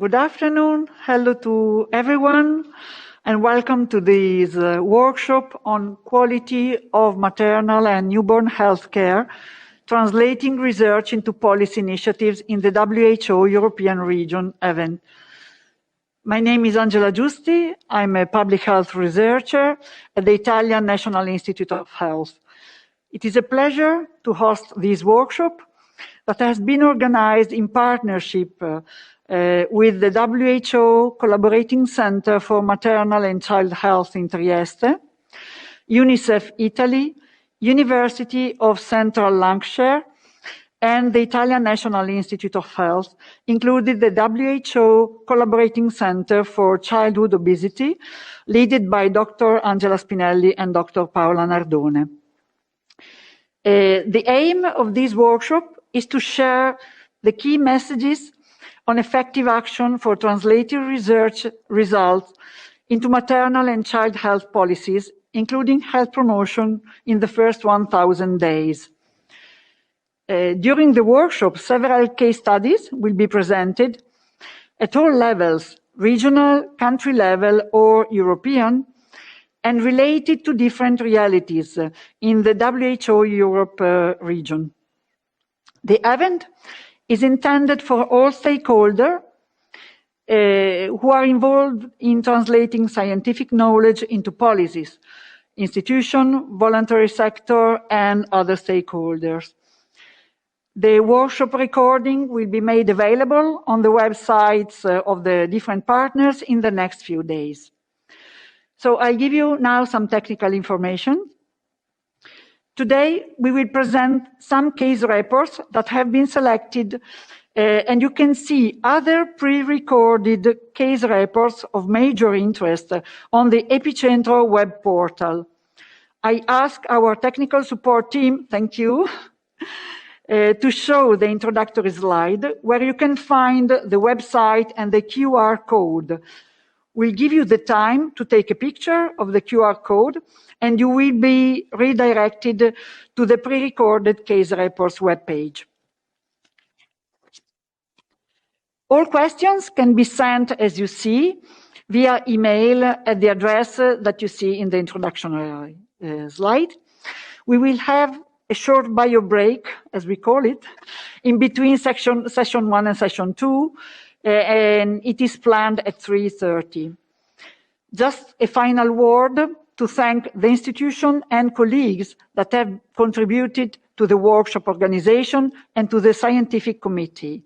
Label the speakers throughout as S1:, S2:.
S1: Good afternoon. Hello to everyone, and welcome to this workshop on quality of maternal and newborn health care, translating research into policy initiatives in the WHO European region event. My name is Angela Giusti. I'm a public health researcher at the Italian National Institute of Health. It is a pleasure to host this workshop that has been organized in partnership with the WHO Collaborating Center for Maternal and Child Health in Trieste, UNICEF Italy, University of Central Lancashire, and the Italian National Institute of Health, including the WHO Collaborating Center for Childhood Obesity, led by Dr. Angela Spinelli and Dr. Paola Nardone. The aim of this workshop is to share the key messages on effective action for translating research results into maternal and child health policies, including health promotion in the first 1,000 days. During the workshop, several case studies will be presented at all levels, regional, country level, or European, and related to different realities in the WHO Europe region. The event is intended for all stakeholders who are involved in translating scientific knowledge into policies, institution, voluntary sector, and other stakeholders. The workshop recording will be made available on the websites of the different partners in the next few days. So I'll give you now some technical information. Today, we will present some case reports that have been selected, and you can see other pre-recorded case reports of major interest on the Epicentro web portal. I ask our technical support team, thank you, to show the introductory slide where you can find the website and the QR code. We'll give you the time to take a picture of the QR code, and you will be redirected to the pre-recorded case reports webpage. All questions can be sent, as you see, via email at the address that you see in the introductory slide. We will have a short bio break, as we call it, in between session 1 and session 2, and it is planned at 3:30. Just a final word to thank the institution and colleagues that have contributed to the workshop organization and to the scientific committee.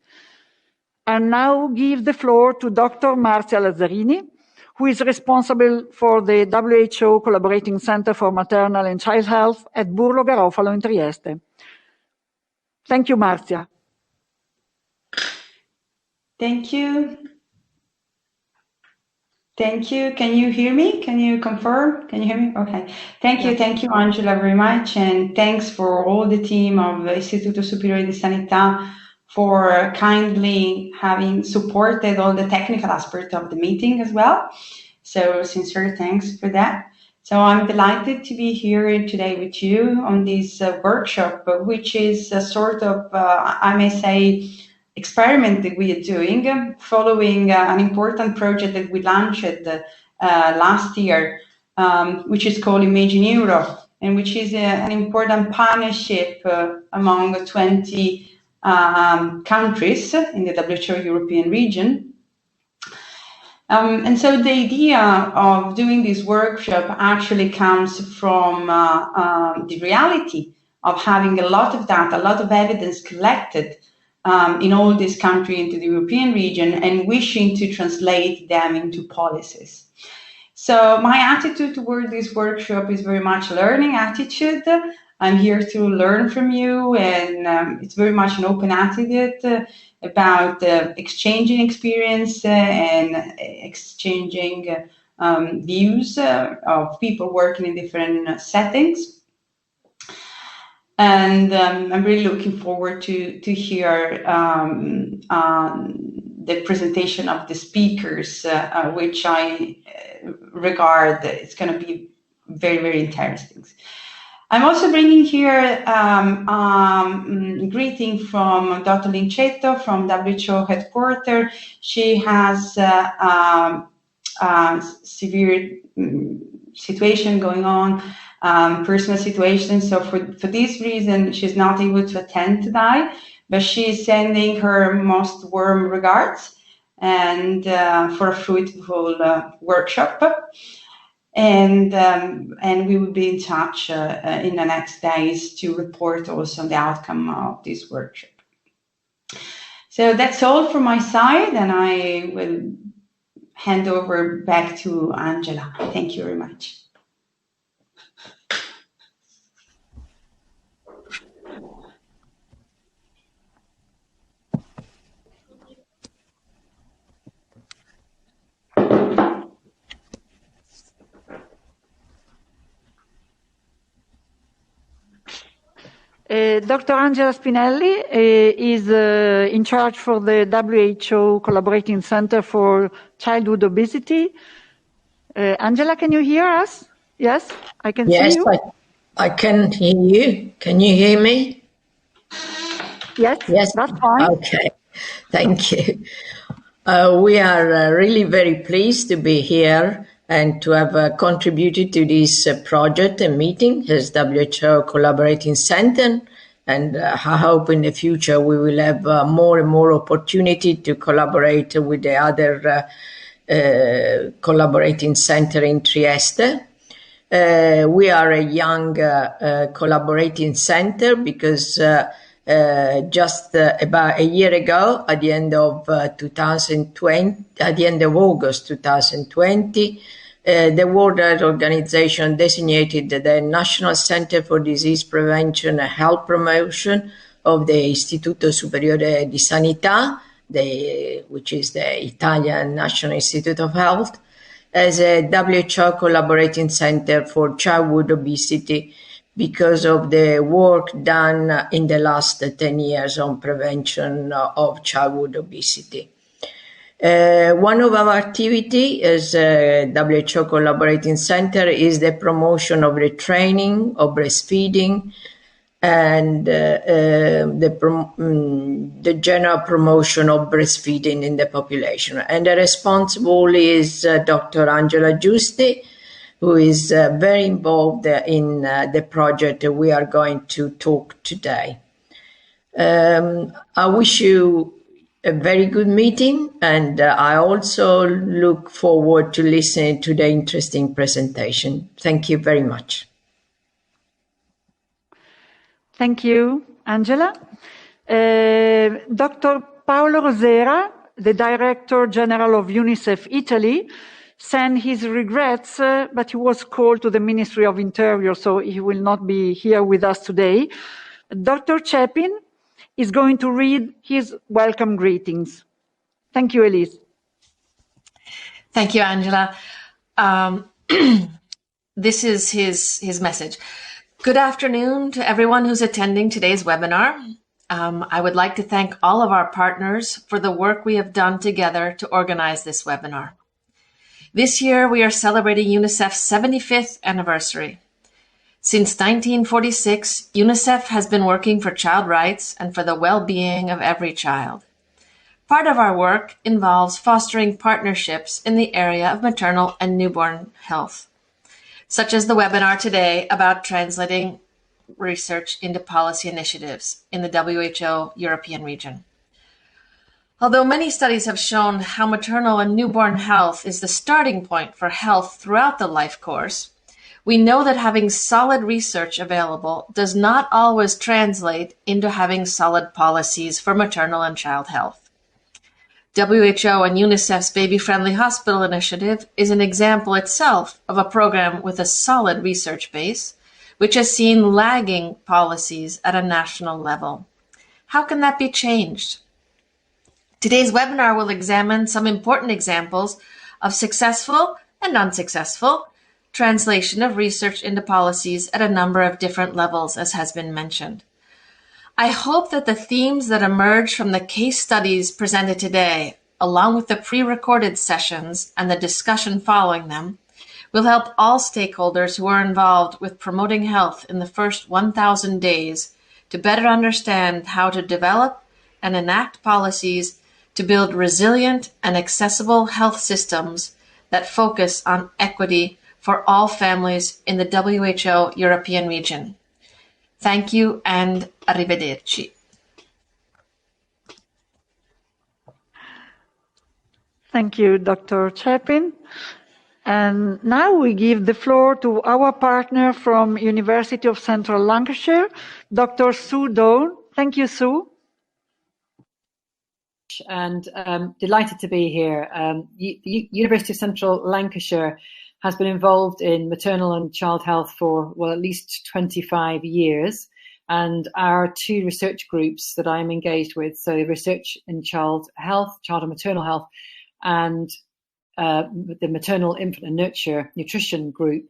S1: I now give the floor to Dr. Marzia Lazzarini, who is responsible for the WHO Collaborating Center for Maternal and Child Health at Burlo Garofolo in Trieste. Thank you, Marzia.
S2: Thank you. Thank you. Can you hear me? Can you confirm? Can you hear me? Okay. Thank you, Angela, very much. And thanks for all the team of Istituto Superiore di Sanità for kindly having supported all the technical aspects of the meeting as well. So sincere thanks for that. So I'm delighted to be here today with you on this workshop, which is a sort of, I may say, experiment that we are doing following an important project that we launched last year, which is called IMAgiNE, and which is an important partnership among 20 countries in the WHO European region. And so the idea of doing this workshop actually comes from the reality of having a lot of data, a lot of evidence collected in all these countries into the European region and wishing to translate them into policies. So my attitude toward this workshop is very much a learning attitude. I'm here to learn from you, and it's very much an open attitude about exchanging experience and exchanging views of people working in different settings. And I'm really looking forward to hear the presentation of the speakers, which I regard it's going to be very, very interesting. I'm also bringing here greeting from Dr. Lincetto from WHO headquarters. She has severe situation going on, personal situation. So for this reason, she's not able to attend today, but she's sending her most warm regards and for a fruitful workshop. And we will be in touch in the next days to report also on the outcome of this workshop. So that's all from my side, and I will hand over back to Angela. Thank you very much.
S1: Dr. Angela Spinelli is in charge for the WHO Collaborating Center for Childhood Obesity. Angela, can you hear us? Yes, I can see you.
S3: Yes, I can hear you. Can you hear me?
S1: Yes, that's fine.
S3: Okay, thank you. We are really very pleased to be here and to have contributed to this project and meeting as WHO Collaborating Center. And I hope in the future we will have more and more opportunity to collaborate with the other collaborating center in Trieste. We are a young collaborating center because just about a year ago, at the end of 2020, at the end of August 2020, the World Health Organization designated the National Center for Disease Prevention and Health Promotion of the Istituto Superiore di Sanità, which is the Italian National Institute of Health, as a WHO collaborating center for childhood obesity because of the work done in the last 10 years on prevention of childhood obesity. One of our activities as a WHO Collaborating Center is the promotion of the training of breastfeeding and the general promotion of breastfeeding in the population. And the responsible is Dr. Angela Giusti, who is very involved in the project we are going to talk today. I wish you a very good meeting, and I also look forward to listening to the interesting presentation. Thank you very much.
S1: Thank you, Angela. Dr. Paolo Rozera, the Director General of UNICEF Italy, sent his regrets, but he was called to the Ministry of Interior, so he will not be here with us today. Dr. Chepin is going to read his welcome greetings. Thank you, Elise.
S4: Thank you, Angela. This is his message. Good afternoon to everyone who's attending today's webinar. I would like to thank all of our partners for the work we have done together to organize this webinar. This year, we are celebrating UNICEF's 75th anniversary. Since 1946, UNICEF has been working for child rights and for the well-being of every child. Part of our work involves fostering partnerships in the area of maternal and newborn health, such as the webinar today about translating research into policy initiatives in the WHO European region. Although many studies have shown how maternal and newborn health is the starting point for health throughout the life course, we know that having solid research available does not always translate into having solid policies for maternal and child health. WHO and UNICEF's Baby-Friendly Hospital Initiative is an example itself of a program with a solid research base, which has seen lagging policies at a national level. How can that be changed? Today's webinar will examine some important examples of successful and unsuccessful translation of research into policies at a number of different levels, as has been mentioned. I hope that the themes that emerge from the case studies presented today, along with the pre-recorded sessions and the discussion following them, will help all stakeholders who are involved with promoting health in the first 1,000 days to better understand how to develop and enact policies to build resilient and accessible health systems that focus on equity for all families in the WHO European region. Thank you and arrivederci.
S1: Thank you, Dr. Chapin. And now we give the floor to our partner from University of Central Lancashire, Dr. Sue Dawn. Thank you, Sue.
S5: And delighted to be here. The University of Central Lancashire has been involved in maternal and child health for, well, at least 25 years. And our two research groups that I'm engaged with, so research in child health, child and maternal health, and the maternal, infant and nurture nutrition group,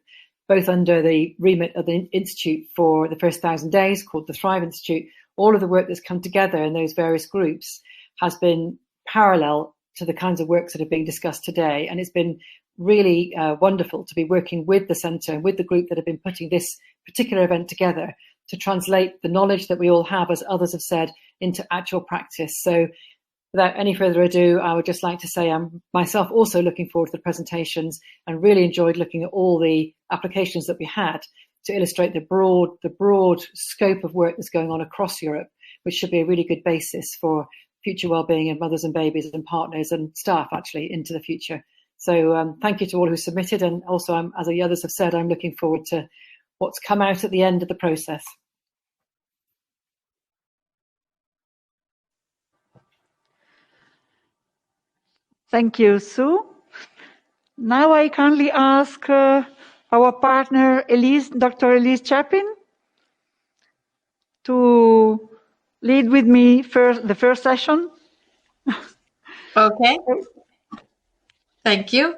S5: both under the remit of the Institute for the First 1,000 Days, called the Thrive Institute. All of the work that's come together in those various groups has been parallel to the kinds of works that are being discussed today. And it's been really wonderful to be working with the centre and with the group that have been putting this particular event together to translate the knowledge that we all have, as others have said, into actual practice. So without any further ado, I would just like to say I'm myself also looking forward to the presentations and really enjoyed looking at all the applications that we had to illustrate the broad scope of work that's going on across Europe, which should be a really good basis for future well-being of mothers and babies and partners and staff actually into the future. So thank you to all who submitted, and also, as the others have said, I'm looking forward to what's come out at the end of the process.
S1: Thank you, Sue. Now I kindly ask our partner, Dr. Elise Chapin, to lead with me the first session.
S4: Okay. Thank you.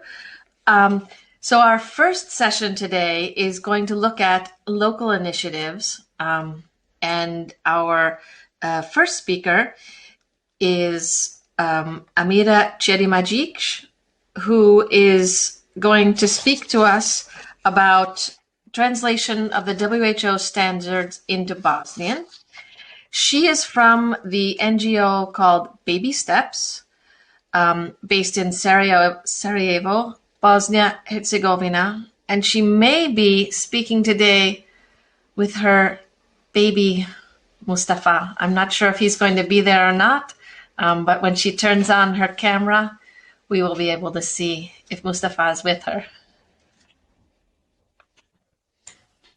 S4: So our first session today is going to look at local initiatives. And our first speaker is Amira Cherimagic, who is going to speak to us about translation of the WHO standards into Bosnian. She is from the NGO called Baby Steps, based in Sarajevo, Bosnia and Herzegovina, and she may be speaking today with her baby, Mustafa. I'm not sure if he's going to be there or not, but when she turns on her camera, we will be able to see if Mustafa is with her.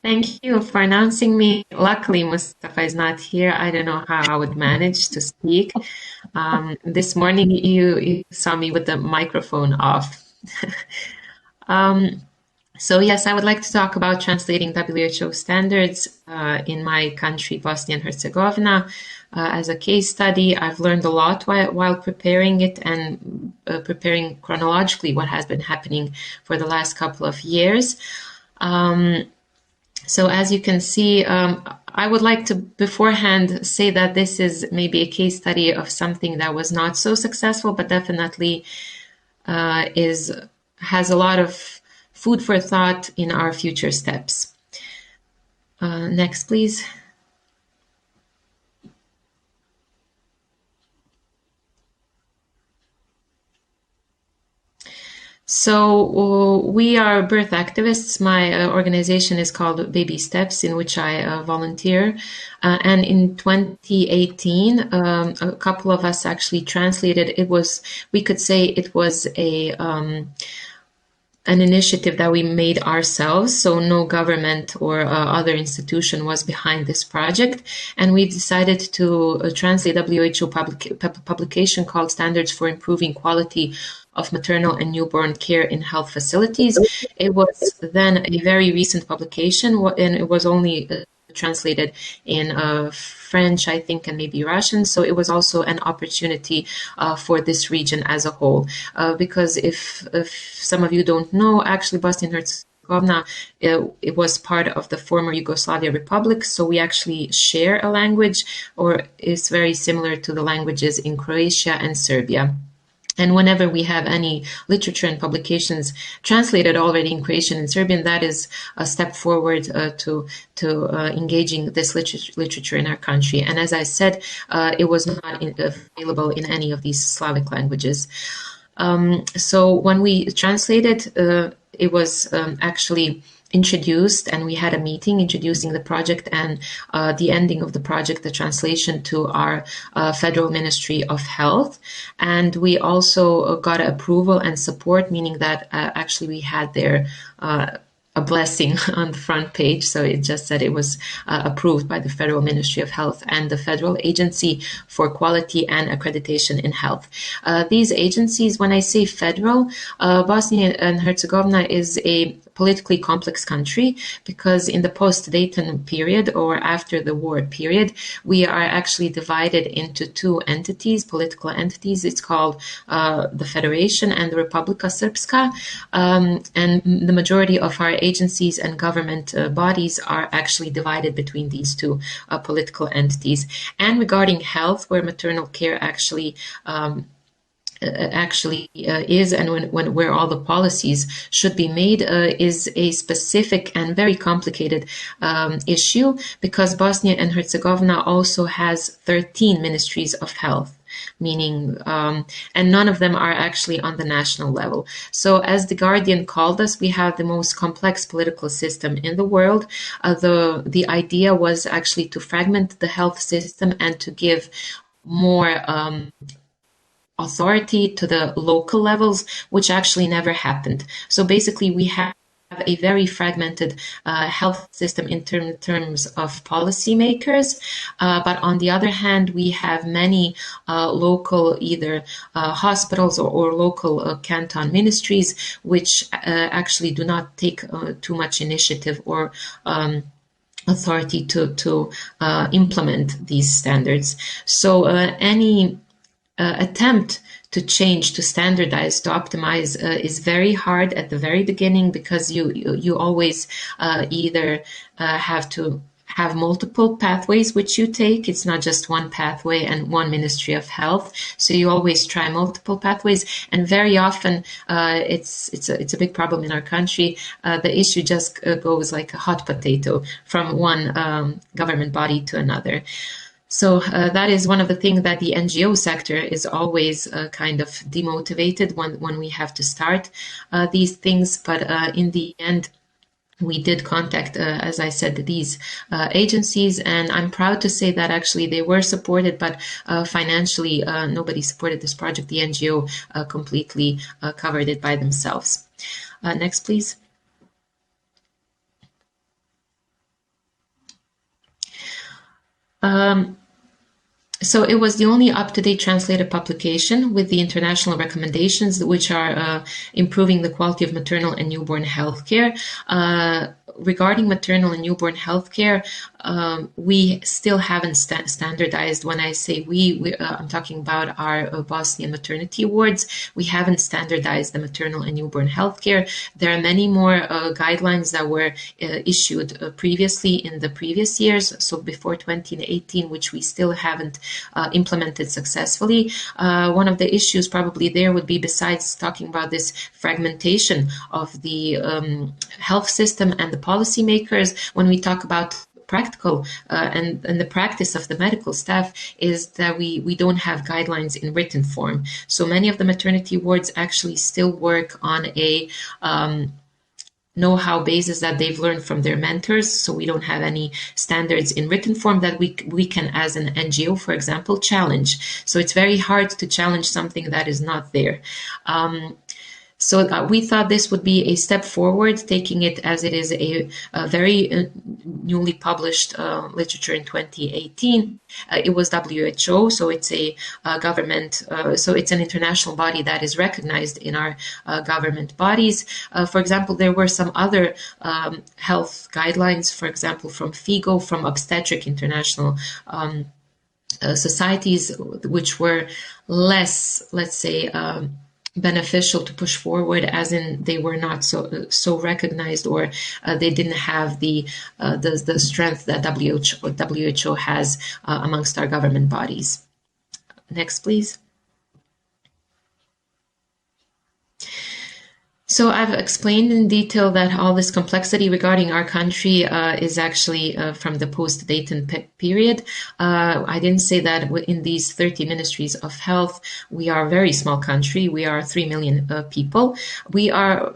S6: Thank you for announcing me. Luckily, Mustafa is not here. I don't know how I would manage to speak. This morning, you saw me with the microphone off. So yes, I would like to talk about translating WHO standards in my country, Bosnia and Herzegovina. As a case study, I've learned a lot while preparing it and preparing chronologically what has been happening for the last couple of years. So as you can see, I would like to beforehand say that this is maybe a case study of something that was not so successful, but definitely has a lot of food for thought in our future steps. Next, please. So we are birth activists. My organization is called Baby Steps, in which I volunteer. And in 2018, a couple of us actually translated. We could say it was an initiative that we made ourselves, so no government or other institution was behind this project, and we decided to translate WHO publication called Standards for Improving Quality of Maternal and Newborn Care in Health Facilities. It was then a very recent publication, and it was only translated in French, I think, and maybe Russian. So it was also an opportunity for this region as a whole. Because if some of you don't know, actually Bosnia and Herzegovina, it was part of the former Yugoslavia Republic. So we actually share a language, or it's very similar to the languages in Croatia and Serbia. And whenever we have any literature and publications translated already in Croatian and Serbian, that is a step forward to engaging this literature in our country. And as I said, it was not available in any of these Slavic languages. So when we translated, it was actually introduced, and we had a meeting introducing the project, and the ending of the project, the translation to our Federal Ministry of Health. And we also got approval and support, meaning that actually we had their a blessing on the front page. So it just said it was approved by the Federal Ministry of Health and the Federal Agency for Quality and Accreditation in Health. These agencies, when I say federal, Bosnia and Herzegovina is a politically complex country, because in the post-Dayton period, or after the war period, we are actually divided into two entities, political entities. It's called the Federation and the Republika Srpska, and the majority of our agencies and government bodies are actually divided between these two political entities. And regarding health, where maternal care actually is, and where all the policies should be made, is a specific and very complicated issue, because Bosnia and Herzegovina also has 13 ministries of health, meaning, and none of them are actually on the national level. So as The Guardian called us, we have the most complex political system in the world. The idea was actually to fragment the health system and to give more authority to the local levels, which actually never happened. So basically we have a very fragmented health system in terms of policymakers, but on the other hand, we have many local either hospitals or local canton ministries, which actually do not take too much initiative or authority to implement these standards. So any attempt to change, to standardize, to optimize is very hard at the very beginning, because you always either have to have multiple pathways which you take. It's not just one pathway and one Ministry of Health. So you always try multiple pathways, and very often it's a big problem in our country. The issue just goes like a hot potato from one government body to another. So that is one of the things that the NGO sector is always kind of demotivated when we have to start these things. But in the end, we did contact, as I said, these agencies, and I'm proud to say that actually they were supported, but financially nobody supported this project. The NGO completely covered it by themselves. Next, please. So it was the only up-to-date translated publication with the international recommendations, which are improving the quality of maternal and newborn health care. Regarding maternal and newborn health care, we still haven't standardized. When I say we I'm talking about our Bosnian maternity wards. We haven't standardized the maternal and newborn health care. There are many more guidelines that were issued previously in the previous years, so before 2018, which we still haven't implemented successfully. One of the issues probably there would be, besides talking about this fragmentation of the health system and the policymakers, when we talk about practical and the practice of the medical staff, is that we don't have guidelines in written form. So many of the maternity wards actually still work on a know-how basis that they've learned from their mentors. So we don't have any standards in written form that we can, as an NGO, for example, challenge. So it's very hard to challenge something that is not there. So we thought this would be a step forward, taking it as it is a very newly published literature in 2018. It was WHO, so it's a government, so it's an international body that is recognized in our government bodies. For example, there were some other health guidelines, for example, from FIGO, from obstetric international societies, which were less, let's say, beneficial to push forward, as in they were not so recognized, or they didn't have the strength that WHO has amongst our government bodies. Next, please. So I've explained in detail that all this complexity regarding our country is actually from the post-Dayton period. I didn't say that in these 30 ministries of health, we are a very small country. We are 3 million people. We are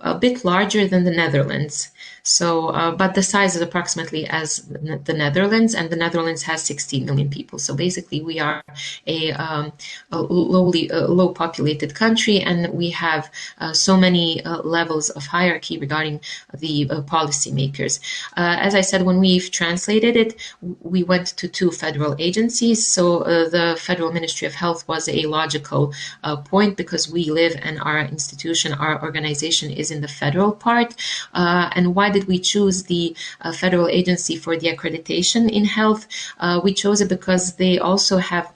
S6: a bit larger than the Netherlands. So, but the size is approximately as the Netherlands, and the Netherlands has 16 million people. So basically, we are a low populated country, and we have so many levels of hierarchy regarding the policymakers. As I said, when we've translated it, we went to 2 federal agencies. So the Federal Ministry of Health was a logical point because we live and our institution, our organization is in the federal part. And why did we choose the federal agency for the accreditation in health? We chose it because they also have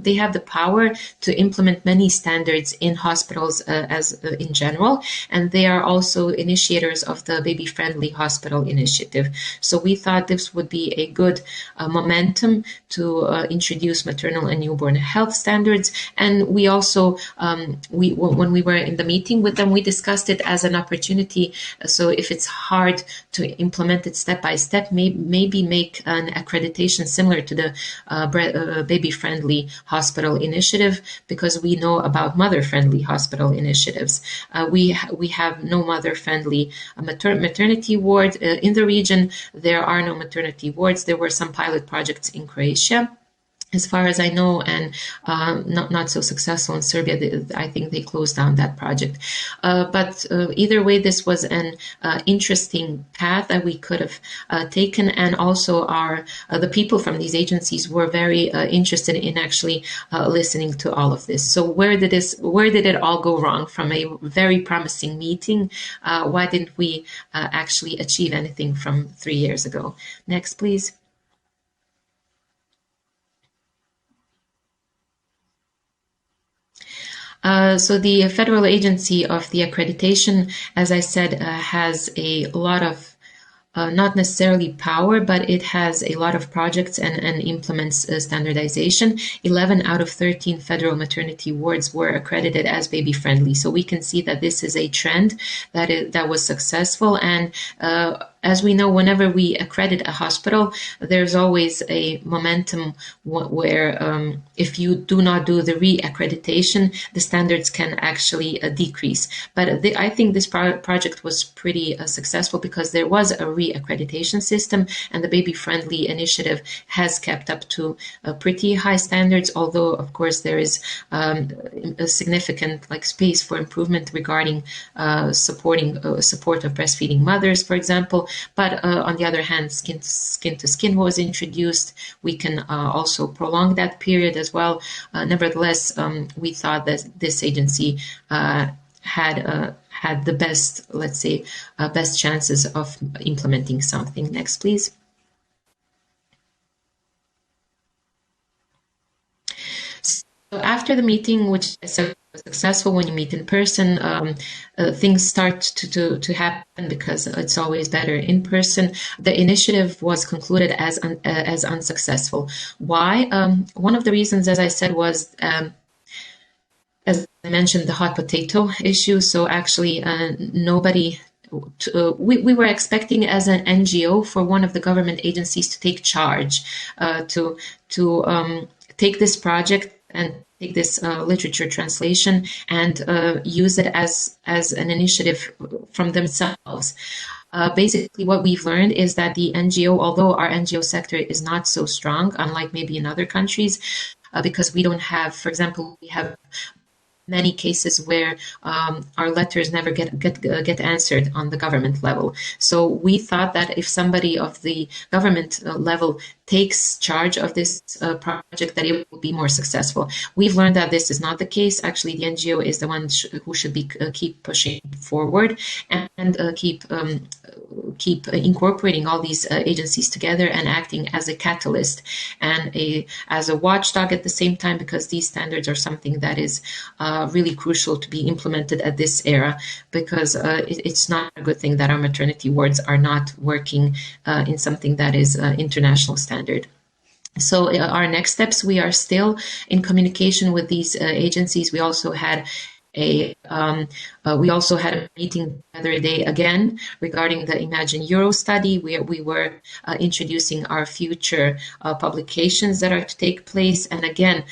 S6: they have the power to implement many standards in hospitals in general, and they are also initiators of the Baby-Friendly Hospital Initiative. So we thought this would be a good momentum to introduce maternal and newborn health standards. And we also, when we were in the meeting with them, we discussed it as an opportunity. So if it's hard to implement it step by step, maybe make an accreditation similar to the Baby-Friendly Hospital Initiative, because we know about mother-friendly hospital initiatives. We have no mother-friendly maternity ward in the region. There are no maternity wards. There were some pilot projects in Croatia, as far as I know, and not so successful in Serbia. I think they closed down that project. But either way, this was an interesting path that we could have taken, and also the people from these agencies were very interested in actually listening to all of this. So where did it all go wrong from a very promising meeting? Why didn't we actually achieve anything from 3 years ago? Next, please. So the Federal Agency of the Accreditation, as I said, has a lot of not necessarily power, but it has a lot of projects and implements standardization. 11 out of 13 federal maternity wards were accredited as baby-friendly. So we can see that this is a trend that was successful. And as we know, whenever we accredit a hospital, there's always a momentum where if you do not do the re-accreditation, the standards can actually decrease. But I think this project was pretty successful because there was a re-accreditation system, and the Baby-Friendly initiative has kept up to pretty high standards, although, of course, there is a significant space for improvement regarding support of breastfeeding mothers, for example. But on the other hand, skin to skin was introduced. We can also prolong that period as well. Nevertheless, we thought that this agency had the best, let's say, best chances of implementing something. Next, please. So after the meeting, which is successful when you meet in person, things start to happen because it's always better in person. The initiative was concluded as unsuccessful. Why? One of the reasons, as I said, was as I mentioned, the hot potato issue. So actually, nobody. We were expecting as an NGO for one of the government agencies to take charge, to take this project and take this literature translation and use it as an initiative from themselves. Basically, what we've learned is that the NGO, although our NGO sector is not so strong, unlike maybe in other countries, because we don't have, for example, we have many cases where our letters never get answered on the government level. So we thought that if somebody of the government level takes charge of this project, that it will be more successful. We've learned that this is not the case. Actually, the NGO is the one who should be keep pushing forward and keep incorporating all these agencies together and acting as a catalyst and as a watchdog at the same time, because these standards are something that is really crucial to be implemented at this era, because it's not a good thing that our maternity wards are not working in something that is international standard. So our next steps, we are still in communication with these agencies. We also had we also had a meeting the other day again regarding the IMAgiNE Euro study. We were introducing our future publications that are to take place, and again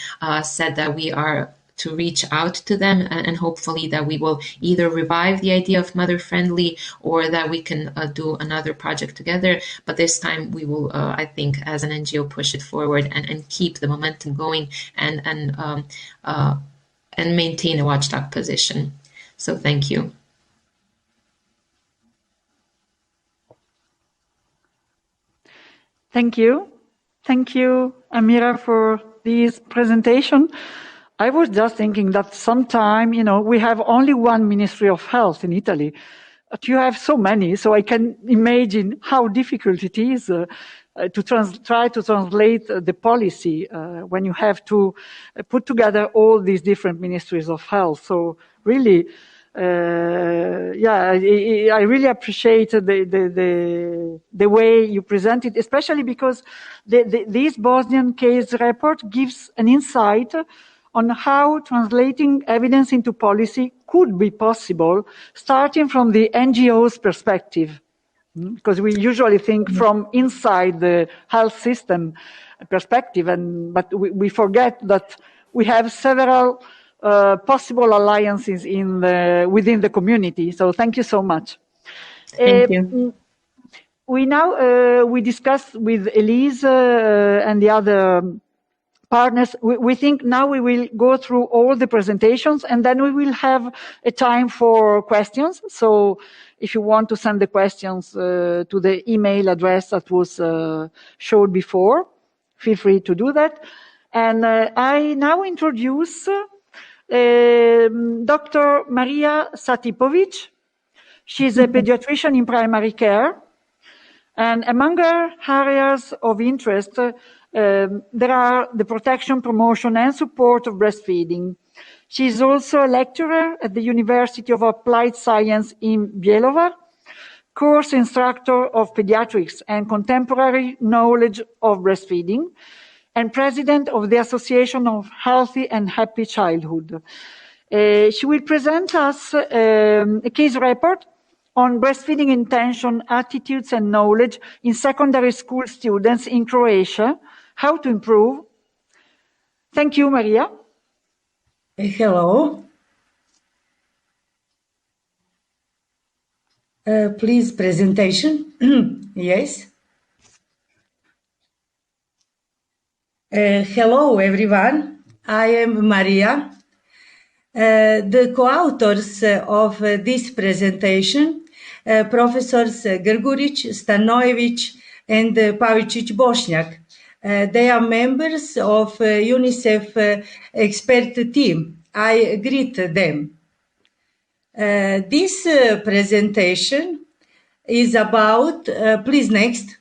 S6: said that we are to reach out to them, and hopefully that we will either revive the idea of mother friendly or that we can do another project together. But this time we will, I think, as an NGO, push it forward and keep the momentum going and maintain a watchdog position. So thank you.
S1: Thank you. Thank you, Amira, for this presentation. I was just thinking that sometime, we have only one Ministry of Health in Italy, but you have so many, so I can imagine how difficult it is to try to translate the policy when you have to put together all these different ministries of health. So really, I really appreciate the way you present it, especially because this Bosnian case report gives an insight on how translating evidence into policy could be possible, starting from the NGO's perspective. Because we usually think from inside the health system perspective, but we forget that we have several possible alliances within the community. So thank you so much.
S6: Thank you.
S1: We discussed with Elise and the other partners. We think now we will go through all the presentations and then we will have a time for questions. So if you want to send the questions to the email address that was showed before, feel free to do that. And I now introduce Dr. Maria Satipovic. She's a pediatrician in primary care. And among her areas of interest, there are the protection, promotion, and support of breastfeeding. She is also a lecturer at the University of Applied Science in Bjelovar, course instructor of pediatrics and contemporary knowledge of breastfeeding, and president of the Association of Healthy and Happy Childhood. She will present us a case report on breastfeeding intention, attitudes, and knowledge in secondary school students in Croatia, how to improve. Thank you, Maria.
S7: Hello. Please, presentation. Yes. Hello, everyone. I am Maria. The co-authors of this presentation, Professors Grguric, Stanojevic, and Pavičić-Bošnjak. They are members of UNICEF expert team. I greet them. This presentation is about, please next.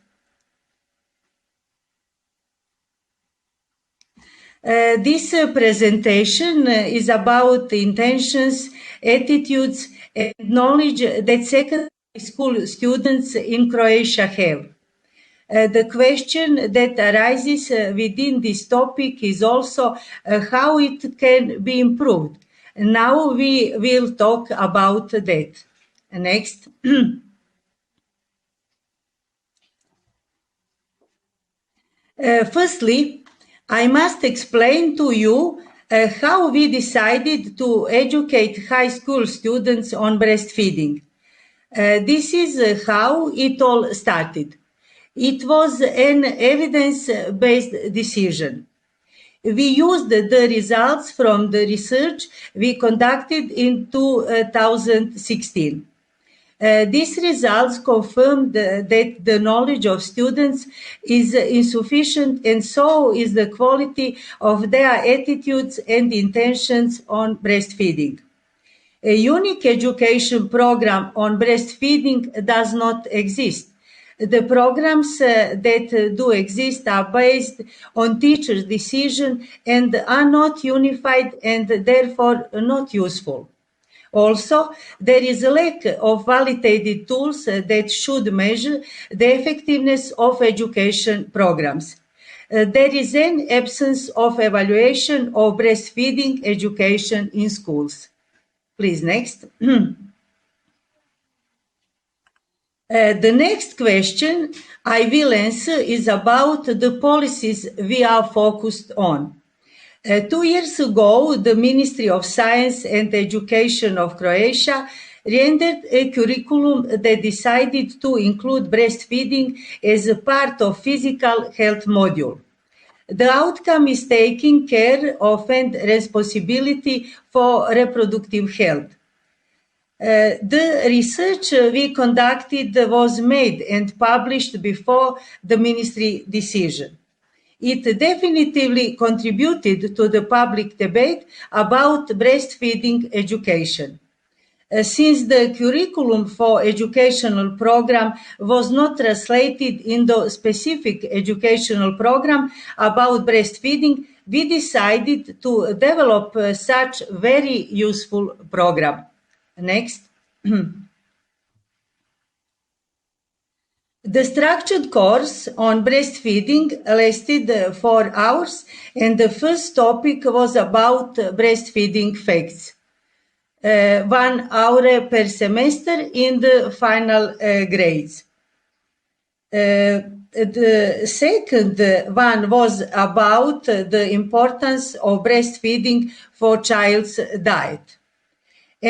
S7: This presentation is about intentions, attitudes, and knowledge that secondary school students in Croatia have. The question that arises within this topic is also how it can be improved. Now we will talk about that. Next. Firstly, I must explain to you how we decided to educate high school students on breastfeeding. This is how it all started. It was an evidence-based decision. We used the results from the research we conducted in 2016. These results confirmed that the knowledge of students is insufficient, and so is the quality of their attitudes and intentions on breastfeeding. A unique education program on breastfeeding does not exist. The programs that do exist are based on teachers' decision and are not unified and therefore not useful. Also, there is a lack of validated tools that should measure the effectiveness of education programs. There is an absence of evaluation of breastfeeding education in schools. Please, next. The next question I will answer is about the policies we are focused on. 2 years ago, the Ministry of Science and Education of Croatia rendered a curriculum that decided to include breastfeeding as a part of physical health module. The outcome is taking care of and responsibility for reproductive health. The research we conducted was made and published before the ministry decision. It definitively contributed to the public debate about breastfeeding education. Since the curriculum for educational program was not translated into specific educational program about breastfeeding, we decided to develop such very useful program. Next. The structured course on breastfeeding lasted 4 hours, and the first topic was about breastfeeding facts. 1 hour per semester in the final grades. The second one was about the importance of breastfeeding for child's diet.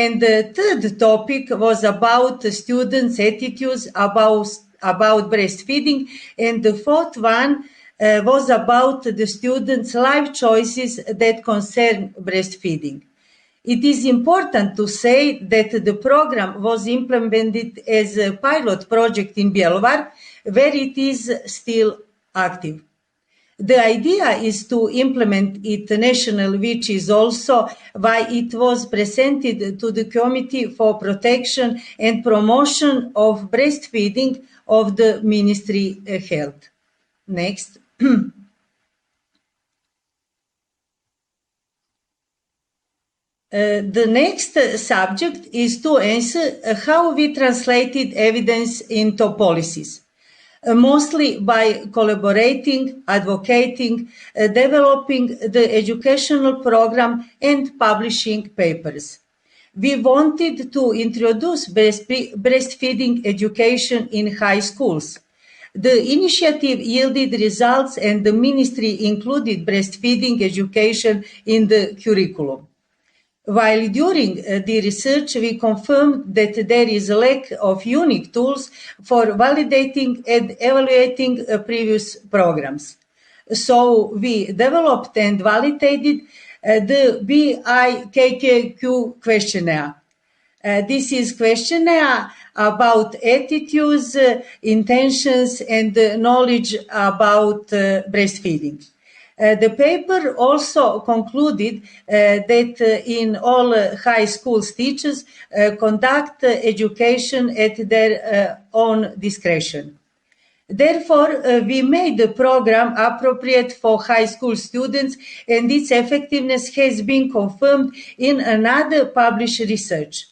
S7: And the third topic was about the students' attitudes about breastfeeding, and the fourth one was about the students' life choices that concern breastfeeding. It is important to say that the program was implemented as a pilot project in Bjelovar, where it is still active. The idea is to implement it national, which is also why it was presented to the Committee for Protection and Promotion of Breastfeeding of the Ministry of Health. Next. The next subject is to answer how we translated evidence into policies. Mostly by collaborating, advocating, developing the educational program and publishing papers. We wanted to introduce breastfeeding education in high schools. The initiative yielded results, and the ministry included breastfeeding education in the curriculum. While during the research we confirmed that there is a lack of unique tools for validating and evaluating previous programs. So we developed and validated the BIKKQ questionnaire. This is questionnaire about attitudes, intentions, and knowledge about breastfeeding. The paper also concluded that in all high schools teachers conduct education at their own discretion. Therefore, we made the program appropriate for high school students, and its effectiveness has been confirmed in another published research.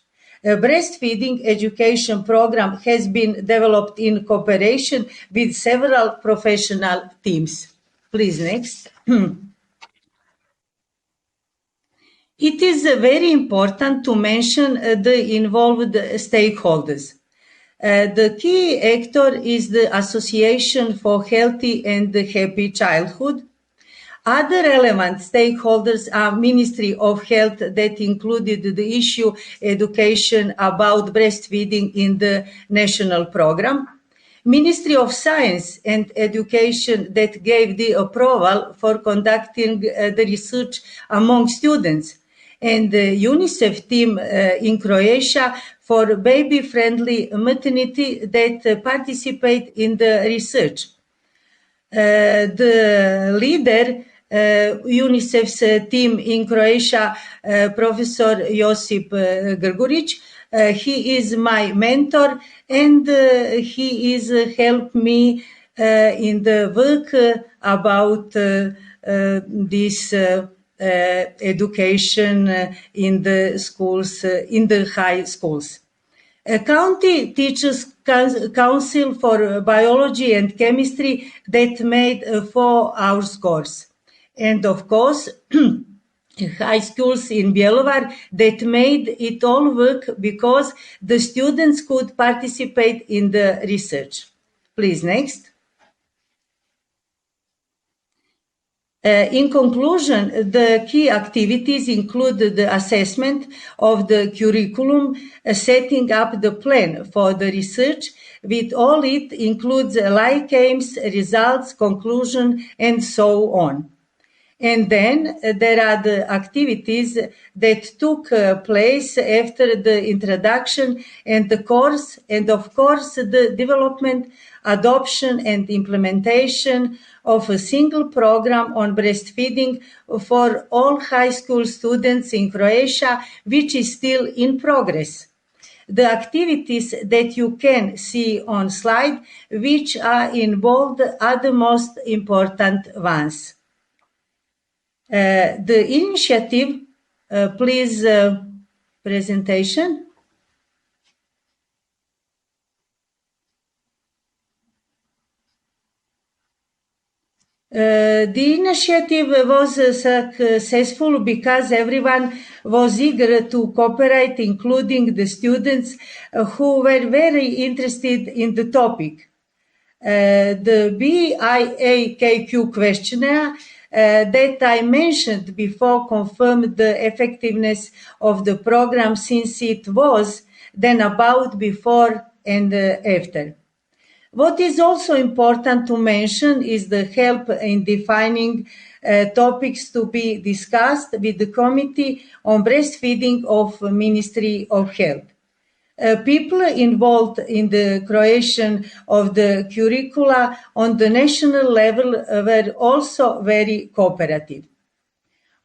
S7: A breastfeeding education program has been developed in cooperation with several professional teams. Please, next. It is very important to mention the involved stakeholders. The key actor is the Association for Healthy and Happy Childhood. Other relevant stakeholders are Ministry of Health, that included the issue education about breastfeeding in the national program. Ministry of Science and Education, that gave the approval for conducting the research among students, and the UNICEF team in Croatia for baby-friendly maternity that participate in the research. The leader, UNICEF's team in Croatia, Professor Josip Grguric, he is my mentor, and he is helped me in the work about this education in the schools, in the high schools. A County Teachers Council for Biology and Chemistry that made a 4-hour course. And of course, high schools in Bjelovar that made it all work because the students could participate in the research. Please, next. In conclusion, the key activities include the assessment of the curriculum, setting up the plan for the research. With all it includes like aims, results, conclusion, and so on. And then there are the activities that took place after the introduction and the course, and of course the development, adoption and implementation of a single program on breastfeeding for all high school students in Croatia, which is still in progress. The activities that you can see on slide, which are involved, are the most important ones. The initiative, please, presentation. The initiative was successful because everyone was eager to cooperate, including the students who were very interested in the topic. The BIAKQ questionnaire that I mentioned before confirmed the effectiveness of the program, since it was then about before and after. What is also important to mention is the help in defining topics to be discussed with the Committee on Breastfeeding of Ministry of Health. People involved in the creation of the curricula on the national level were also very cooperative.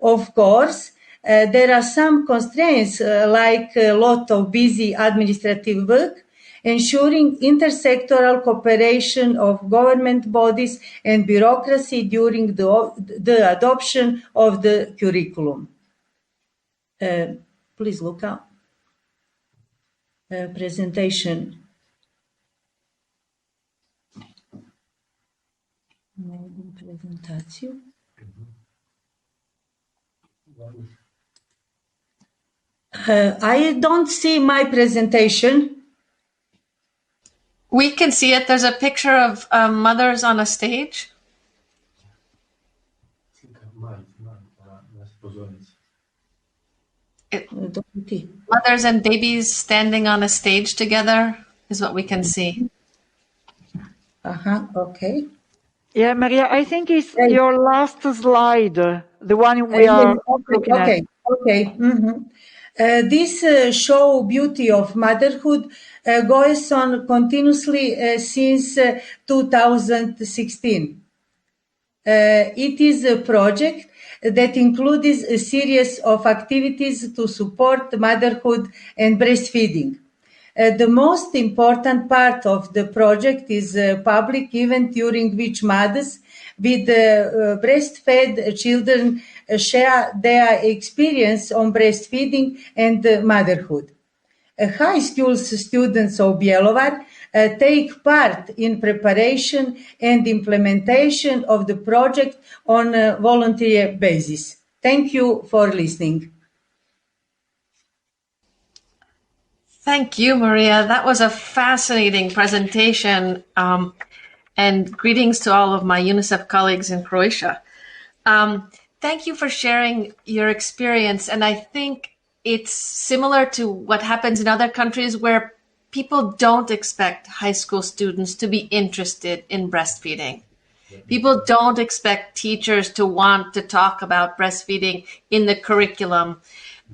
S7: Of course, there are some constraints like a lot of busy administrative work, ensuring intersectoral cooperation of government bodies and bureaucracy during the adoption of the curriculum. Please look up. Presentation. Maybe presentation. I don't see my presentation.
S4: We can see it. There's a picture of mothers on a stage. Mothers and babies standing on a stage together is what we can see.
S7: Okay.
S1: Yeah, Maria, I think it's your last slide, the one we are looking at.
S7: Okay. Mm-hmm. This show beauty of motherhood goes on continuously since 2016. It is a project that includes a series of activities to support motherhood and breastfeeding. The most important part of the project is a public event during which mothers with breastfed children share their experience on breastfeeding and motherhood. High school students of Bjelovar take part in preparation and implementation of the project on a voluntary basis. Thank you for listening.
S4: Thank you, Maria. That was a fascinating presentation, and greetings to all of my UNICEF colleagues in Croatia. Thank you for sharing your experience, and I think it's similar to what happens in other countries where people don't expect high school students to be interested in breastfeeding. People don't expect teachers to want to talk about breastfeeding in the curriculum.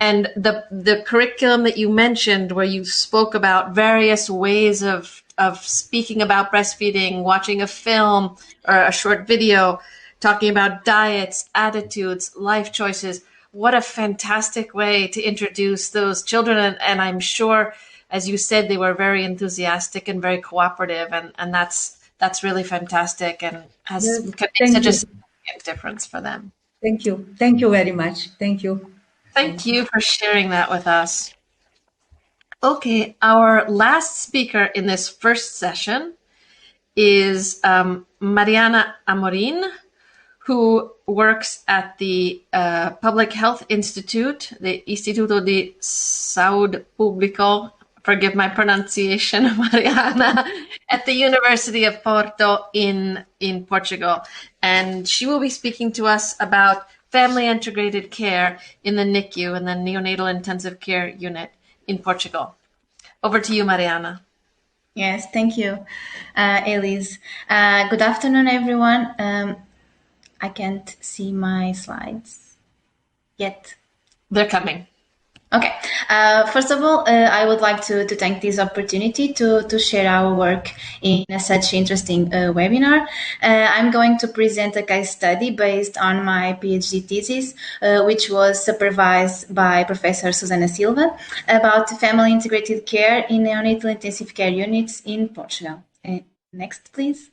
S4: And the curriculum that you mentioned, where you spoke about various ways of speaking about breastfeeding, watching a film or a short video, talking about diets, attitudes, life choices, what a fantastic way to introduce those children. And I'm sure, as you said, they were very enthusiastic and very cooperative. And that's really fantastic and can make such a significant difference for them.
S7: Thank you. Thank you very much. Thank you.
S4: Thank you for sharing that with us. Okay, our last speaker in this first session is Mariana Amorin, who works at the Public Health Institute, the Istituto di Saúde Pública, forgive my pronunciation, Mariana, at the University of Porto in Portugal. And she will be speaking to us about family integrated care in the NICU, in the Neonatal Intensive Care Unit in Portugal. Over to you, Mariana.
S8: Yes, thank you, Elise. Good afternoon, everyone. I can't see my slides yet.
S4: They're coming.
S8: Okay. First of all, I would like to thank this opportunity to share our work in such interesting webinar. I'm going to present a case study based on my PhD thesis, which was supervised by Professor Susana Silva, about family integrated care in neonatal intensive care units in Portugal. Next, please.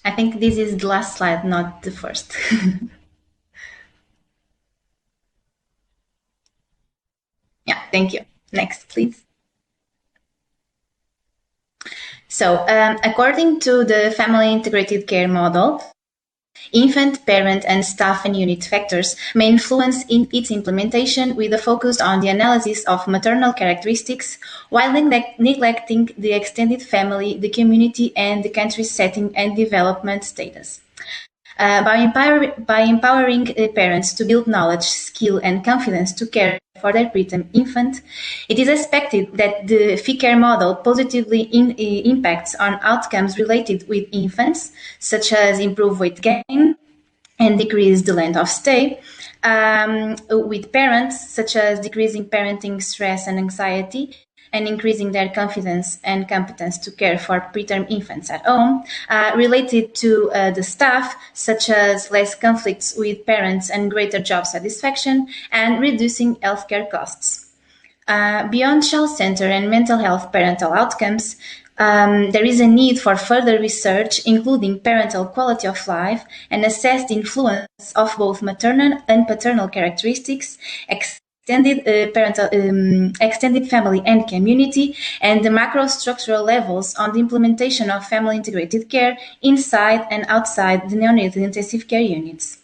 S8: I think this is the last slide, not the first. Yeah, thank you. Next, please. So, according to the family integrated care model, infant, parent, and staff and unit factors may influence in its implementation with a focus on the analysis of maternal characteristics while neglecting the extended family, the community, and the country's setting and development status. By empowering parents to build knowledge, skill, and confidence to care for their preterm infant, it is expected that the FICARE model positively impacts on outcomes related with infants, such as improved weight gain and decrease the length of stay, with parents, such as decreasing parenting stress and anxiety, and increasing their confidence and competence to care for preterm infants at home, related to the staff, such as less conflicts with parents and greater job satisfaction, and reducing healthcare costs. Beyond child center and mental health parental outcomes, there is a need for further research, including parental quality of life, and assess the influence of both maternal and paternal characteristics, extended family and community, and the macrostructural levels on the implementation of family integrated care inside and outside the neonatal intensive care units.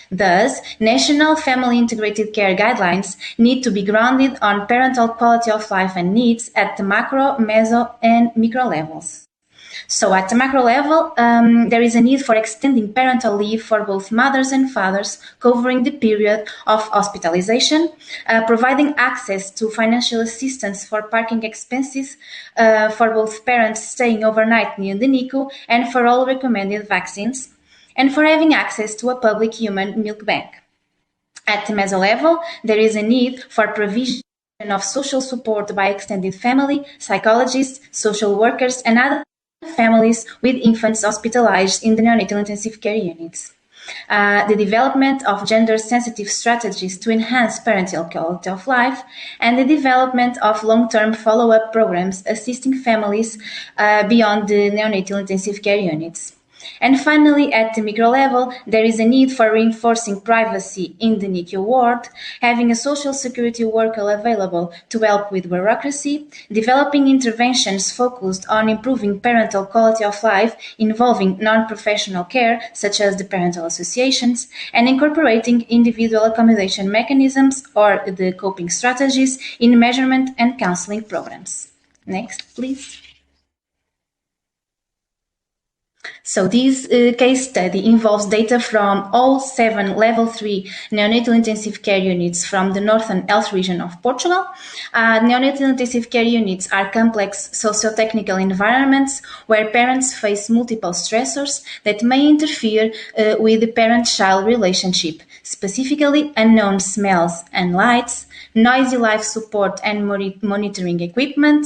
S8: Thus, national family integrated care guidelines need to be grounded on parental quality of life and needs at the macro, meso, and micro levels. So at the macro level, there is a need for extending parental leave for both mothers and fathers, covering the period of hospitalization, providing access to financial assistance for parking expenses for both parents staying overnight near the NICU and for all recommended vaccines, and for having access to a public human milk bank. At the meso level, there is a need for provision of social support by extended family, psychologists, social workers, and other families with infants hospitalized in the neonatal intensive care units. The development of gender-sensitive strategies to enhance parental quality of life, and the development of long-term follow-up programs assisting families beyond the neonatal intensive care units. And finally, at the micro level, there is a need for reinforcing privacy in the NICU ward, having a social security worker available to help with bureaucracy, developing interventions focused on improving parental quality of life involving non-professional care, such as the parental associations, and incorporating individual accommodation mechanisms or the coping strategies in measurement and counseling programs. Next, please. So this case study involves data from all 7 Level 3 neonatal intensive care units from the Northern Health region of Portugal. Neonatal intensive care units are complex socio-technical environments where parents face multiple stressors that may interfere with the parent-child relationship, specifically unknown smells and lights, noisy life support and monitoring equipment,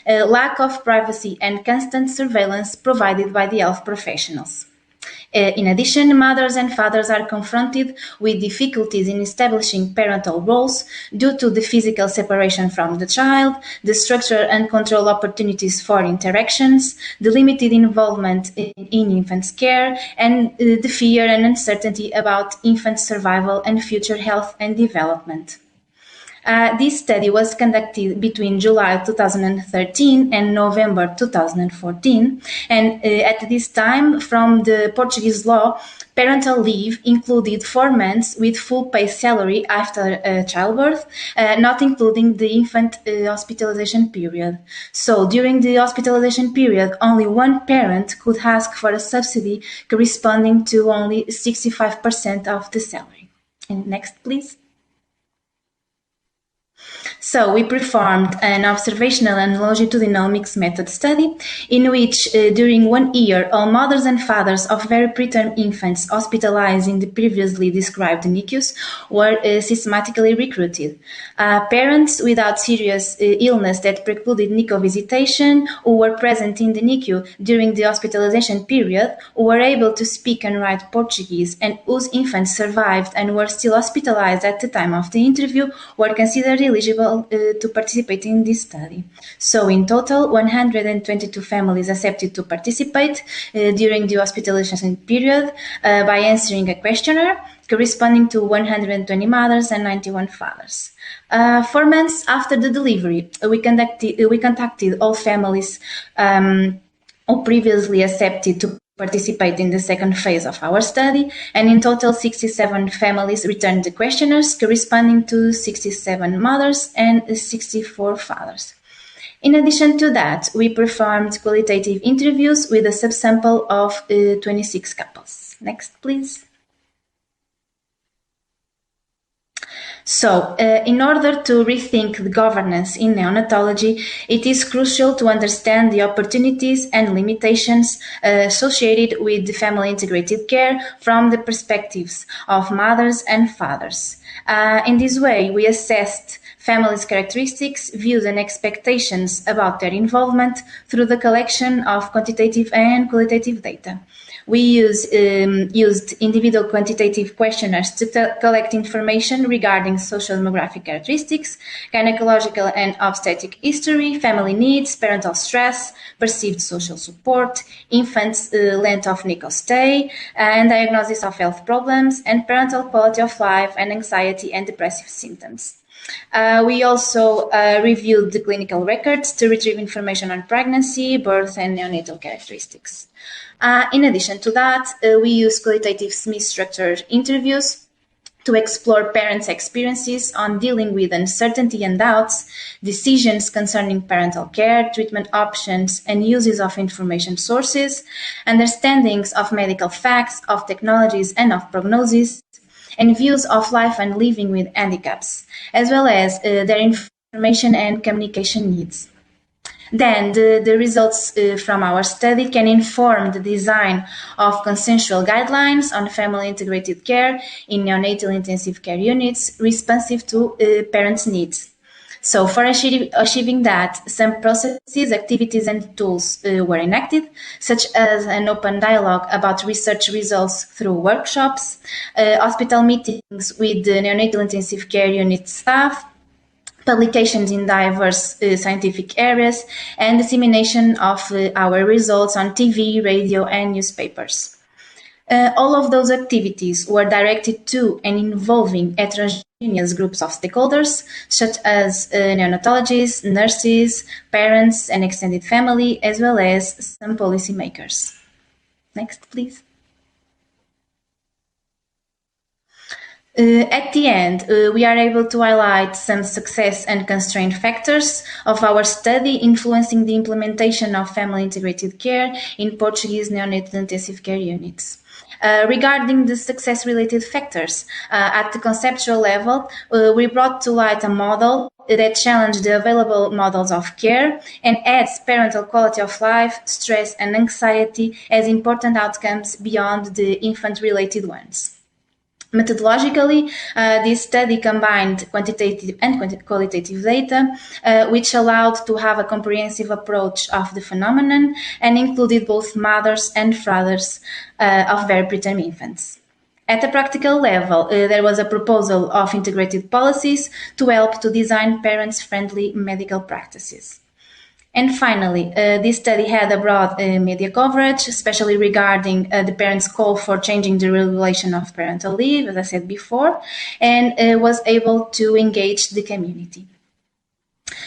S8: lack of privacy and constant surveillance provided by the health professionals. In addition, mothers and fathers are confronted with difficulties in establishing parental roles due to the physical separation from the child, the structure and control opportunities for interactions, the limited involvement in infants' care, and the fear and uncertainty about infant survival and future health and development. This study was conducted between July 2013 and November 2014, and at this time, from the Portuguese law, parental leave included 4 months with full pay salary after childbirth, not including the infant hospitalization period. So during the hospitalization period, only one parent could ask for a subsidy corresponding to only 65% of the salary. And next, please. So we performed an observational and longitudinal mixed method study in which during 1 year all mothers and fathers of very preterm infants hospitalized in the previously described NICUs were systematically recruited. Parents without serious illness that precluded NICU visitation who were present in the NICU during the hospitalization period, who were able to speak and write Portuguese and whose infants survived and were still hospitalized at the time of the interview were considered eligible to participate in this study. So in total, 122 families accepted to participate during the hospitalization period by answering a questionnaire corresponding to 120 mothers and 91 fathers. 4 months after the delivery, we contacted all families who previously accepted to participate in the second phase of our study, and in total 67 families returned the questionnaires corresponding to 67 mothers and 64 fathers. In addition to that, we performed qualitative interviews with a subsample of 26 couples. Next, please. So, in order to rethink the governance in neonatology, it is crucial to understand the opportunities and limitations associated with the family-integrated care from the perspectives of mothers and fathers. In this way, we assessed families' characteristics, views and expectations about their involvement through the collection of quantitative and qualitative data. We used individual quantitative questionnaires to collect information regarding social demographic characteristics, gynecological and obstetric history, family needs, parental stress, perceived social support, infants' length of NICU stay, and diagnosis of health problems, and parental quality of life and anxiety and depressive symptoms. We also reviewed the clinical records to retrieve information on pregnancy, birth, and neonatal characteristics. In addition to that, we use qualitative semi-structured interviews to explore parents' experiences on dealing with uncertainty and doubts, decisions concerning parental care, treatment options, and uses of information sources, understandings of medical facts, of technologies, and of prognosis, and views of life and living with handicaps, as well as their information and communication needs. Then the results from our study can inform the design of consensual guidelines on family-integrated care in neonatal intensive care units responsive to parents' needs. So for achieving that, some processes, activities and tools were enacted, such as an open dialogue about research results through workshops, hospital meetings with the neonatal intensive care unit staff, publications in diverse scientific areas, and dissemination of our results on TV, radio, and newspapers. All of those activities were directed to and involving heterogeneous groups of stakeholders, such as neonatologists, nurses, parents, and extended family, as well as some policymakers. Next, please. At the end, we are able to highlight some success and constraint factors of our study influencing the implementation of family-integrated care in Portuguese neonatal intensive care units. Regarding the success-related factors, at the conceptual level, we brought to light a model that challenged the available models of care and adds parental quality of life, stress, and anxiety as important outcomes beyond the infant-related ones. Methodologically, this study combined quantitative and qualitative data, which allowed to have a comprehensive approach of the phenomenon and included both mothers and fathers of very preterm infants. At a practical level, there was a proposal of integrated policies to help to design parents-friendly medical practices. And finally, this study had a broad media coverage, especially regarding the parents' call for changing the regulation of parental leave, as I said before, and was able to engage the community.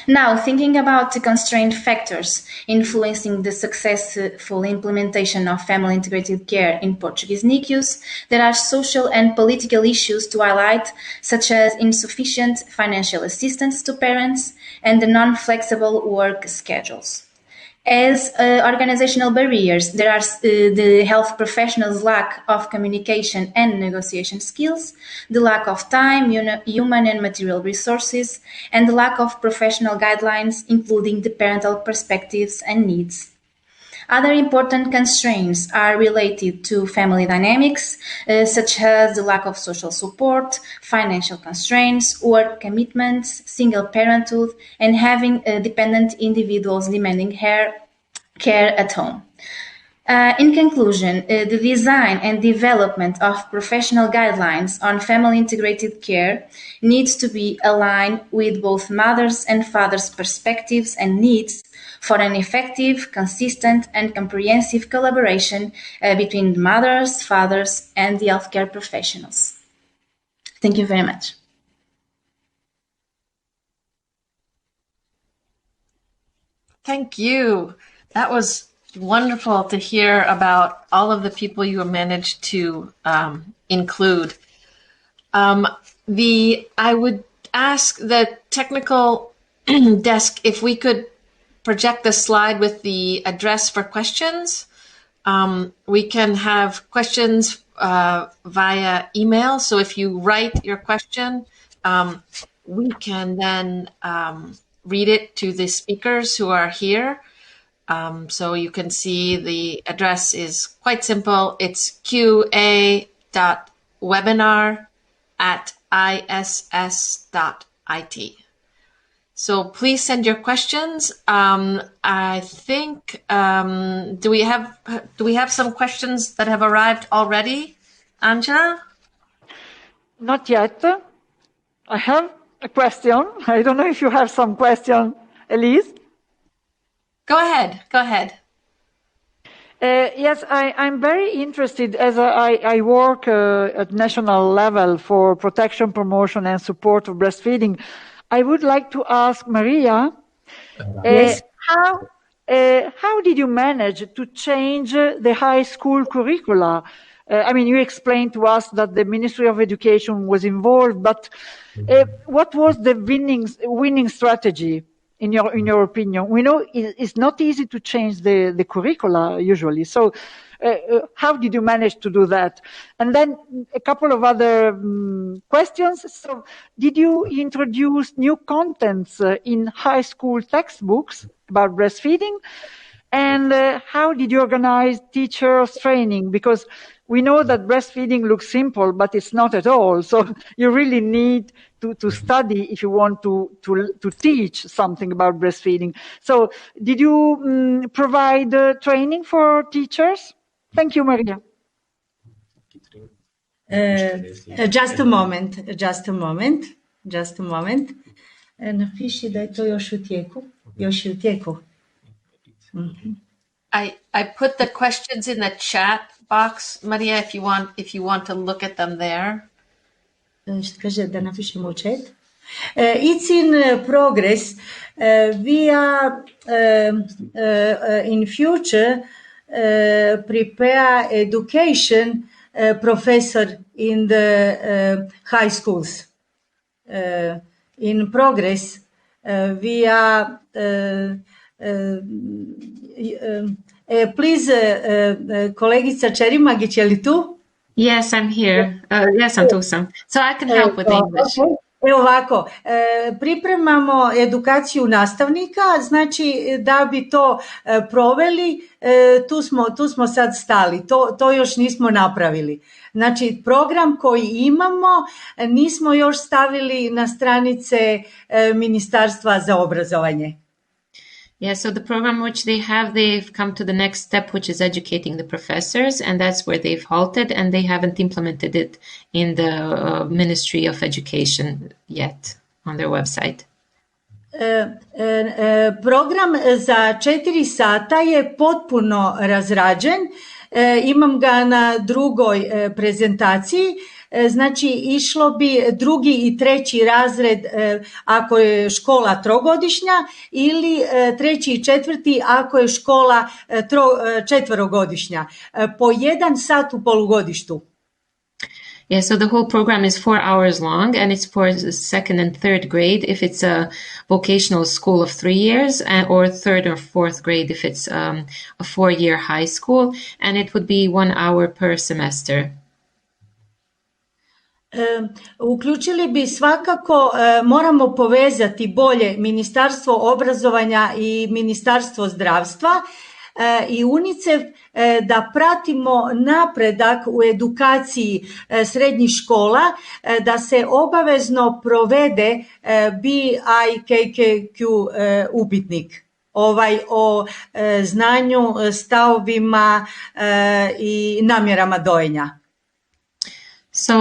S8: Now, thinking about the constraint factors influencing the successful implementation of family integrated care in Portuguese NICUs, there are social and political issues to highlight, such as insufficient financial assistance to parents and the non-flexible work schedules. As organizational barriers, there are the health professionals' lack of communication and negotiation skills, the lack of time, human and material resources, and the lack of professional guidelines, including the parental perspectives and needs. Other important constraints are related to family dynamics, such as the lack of social support, financial constraints, work commitments, single parenthood, and having dependent individuals demanding care at home. In conclusion, the design and development of professional guidelines on family integrated care needs to be aligned with both mothers' and fathers' perspectives and needs for an effective, consistent, and comprehensive collaboration between mothers, fathers, and the healthcare professionals. Thank you very much.
S4: Thank you. That was wonderful to hear about all of the people you managed to include. I would ask the technical desk if we could project the slide with the address for questions. We can have questions via email. So if you write your question, we can then read it to the speakers who are here. So you can see the address is quite simple. It's qa.webinar@iss.it. So please send your questions. I think do we have some questions that have arrived already, Angela?
S1: Not yet. I have a question. I don't know if you have some question, Elise.
S4: Go ahead.
S1: Yes, I'm very interested as I work at national level for protection, promotion, and support of breastfeeding. I would like to ask Maria,
S7: Yes.
S1: how did you manage to change the high school curricula? I mean, you explained to us that the Ministry of Education was involved, but what was the winning strategy in your opinion? We know it's not easy to change the curricula usually. So how did you manage to do that? And then a couple of other questions. So did you introduce new contents in high school textbooks about breastfeeding? And how did you organize teachers training? Because we know that breastfeeding looks simple, but it's not at all. So you really need to study if you want to teach something about breastfeeding. So did you provide training for teachers? Thank you, Maria.
S7: Just a moment. Napiši da je to još u tijeku.
S4: I put the questions in the chat box, Maria, if you want to look at them there.
S7: Što kaže da napišemo u chat? It's in progress. We are in future prepare education professor in the high schools. In progress, we are please, kolegica Čerimagić, je li tu?
S6: Yes, I'm here. Yes, I'm Tusam. So I can help with English.
S7: Okay. Evo ovako, pripremamo edukaciju nastavnika, znači da bi to proveli, tu smo sad stali, to još nismo napravili. Znači program koji imamo nismo još stavili na stranice Ministarstva za obrazovanje.
S6: Yeah, so the program which they have, they've come to the next step, which is educating the professors, and that's where they've halted, and they haven't implemented it in the Ministry of Education yet on their website.
S7: Program za 4 sata je potpuno razrađen. Imam ga na drugoj prezentaciji. Znači, išlo bi 2. i 3. razred ako je škola trogodišnja ili 3. i 4. ako je škola četverogodišnja. Po 1 sat u polugodištu.
S6: Yeah, so the whole program is 4 hours long, and it's for 2nd and 3rd grade if it's a vocational school of 3 years, or 3rd or 4th grade if it's a 4-year high school, and it would be 1 hour per semester.
S7: Uključili bi svakako, moramo povezati bolje Ministarstvo obrazovanja i Ministarstvo zdravstva i UNICEF da pratimo napredak u edukaciji srednjih škola, da se obavezno provede BIKKQ upitnik o znanju, stavovima i namjerama dojenja.
S6: So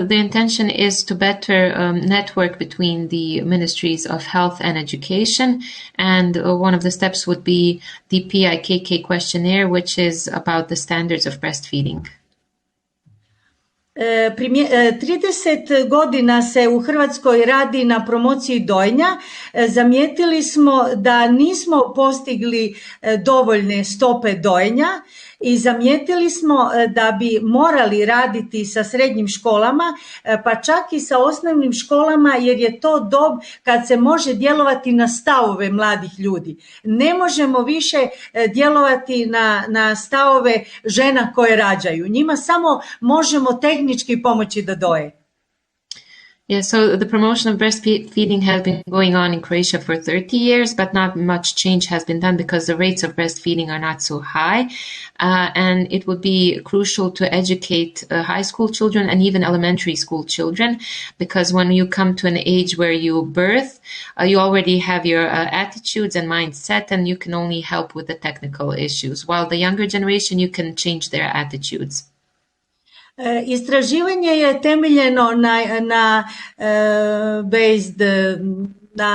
S6: the intention is to better network between the ministries of health and education, and one of the steps would be the PIKK questionnaire, which is about the standards of breastfeeding.
S7: 30 godina se u Hrvatskoj radi na promociji dojenja. Zamijetili smo da nismo postigli dovoljne stope dojenja i zamijetili smo da bi morali raditi sa srednjim školama, pa čak i sa osnovnim školama, jer je to dob kad se može djelovati na stavove mladih ljudi. Ne možemo više djelovati na stavove žena koje rađaju. Njima samo možemo tehnički pomoći da doje.
S6: Yeah, so the promotion of breastfeeding has been going on in Croatia for 30 years, but not much change has been done because the rates of breastfeeding are not so high. And it would be crucial to educate high school children and even elementary school children, because when you come to an age where you birth, you already have your attitudes and mindset, and you can only help with the technical issues. While the younger generation, you can change their attitudes.
S7: Istraživanje je temeljeno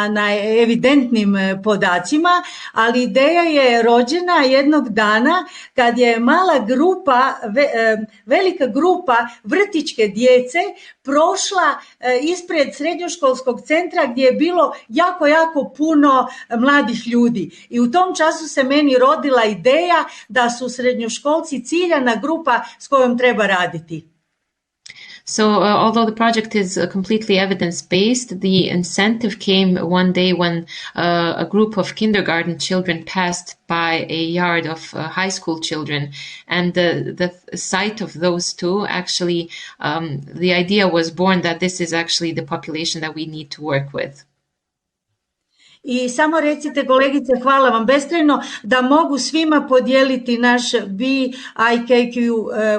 S7: na evidentnim podacima, ali ideja je rođena jednog dana kad je velika grupa vrtićke djece prošla ispred srednjoškolskog centra gdje je bilo jako puno mladih ljudi. I u tom času se meni rodila ideja da su srednjoškolci ciljana grupa s kojom treba raditi.
S6: So although the project is completely evidence-based, the incentive came one day when a group of kindergarten children passed by a yard of high school children. And the sight of those two, actually, the idea was born that this is actually the population that we need to work with.
S7: I samo recite, kolegice, hvala vam beskrajno, da mogu svima podijeliti naš BIKQ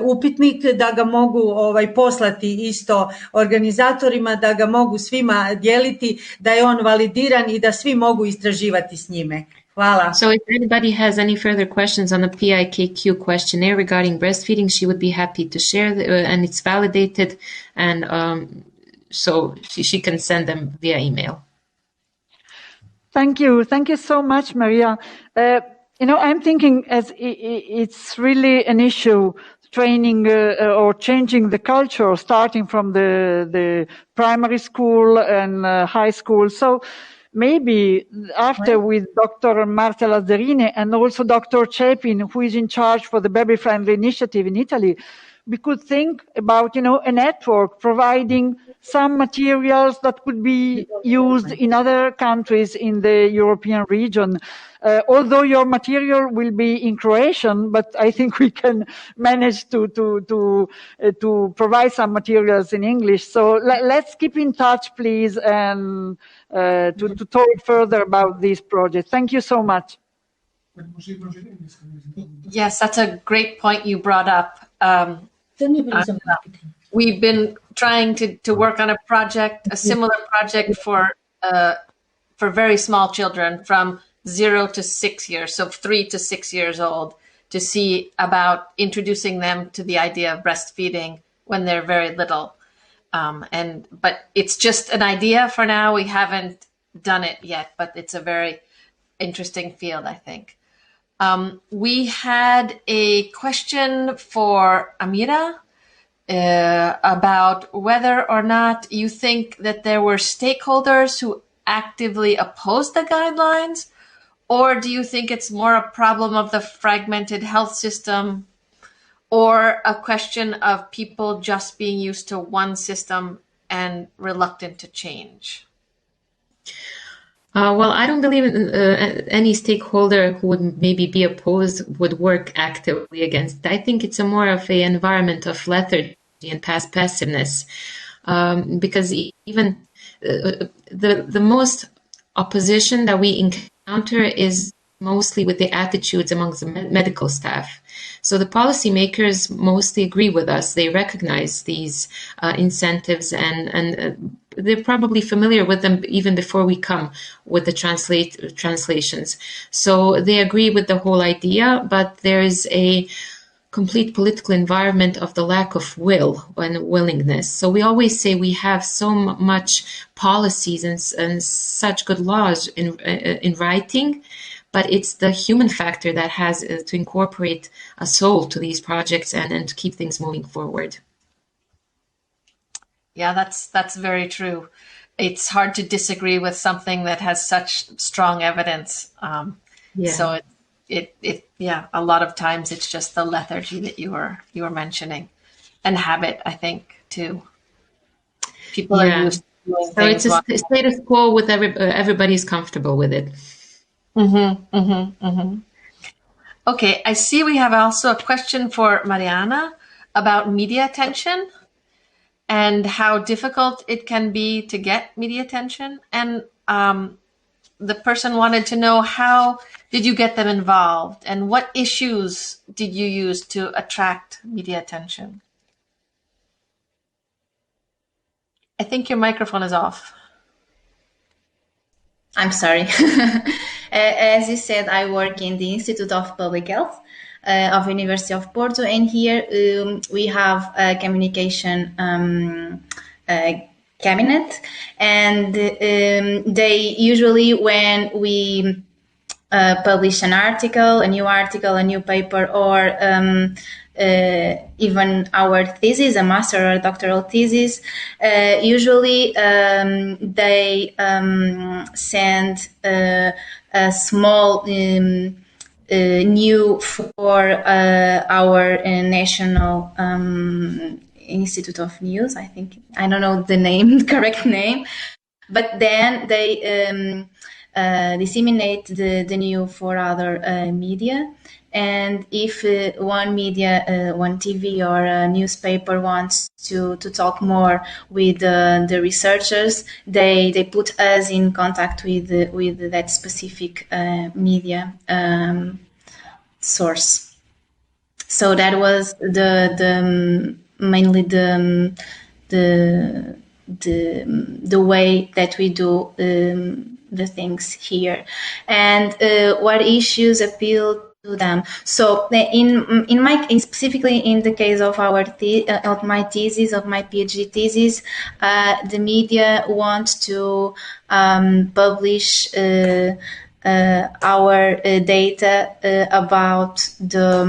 S7: upitnik, da ga mogu poslati isto organizatorima, da ga mogu svima dijeliti, da je on validiran i da svi mogu istraživati s njime. Hvala.
S6: So if anybody has any further questions on the PIKQ questionnaire regarding breastfeeding, she would be happy to share, and it's validated, and so she can send them via email.
S1: Thank you so much, Maria. I'm thinking as it's really an issue, training or changing the culture, starting from the primary school and high school. So maybe after with Dr. Marta Lazzarini and also Dr. Chapin, who is in charge for the Babyfriendly initiative in Italy, we could think about, a network providing some materials that could be used in other countries in the European region. Although your material will be in Croatian, but I think we can manage to provide some materials in English. So let's keep in touch, please, and to talk further about this project. Thank you so much.
S4: Yes, that's a great point you brought up. We've been trying to work on a similar project for very small children from 0 to 6 years, so 3 to 6 years old, to see about introducing them to the idea of breastfeeding when they're very little. But it's just an idea for now. We haven't done it yet, but it's a very interesting field, I think. We had a question for Amira about whether or not you think that there were stakeholders who actively opposed the guidelines, or do you think it's more a problem of the fragmented health system, or a question of people just being used to one system and reluctant to change?
S6: Well, I don't believe any stakeholder who would maybe be opposed would work actively against it. I think it's a more of an environment of lethargy and passiveness, because even the most opposition that we encounter is mostly with the attitudes amongst the medical staff. So the policymakers mostly agree with us. They recognize these incentives, and they're probably familiar with them even before we come with the translations. So they agree with the whole idea, but there is a complete political environment of the lack of will and willingness. So we always say we have so much policies and such good laws in writing, but it's the human factor that has to incorporate a soul to these projects and to keep things moving forward.
S4: Yeah, that's very true. It's hard to disagree with something that has such strong evidence. So a lot of times it's just the lethargy that you were mentioning, and habit, I think, too. People are used to doing things.
S6: So it's a status quo with everybody's comfortable with it.
S4: Okay, I see we have also a question for Mariana about media attention and how difficult it can be to get media attention. And the person wanted to know, how did you get them involved, and what issues did you use to attract media attention? I think your microphone is off.
S8: I'm sorry. As you said, I work in the Institute of Public Health of University of Porto, and here we have a communication cabinet, and they usually, when we publish an article, a new paper, or even our thesis, a master or doctoral thesis, usually they send a small new for our national Institute of News. I don't know the correct name, but then they disseminate the new for other media. And if one media, one TV or a newspaper wants to talk more with the researchers, they put us in contact with that specific media source. So that was mainly the way that we do the things here, and what issues appeal to them. So specifically in the case of my PhD thesis, the media want to publish our data about the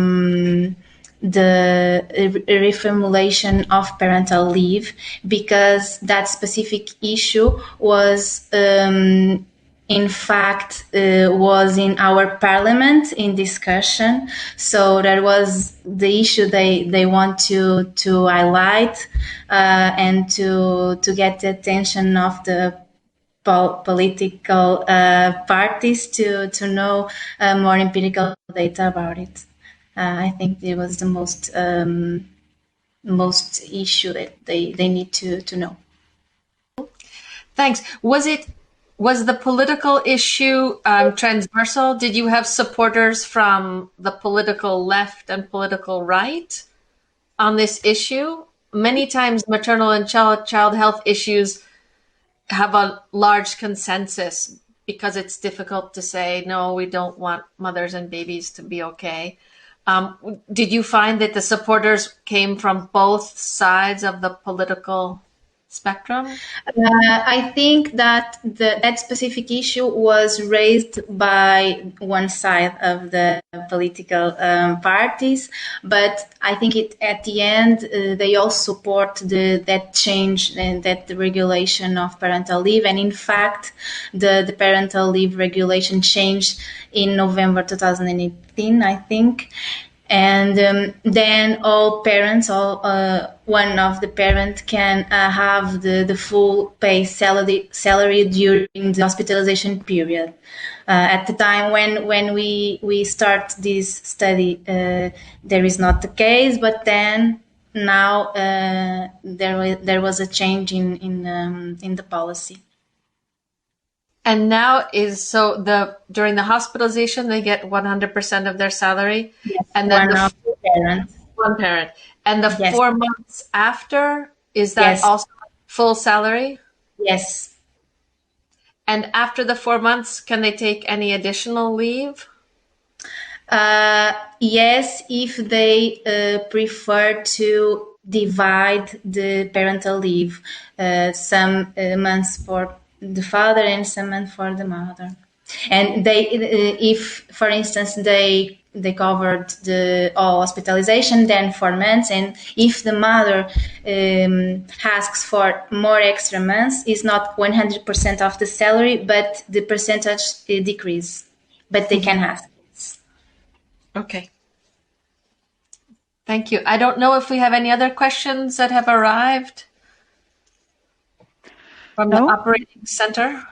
S8: reformulation of parental leave, because that specific issue was in fact was in our parliament in discussion. So that was the issue they want to highlight and to get the attention of the political parties to know more empirical data about it. I think it was the most issue that they need to know.
S4: Thanks. Was the political issue transversal? Did you have supporters from the political left and political right on this issue? Many times maternal and child health issues have a large consensus because it's difficult to say, no, we don't want mothers and babies to be okay. Did you find that the supporters came from both sides of the political spectrum?
S8: I think that that specific issue was raised by one side of the political parties, but I think at the end they all support that change and that the regulation of parental leave. And in fact, the parental leave regulation changed in November 2018, I think. And then all parents, one of the parent can have the full pay salary during the hospitalization period. At the time when we start this study, there is not the case, but then now there was a change in the policy.
S4: And now during the hospitalization they get 100% of their salary,
S8: Yes,
S4: and then
S8: one
S4: parent, and the
S8: yes.
S4: 4 months after, is that
S8: Yes.
S4: also full salary?
S8: Yes.
S4: And after the 4 months, can they take any additional leave?
S8: Yes, if they prefer to divide the parental leave, some months for the father and some months for the mother. And they, if for instance they covered all hospitalization, then 4 months, and if the mother asks for more extra months, it's not 100% of the salary, but the percentage decrease. But they can ask.
S4: Okay. Thank you. I don't know if we have any other questions that have arrived from the operating center.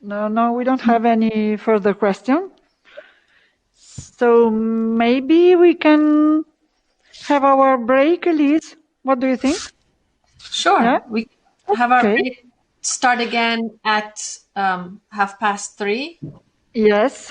S1: No, we don't have any further question. So maybe we can have our break, Elise. What do you think?
S4: Sure.
S1: Yeah?
S4: We have our break start again at 3:30.
S1: Yes,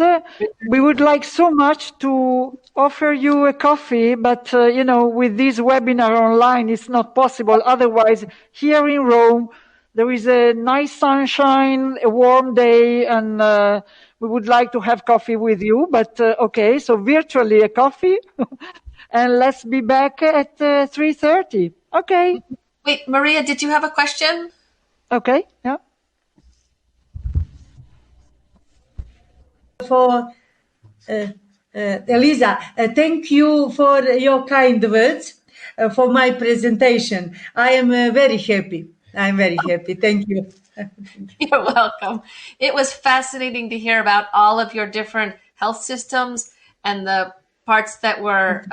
S1: we would like so much to offer you a coffee, but with this webinar online, it's not possible. Otherwise, here in Rome, there is a nice sunshine, a warm day, and we would like to have coffee with you. But okay, so virtually a coffee, and let's be back at 3:30. Okay.
S4: Wait, Maria, did you have a question?
S1: Okay. Yeah.
S7: For Elisa, thank you for your kind words for my presentation. I am very happy. I'm very happy. Thank you.
S4: You're welcome. It was fascinating to hear about all of your different health systems and the parts that were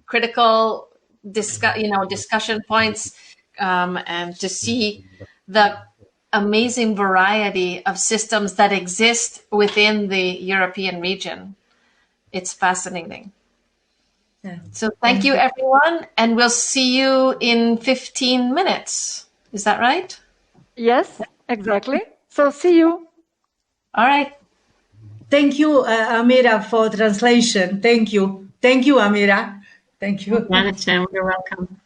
S4: critical discussion points, and to see the amazing variety of systems that exist within the European region. It's fascinating.
S7: Yeah.
S4: So thank you, everyone, and we'll see you in 15 minutes. Is that right?
S1: Yes, exactly. So see you.
S4: All right.
S7: Thank you, Amira, for translation. Thank you. Thank you, Amira. Thank you.
S6: You're welcome.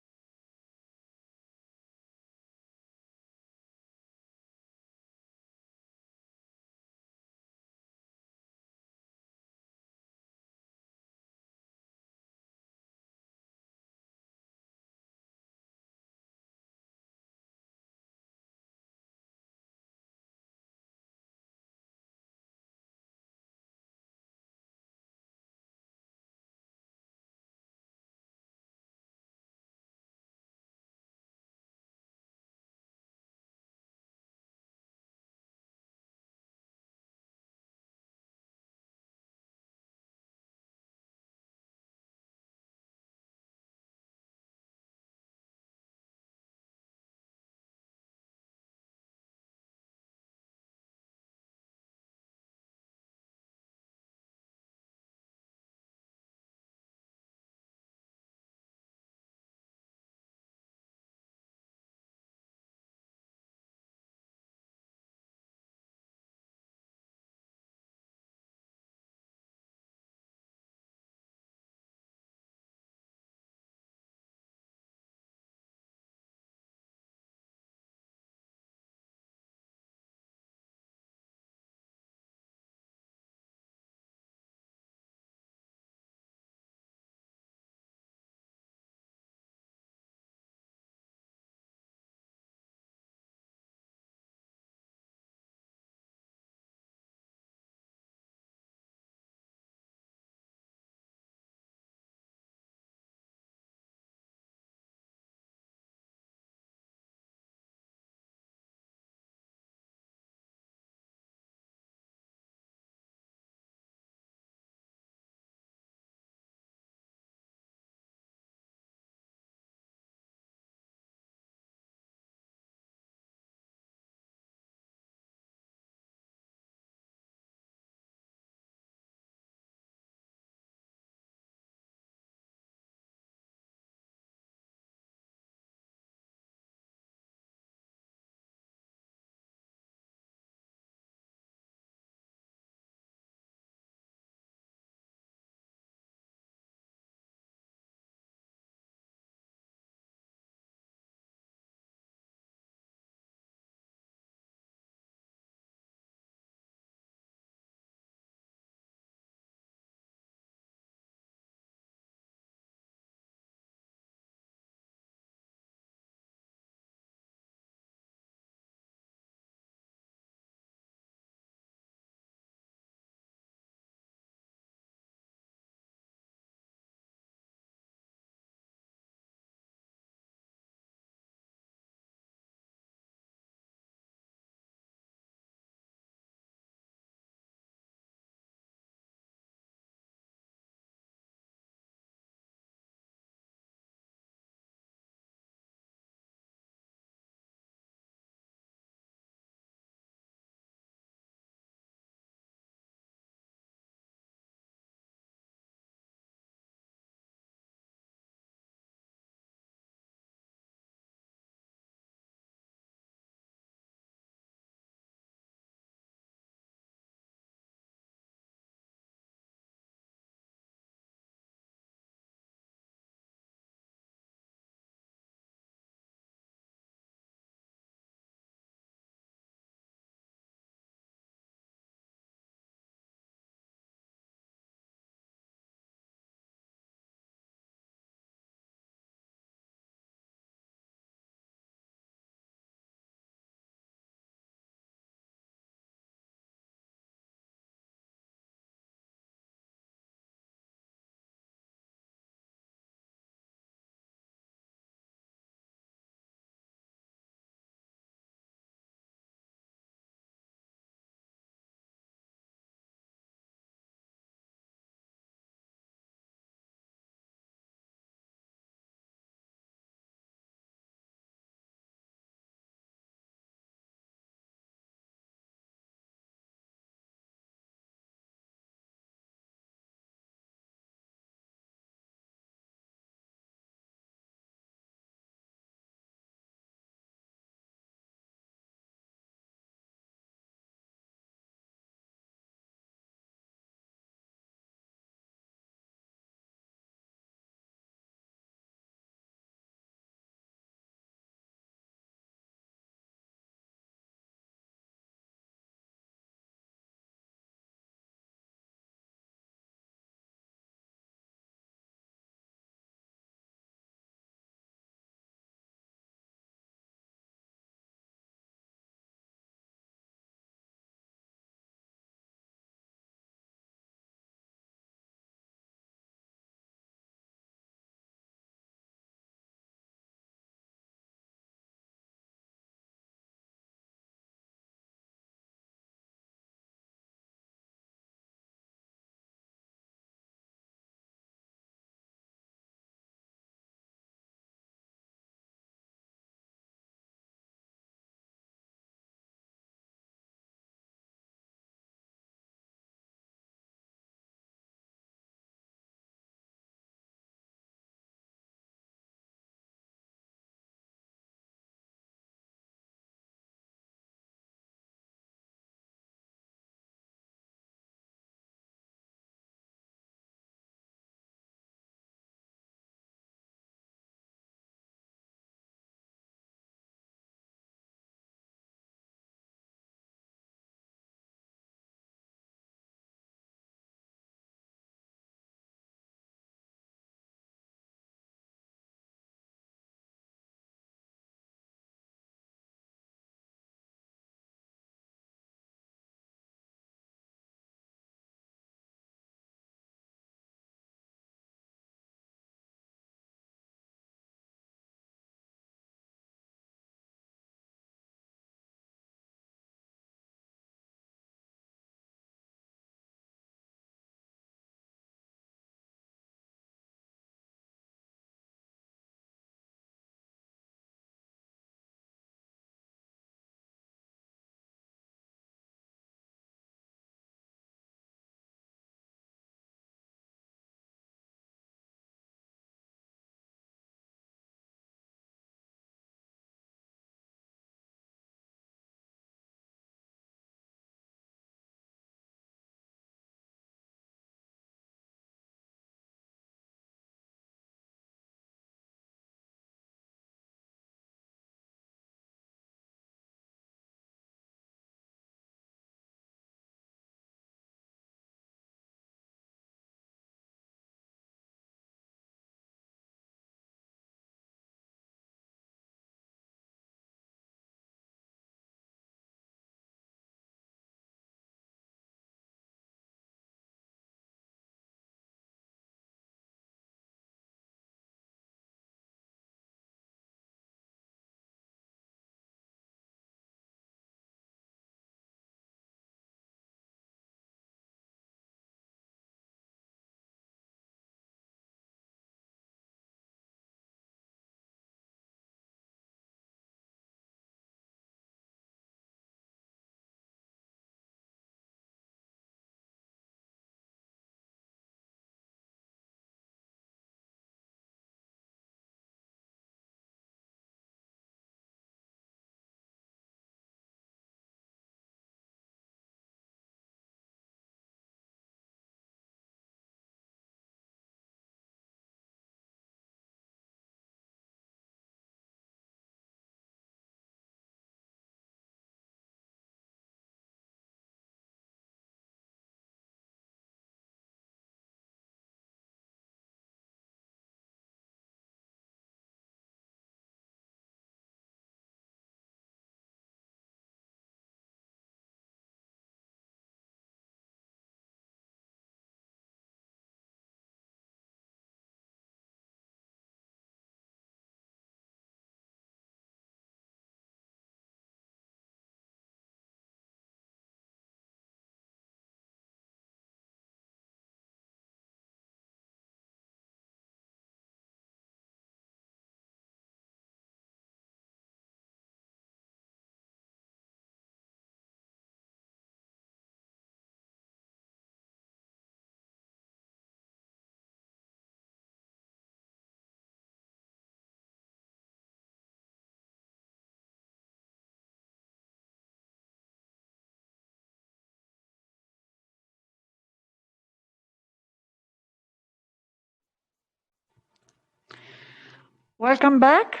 S1: Welcome back.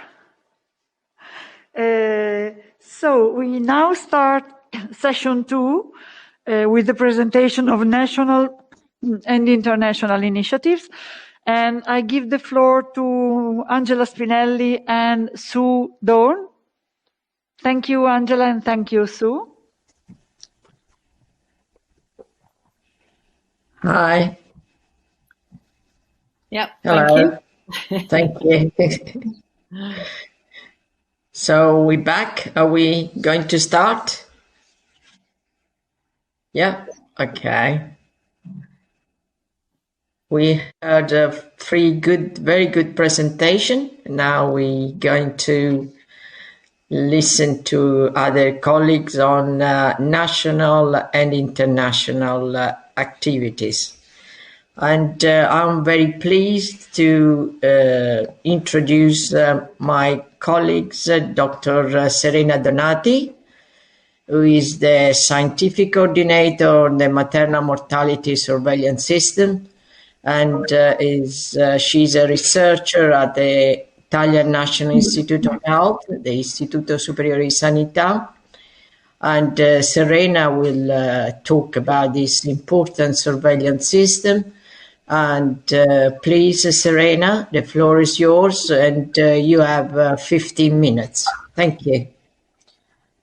S1: So we now start session 2 with the presentation of national and international initiatives. And I give the floor to Angela Spinelli and Sue Dorn. Thank you, Angela, and thank you, Sue.
S3: Hi.
S5: Yep.
S3: Hello.
S5: Thank you.
S3: Thank you. So we're back. Are we going to start? Yeah. Okay. We heard very good presentation. Now we're going to listen to other colleagues on national and international activities. And I'm very pleased to introduce my colleagues, Dr. Serena Donati, who is the scientific coordinator on the maternal mortality surveillance system, and she's a researcher at the Italian National Institute of Health, the Istituto Superiore di Sanità. And Serena will talk about this important surveillance system. And please, Serena, the floor is yours, and you have 15 minutes. Thank you.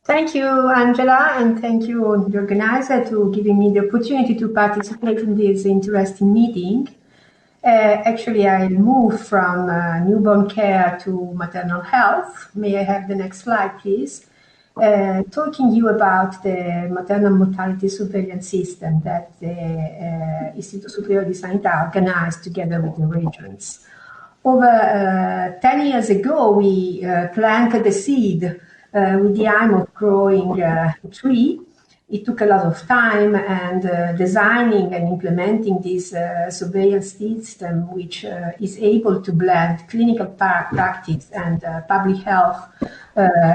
S9: Thank you, Angela, and thank you, the organizer, to giving me the opportunity to participate in this interesting meeting. Actually, I moved from newborn care to maternal health. May I have the next slide, please? Talking you about the maternal mortality surveillance system that the Istituto Superiore di Sanità organized together with the regions. Over 10 years ago, we planted the seed with the aim of growing a tree. It took a lot of time, and designing and implementing this surveillance system, which is able to blend clinical practice and public health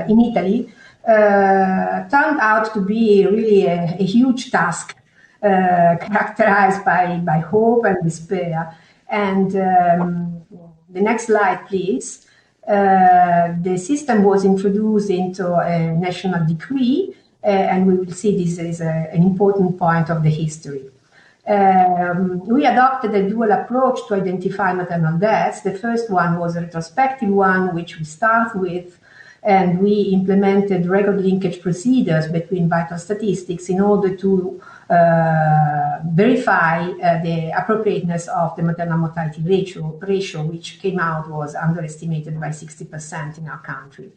S9: in Italy, turned out to be really a huge task, characterized by hope and despair. And the next slide, please. The system was introduced into a national decree, and we will see this as an important point of the history. We adopted a dual approach to identify maternal deaths. The first one was a retrospective one, which we start with, and we implemented record linkage procedures between vital statistics in order to verify the appropriateness of the maternal mortality ratio, which came out was underestimated by 60% in our country.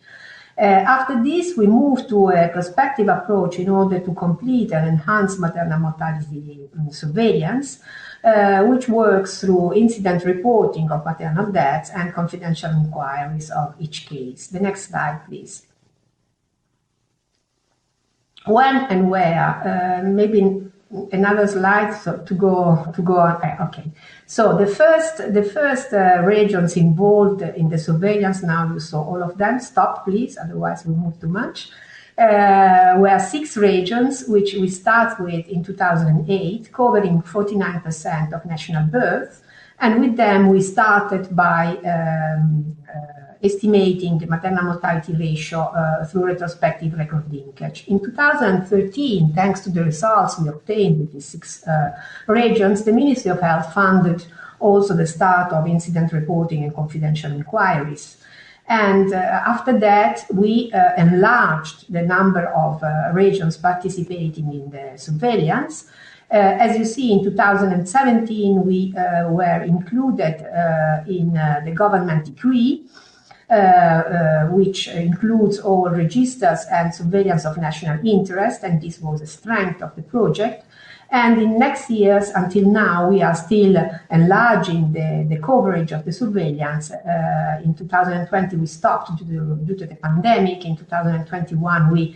S9: After this, we moved to a prospective approach in order to complete and enhance maternal mortality surveillance, which works through incident reporting of maternal deaths and confidential inquiries of each case. The next slide, please. When and where? Maybe another slide to go on. Okay. So the first regions involved in the surveillance, now you saw all of them. Stop, please, otherwise we move too much. Were 6 regions, which we start with in 2008, covering 49% of national births. And with them, we started by estimating the maternal mortality ratio through retrospective record linkage. In 2013, thanks to the results we obtained with these 6 regions, the Ministry of Health funded also the start of incident reporting and confidential inquiries. And after that, we enlarged the number of regions participating in the surveillance. As you see, in 2017, we were included in the government decree, which includes all registers and surveillance of national interest, and this was a strength of the project. And in next years, until now, we are still enlarging the coverage of the surveillance. In 2020, we stopped due to the pandemic. In 2021, we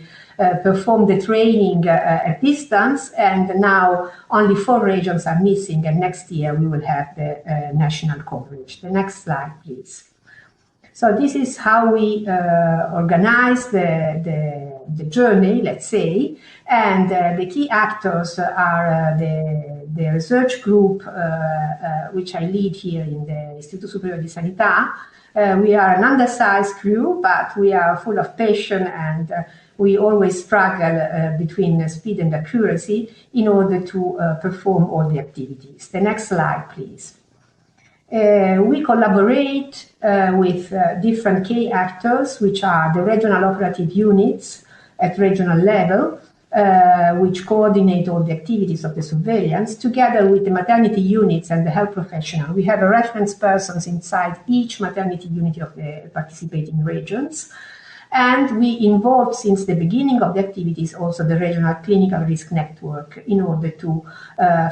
S9: performed the training at distance, and now only 4 regions are missing, and next year we will have the national coverage. The next slide, please. So this is how we organize the journey, let's say, and the key actors are the research group, which I lead here in the Istituto Superiore di Sanità. We are an undersized crew, but we are full of passion, and we always struggle between speed and accuracy in order to perform all the activities. The next slide, please. We collaborate with different key actors, which are the regional operative units at regional level, which coordinate all the activities of the surveillance, together with the maternity units and the health professional. We have a reference persons inside each maternity unit of the participating regions. And we involve since the beginning of the activities also the regional clinical risk network in order to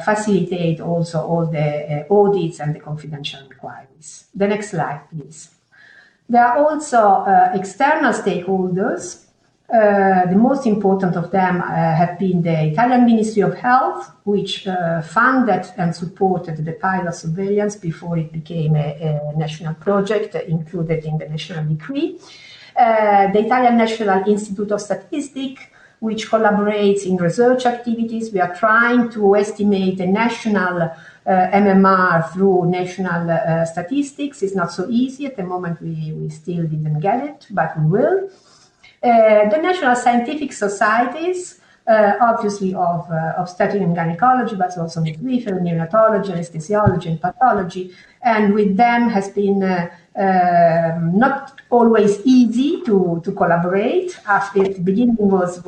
S9: facilitate also all the audits and the confidential inquiries. The next slide, please. There are also external stakeholders. The most important of them have been the Italian Ministry of Health, which funded and supported the pilot surveillance before it became a national project included in the national decree. The Italian National Institute of Statistics, which collaborates in research activities. We are trying to estimate the national MMR through national statistics. It's not so easy at the moment. We still didn't get it, but we will. The national scientific societies, obviously of obstetrics and gynecology, but also midwifery, neonatology, anesthesiology, and pathology. And with them has been not always easy to collaborate. At the beginning was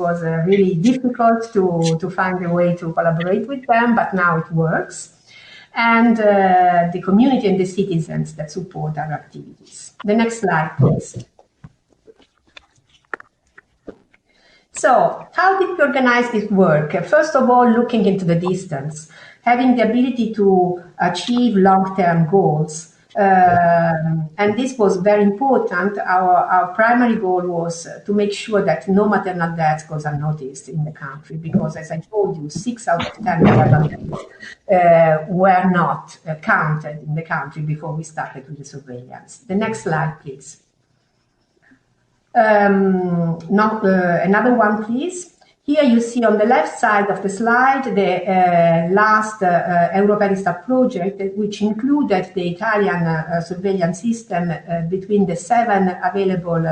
S9: really difficult to find a way to collaborate with them, but now it works. And the community and the citizens that support our activities. The next slide, please. So, how did we organize this work? First of all, looking into the distance, having the ability to achieve long-term goals. And this was very important. Our primary goal was to make sure that no maternal deaths goes unnoticed in the country, because as I told you, 6 out of 10 maternal deaths were not counted in the country before we started with the surveillance. The next slide, please. Another one, please. Here you see on the left side of the slide the last Europeristat project, which included the Italian surveillance system between the 7 available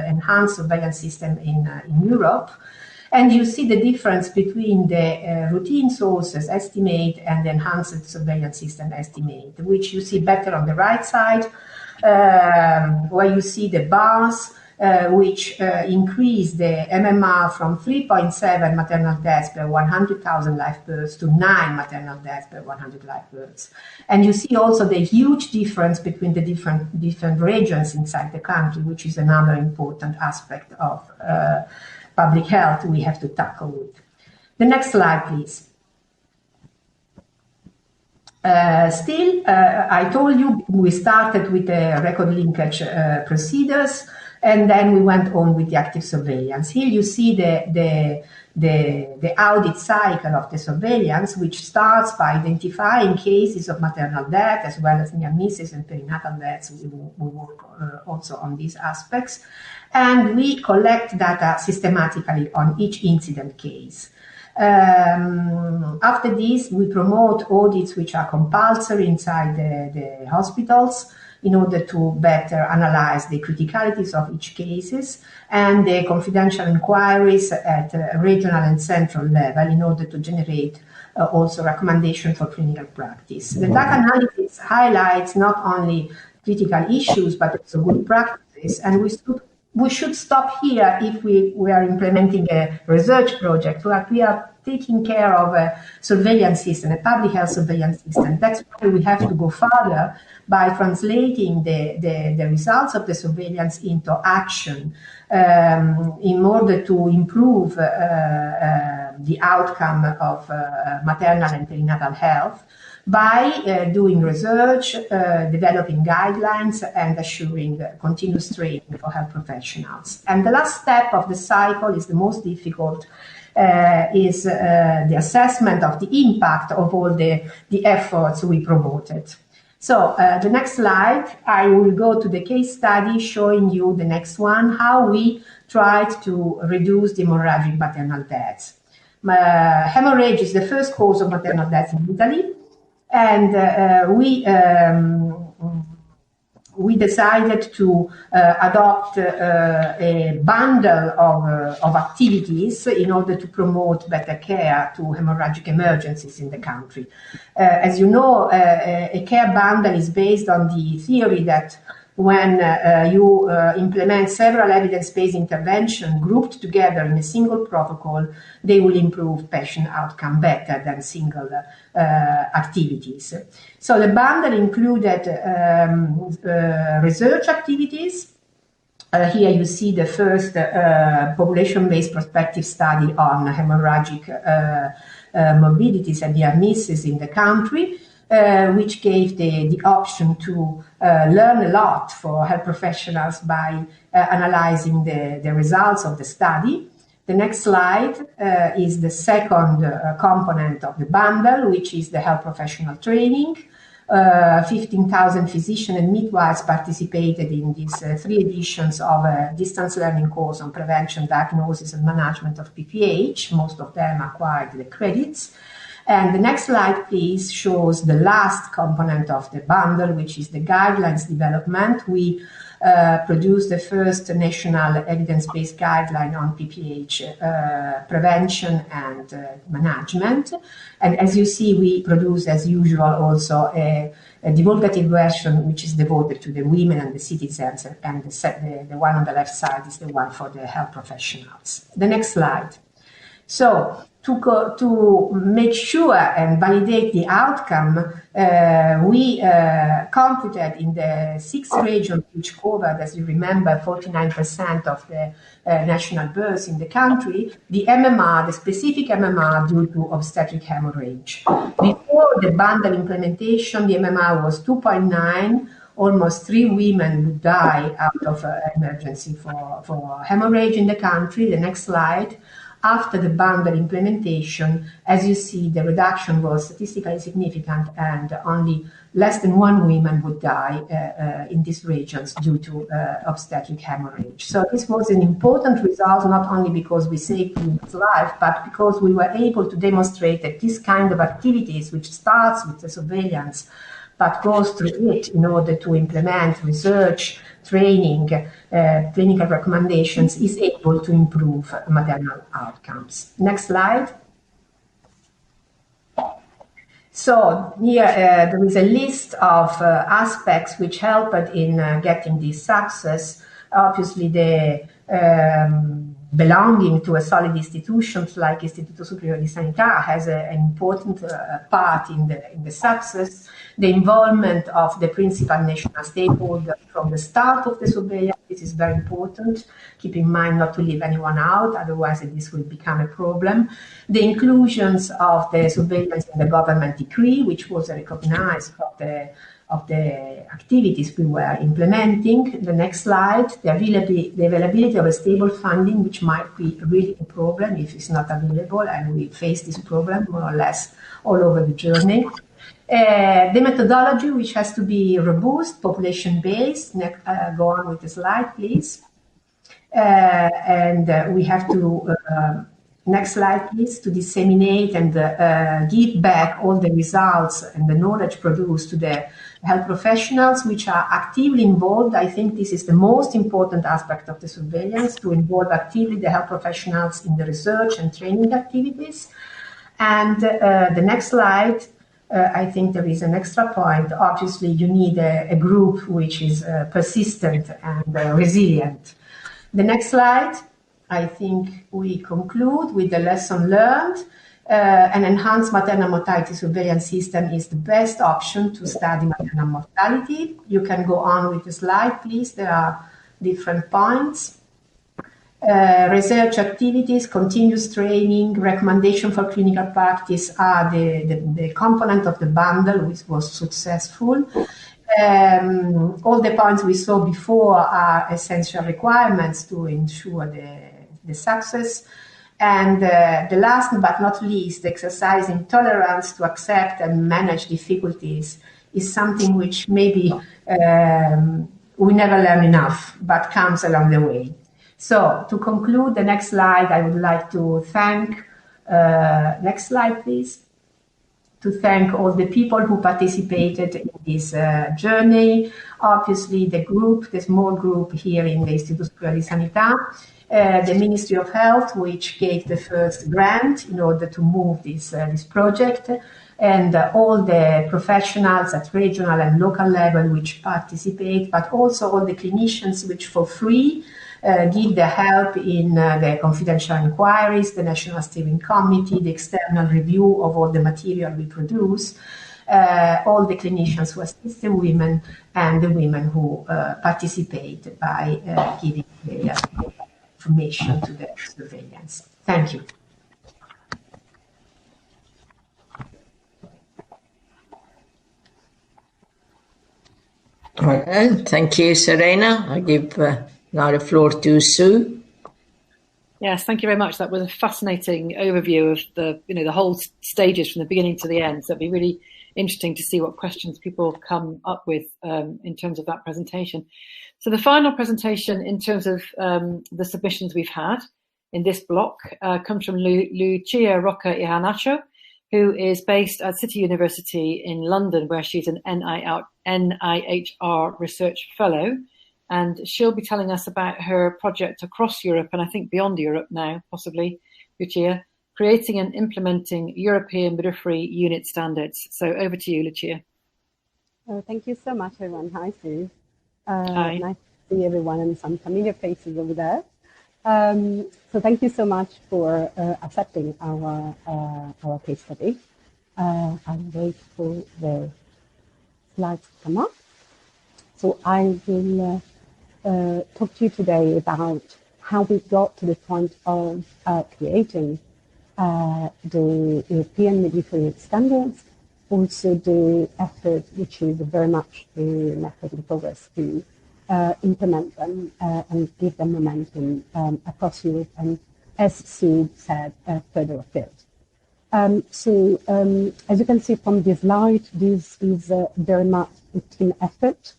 S9: enhanced surveillance systems in Europe. And you see the difference between the routine sources estimate and the enhanced surveillance system estimate, which you see better on the right side, where you see the bars, which increased the MMR from 3.7 maternal deaths per 100,000 live births to 9 maternal deaths per 100 live births. And you see also the huge difference between the different regions inside the country, which is another important aspect of public health we have to tackle with. The next slide, please. I told you we started with the record linkage procedures, and then we went on with the active surveillance. Here you see the audit cycle of the surveillance, which starts by identifying cases of maternal death as well as near misses and perinatal deaths. We work also on these aspects. And we collect data systematically on each incident case. After this, we promote audits which are compulsory inside the hospitals in order to better analyze the criticalities of each cases and the confidential inquiries at regional and central level in order to generate also recommendations for clinical practice. The data analysis highlights not only critical issues but also good practices, and we should stop here if we are implementing a research project, but we are taking care of a surveillance system, a public health surveillance system. That's why we have to go further by translating the results of the surveillance into action in order to improve the outcome of maternal and perinatal health by doing research, developing guidelines, and assuring continuous training for health professionals. And the last step of the cycle is the most difficult, is the assessment of the impact of all the efforts we promoted. So the next slide, I will go to the case study showing you the next one, how we tried to reduce the hemorrhagic maternal deaths. hemorrhage is the first cause of maternal death in Italy, and we decided to adopt a bundle of activities in order to promote better care to hemorrhagic emergencies in the country. As you know, a care bundle is based on the theory that when you implement several evidence-based interventions grouped together in a single protocol, they will improve patient outcome better than single activities. So the bundle included research activities. Here you see the first population-based prospective study on hemorrhagic morbidities and near misses in the country, which gave the option to learn a lot for health professionals by analyzing the results of the study. The next slide is the second component of the bundle, which is the health professional training. 15,000 physicians and midwives participated in these 3 editions of a distance learning course on prevention, diagnosis, and management of PPH. Most of them acquired the credits. And the next slide, please, shows the last component of the bundle, which is the guidelines development. We produced the first national evidence-based guideline on PPH prevention and management. And as you see, we produced, as usual, also a divulgative version, which is devoted to the women and the citizens, and the one on the left side is the one for the health professionals. The next slide. So, to make sure and validate the outcome, we computed in the 6 regions which covered, as you remember, 49% of the national births in the country, the MMR, the specific MMR due to obstetric hemorrhage. Before the bundle implementation, the MMR was 2.9. Almost 3 women would die out of emergency for hemorrhage in the country. The next slide. After the bundle implementation, as you see, the reduction was statistically significant and only less than 1 woman would die in these regions due to obstetric hemorrhage. So this was an important result, not only because we saved women's life, but because we were able to demonstrate that this kind of activities, which starts with the surveillance, but goes through it in order to implement research, training, clinical recommendations, is able to improve maternal outcomes. Next slide. So here there is a list of aspects which helped in getting this success. Obviously, the belonging to a solid institution like Istituto Superiore di Sanità has an important part in the success. The involvement of the principal national stakeholder from the start of the surveillance, this is very important. Keep in mind not to leave anyone out, otherwise this will become a problem. The inclusions of the surveillance in the government decree, which was recognized of the activities we were implementing. The next slide, the availability of a stable funding, which might be really a problem if it's not available, and we face this problem more or less all over the journey. The methodology, which has to be robust, population-based. Go on with the slide, please. And we have to, next slide, please, to disseminate and give back all the results and the knowledge produced to the health professionals, which are actively involved. I think this is the most important aspect of the surveillance, to involve actively the health professionals in the research and training activities. And the next slide, I think there is an extra point. Obviously, you need a group which is persistent and resilient. The next slide, I think we conclude with the lesson learned. An enhanced maternal mortality surveillance system is the best option to study maternal mortality. You can go on with the slide, please. There are different points. Research activities, continuous training, recommendation for clinical practice are the component of the bundle which was successful. All the points we saw before are essential requirements to ensure the success. And the last but not least, exercising tolerance to accept and manage difficulties is something which maybe we never learn enough, but comes along the way. So to conclude, the next slide, I would like to thank Next slide, please. To thank all the people who participated in this journey. Obviously, the small group here in the Istituto Superiore di Sanità, the Ministry of Health, which gave the first grant in order to move this project, and all the professionals at regional and local level which participate, but also all the clinicians which for free give their help in the confidential inquiries, the National Steering Committee, the external review of all the material we produce, all the clinicians who assist the women, and the women who participate by giving their information to the surveillance. Thank you.
S3: Okay, thank you, Serena. I give now the floor to Sue.
S5: Yes, thank you very much. That was a fascinating overview of the whole stages from the beginning to the end. So it'd be really interesting to see what questions people come up with in terms of that presentation. So the final presentation in terms of the submissions we've had in this block comes from Lucia Rocca Ihanacho, who is based at City University in London, where she's an NIHR Research Fellow. And she'll be telling us about her project across Europe, and I think beyond Europe now, possibly, Lucia, creating and implementing European midwifery unit standards. So over to you, Lucia.
S10: Thank you so much, everyone. Hi, Sue.
S5: Hi.
S10: Nice to see everyone and some familiar faces over there. So thank you so much for accepting our case study. I'll wait for the slides to come up. So I will talk to you today about how we got to the point of creating the European midwifery standards, also the effort, which is very much an effort in progress to implement them and give them momentum across Europe and, as Sue said, further afield. So as you can see from this slide, this is very much a team effort.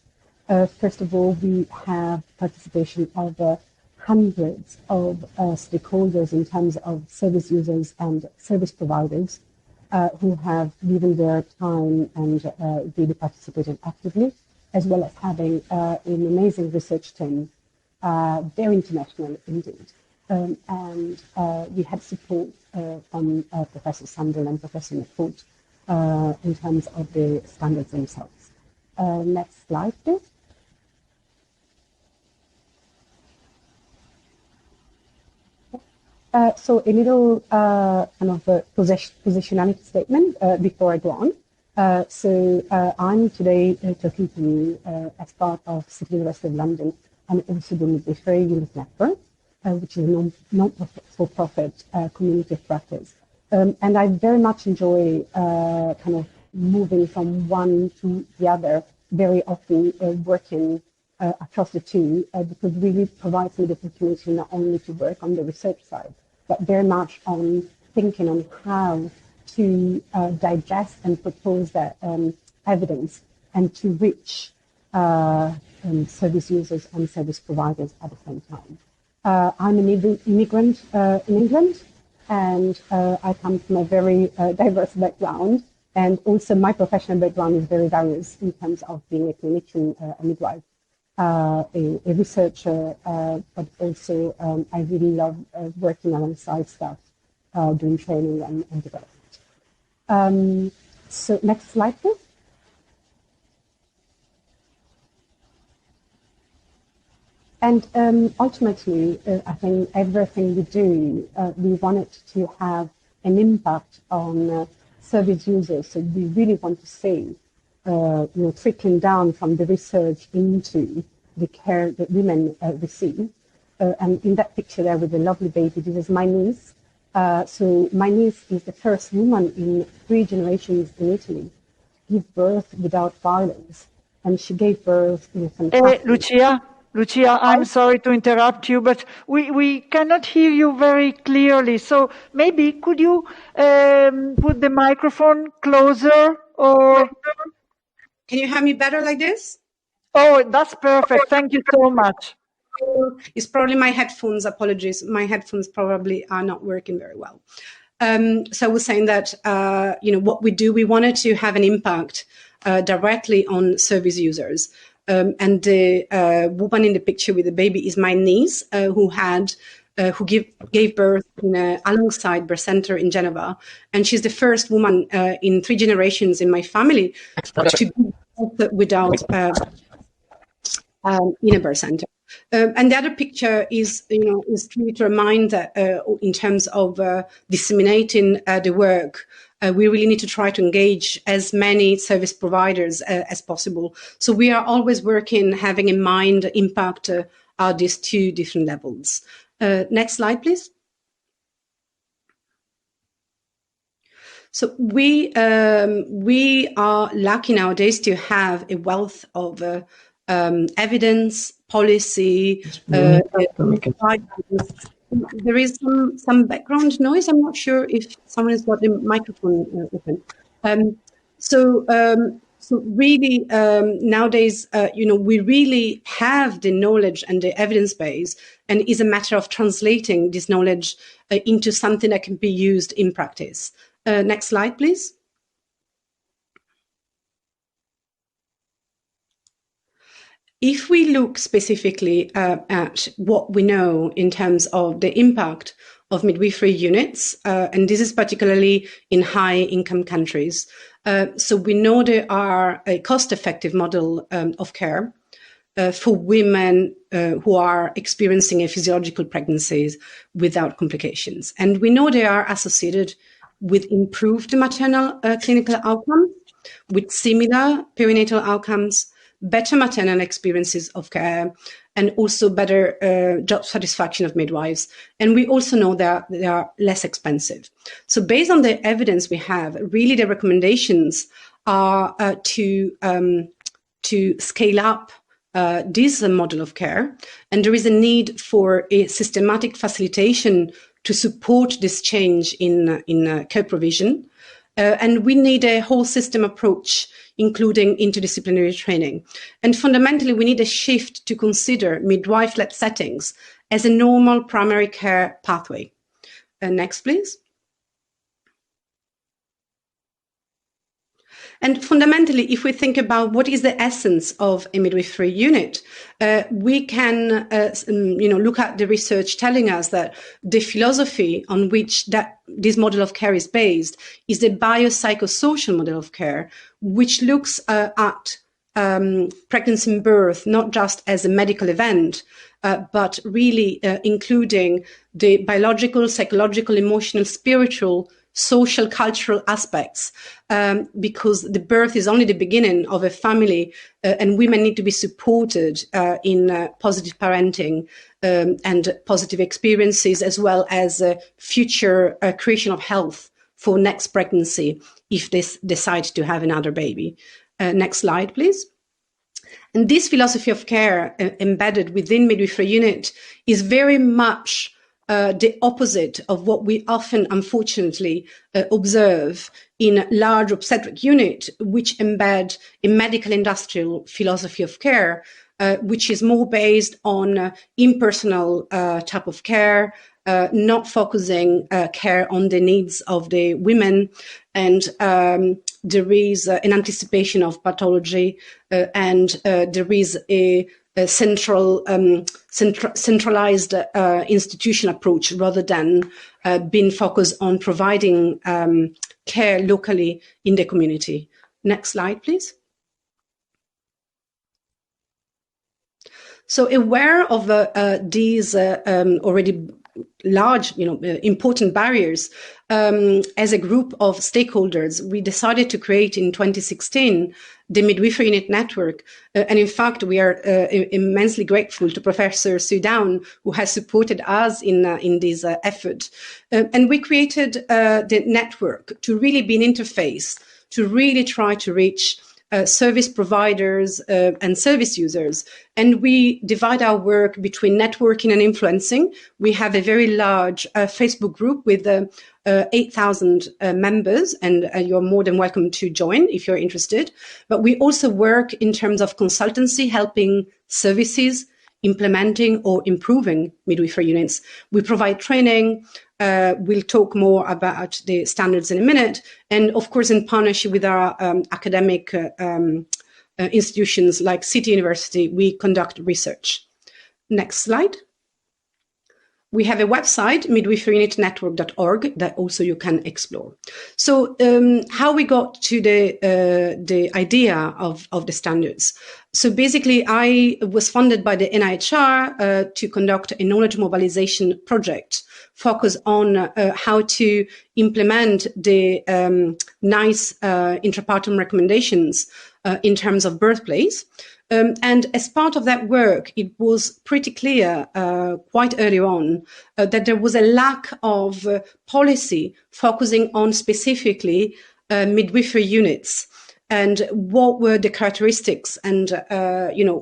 S10: First of all, we have participation of hundreds of stakeholders in terms of service users and service providers who have given their time and really participated actively, as well as having an amazing research team, very international indeed. And we had support from Professor Sandel and Professor McFoot in terms of the standards themselves. Next slide, please. So a little kind of a positionality statement before I go on. So I'm today talking to you as part of City University of London and also the Midwifery Unit Network, which is a non-for-profit community of practice. And I very much enjoy kind of moving from one to the other, very often working across the two, because it really provides me the opportunity not only to work on the research side, but very much on thinking on how to digest and propose that evidence and to reach service users and service providers at the same time. I'm an immigrant in England, and I come from a very diverse background, and also my professional background is very various in terms of being a clinician, a midwife, a researcher, but also I really love working alongside staff, doing training and development. So next slide, please. And ultimately, I think everything we do, we want it to have an impact on service users. So we really want to see trickling down from the research into the care that women receive. And in that picture there with the lovely baby, this is my niece. So my niece is the first woman in 3 generations in Italy to give birth without violence. And she gave birth in a fantastic...
S1: Lucia, I'm sorry to interrupt you, but we cannot hear you very clearly. So maybe could you put the microphone closer or...
S11: Can you hear me better like this?
S1: Oh, that's perfect. Thank you so much.
S11: It's probably my headphones. Apologies. My headphones probably are not working very well.
S10: So I was saying that, what we do, we wanted to have an impact directly on service users. And the woman in the picture with the baby is my niece, who gave birth alongside birth center in Geneva, and she's the first woman in 3 generations in my family to be without in a birth center. And the other picture is really to remind that in terms of disseminating the work, we really need to try to engage as many service providers as possible. So we are always working, having in mind impact at these 2 different levels. Next slide, please. So we are lucky nowadays to have a wealth of evidence, policy. There is some background noise. I'm not sure if someone has got the microphone open. So really, nowadays, we really have the knowledge and the evidence base, and it's a matter of translating this knowledge into something that can be used in practice. Next slide, please. If we look specifically at what we know in terms of the impact of midwifery units, and this is particularly in high-income countries, so we know they are a cost-effective model of care for women who are experiencing a physiological pregnancies without complications. And we know they are associated with improved maternal clinical outcomes, with similar perinatal outcomes, better maternal experiences of care, and also better job satisfaction of midwives. And we also know that they are less expensive. So based on the evidence we have, really the recommendations are to scale up this model of care. And there is a need for a systematic facilitation to support this change in care provision. And we need a whole system approach, including interdisciplinary training. And fundamentally, we need a shift to consider midwife-led settings as a normal primary care pathway. Next, please. And fundamentally, if we think about what is the essence of a midwifery unit, we can look at the research telling us that the philosophy on which this model of care is based is the biopsychosocial model of care, which looks at pregnancy and birth not just as a medical event, but really including the biological, psychological, emotional, spiritual, social, cultural aspects, because the birth is only the beginning of a family, and women need to be supported in positive parenting and positive experiences, as well as future creation of health for next pregnancy if they decide to have another baby. Next slide, please. And this philosophy of care embedded within midwifery unit is very much the opposite of what we often, unfortunately, observe in large obstetric unit, which embed a medical industrial philosophy of care, which is more based on impersonal type of care, not focusing care on the needs of the women, and there is an anticipation of pathology, and there is a centralized institution approach rather than being focused on providing care locally in the community. Next slide, please. So aware of these already large, important barriers, as a group of stakeholders, we decided to create in 2016 the Midwifery Unit Network. And in fact, we are immensely grateful to Professor Sue Down, who has supported us in this effort. And we created the network to really be an interface, to really try to reach service providers and service users. And we divide our work between networking and influencing. We have a very large Facebook group with 8,000 members, and you're more than welcome to join if you're interested. But we also work in terms of consultancy, helping services implementing or improving midwifery units. We provide training. We'll talk more about the standards in a minute. And of course, in partnership with our academic institutions like City University, we conduct research. Next slide. We have a website, midwiferyunitnetwork.org, that also you can explore. So how we got to the idea of the standards. So basically, I was funded by the NIHR to conduct a knowledge mobilization project focused on how to implement the NICE intrapartum recommendations in terms of birthplace. And as part of that work, it was pretty clear quite early on that there was a lack of policy focusing on specifically midwifery units and what were the characteristics and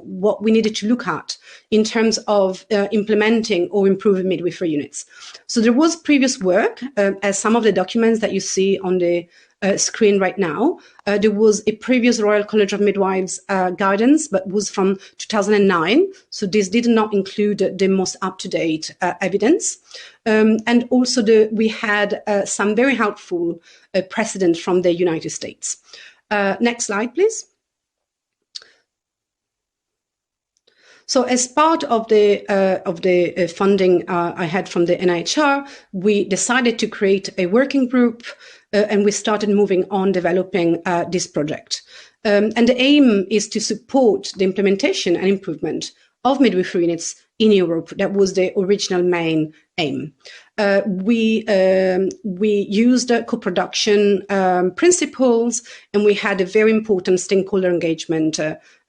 S10: what we needed to look at in terms of implementing or improving midwifery units. So there was previous work, as some of the documents that you see on the screen right now. There was a previous Royal College of Midwives guidance, but was from 2009. So this did not include the most up-to-date evidence. And also we had some very helpful precedent from the United States. Next slide, please. So as part of the funding I had from the NIHR, we decided to create a working group and we started moving on developing this project. And the aim is to support the implementation and improvement of midwifery units in Europe. That was the original main aim. We used co-production principles, and we had a very important stakeholder engagement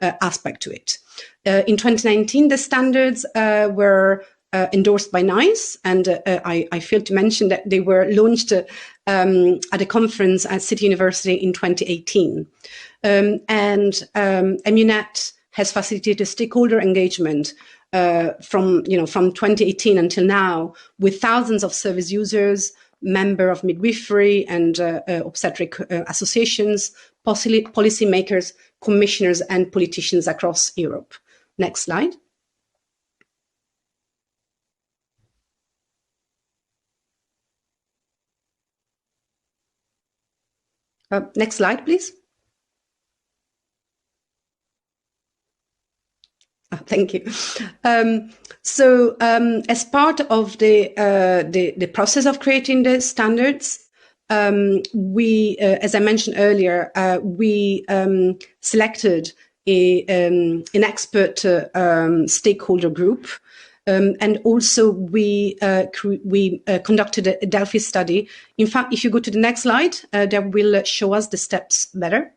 S10: aspect to it. In 2019, the standards were endorsed by NICE, and I failed to mention that they were launched at a conference at City University in 2018. And EMUNET has facilitated stakeholder engagement from 2018 until now with thousands of service users, members of midwifery and obstetric associations, policy makers, commissioners, and politicians across Europe. Next slide. Next slide, please. Oh, thank you. So as part of the process of creating the standards, we, as I mentioned earlier, we selected an expert stakeholder group. And also we conducted a Delphi study. In fact, if you go to the next slide, that will show us the steps better.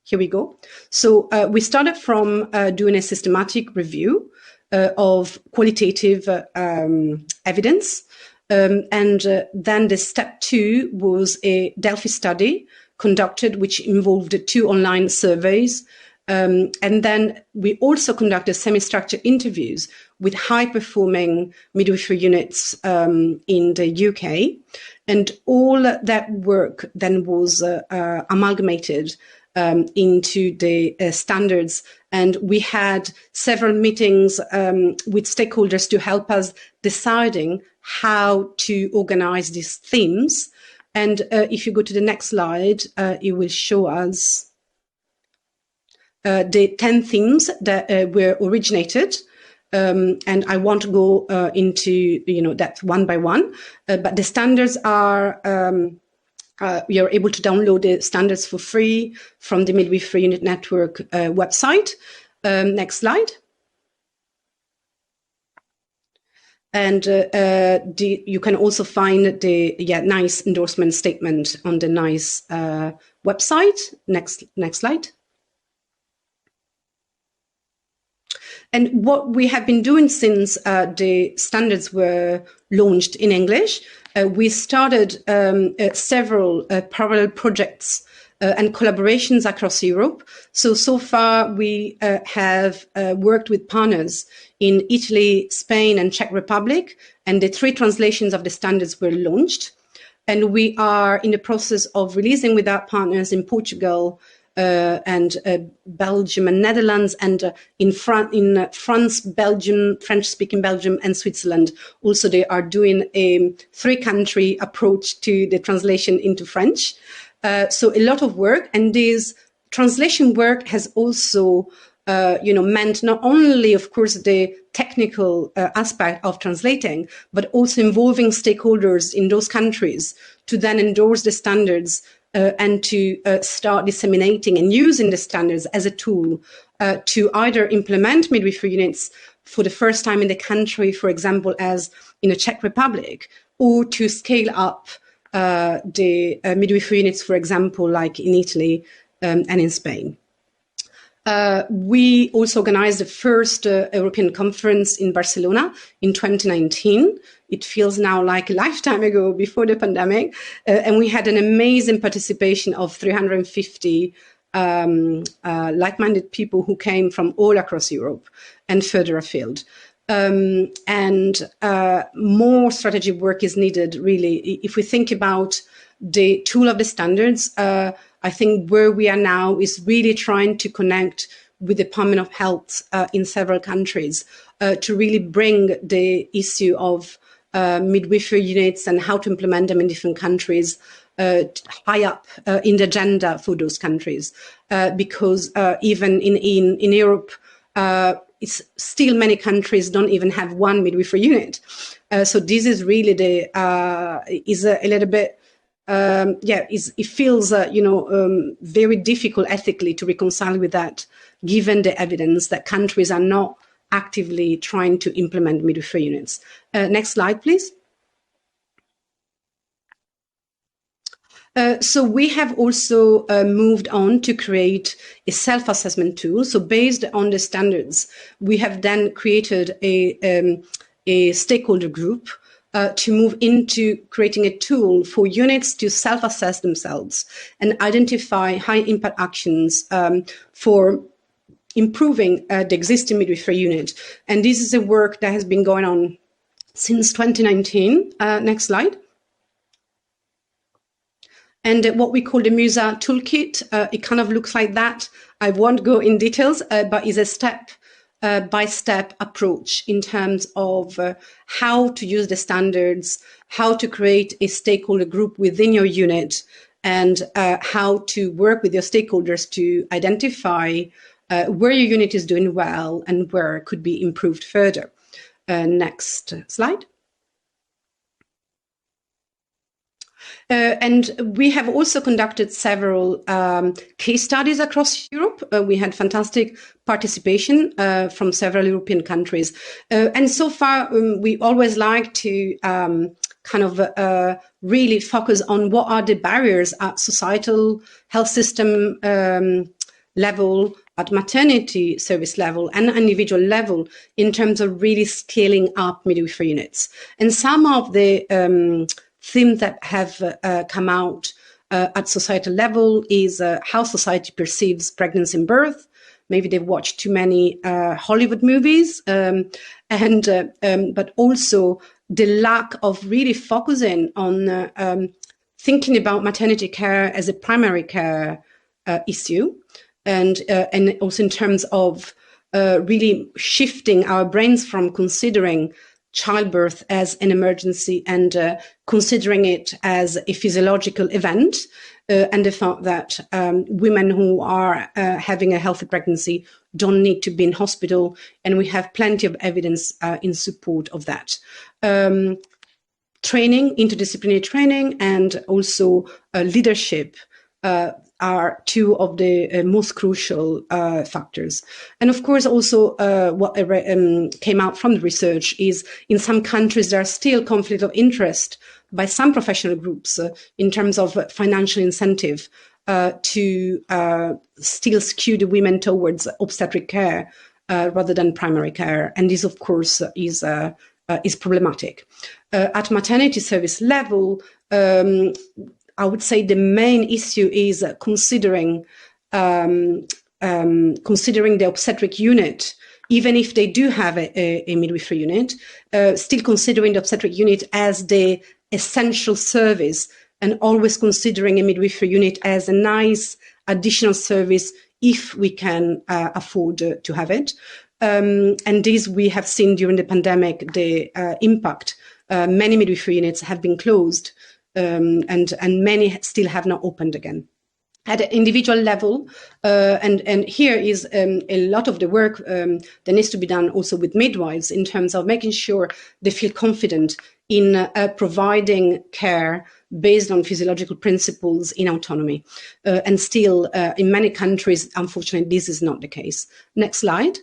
S10: Here we go. So we started from doing a systematic review of qualitative evidence. And then the step 2 was a Delphi study conducted, which involved 2 online surveys. And then we also conducted semi-structured interviews with high-performing midwifery units in the UK. And all that work then was amalgamated into the standards. And we had several meetings with stakeholders to help us deciding how to organize these themes. And if you go to the next slide, it will show us the 10 themes that were originated. And I won't go into that one by one, but the standards are you're able to download the standards for free from the Midwifery Unit Network website. Next slide. And you can also find the NICE endorsement statement on the NICE website. Next slide. And what we have been doing since the standards were launched in English, we started several parallel projects and collaborations across Europe. So far, we have worked with partners in Italy, Spain, and Czech Republic, and the 3 translations of the standards were launched. and we are in the process of releasing with our partners in Portugal and Belgium and Netherlands, and in France, Belgium, French-speaking Belgium and Switzerland. Also, they are doing a 3-country approach to the translation into French. So a lot of work, and this translation work has also meant not only, of course, the technical aspect of translating, but also involving stakeholders in those countries to then endorse the standards and to start disseminating and using the standards as a tool to either implement midwifery units for the first time in the country, for example, as in the Czech Republic, or to scale up the midwifery units, for example, like in Italy and in Spain. We also organized the first European conference in Barcelona in 2019. It feels now like a lifetime ago, before the pandemic. And we had an amazing participation of 350 like-minded people who came from all across Europe and further afield. More strategic work is needed, really. If we think about the tool of the standards, I think where we are now is really trying to connect with the Department of Health in several countries to really bring the issue of midwifery units and how to implement them in different countries high up in the agenda for those countries. Because even in Europe, it's still many countries don't even have one midwifery unit. So this is really is a little bit, it feels, very difficult ethically to reconcile with that, given the evidence that countries are not actively trying to implement midwifery units. Next slide, please. So we have also moved on to create a self-assessment tool. So based on the standards, we have then created a stakeholder group to move into creating a tool for units to self-assess themselves and identify high-impact actions for improving the existing midwifery unit. And this is a work that has been going on since 2019. Next slide. And what we call the MUSA toolkit, it kind of looks like that. I won't go in details, but is a step-by-step approach in terms of how to use the standards, how to create a stakeholder group within your unit, and how to work with your stakeholders to identify where your unit is doing well and where it could be improved further. Next slide. And we have also conducted several case studies across Europe. We had fantastic participation from several European countries. And so far, we always like to really focus on what are the barriers at societal health system level, at maternity service level and individual level in terms of really scaling up midwifery units. And some of the themes that have come out at societal level is how society perceives pregnancy and birth. Maybe they've watched too many Hollywood movies, but also the lack of really focusing on thinking about maternity care as a primary care issue, and also in terms of really shifting our brains from considering childbirth as an emergency and considering it as a physiological event, and the fact that women who are having a healthy pregnancy don't need to be in hospital, and we have plenty of evidence in support of that. Training, interdisciplinary training, and also leadership are two of the most crucial factors. And of course, also what came out from the research is in some countries there are still conflict of interest by some professional groups in terms of financial incentive to still skew the women towards obstetric care rather than primary care. And this, of course, is problematic. At maternity service level, I would say the main issue is considering the obstetric unit, even if they do have a midwifery unit, still considering the obstetric unit as the
S11: essential service, and always considering a midwifery unit as a nice additional service if we can afford to have it. And this we have seen during the pandemic, the impact. Many midwifery units have been closed, and many still have not opened again. At an individual level, and here is a lot of the work that needs to be done also with midwives in terms of making sure they feel confident in providing care based on physiological principles in autonomy. And still, in many countries, unfortunately, this is not the case. Next slide.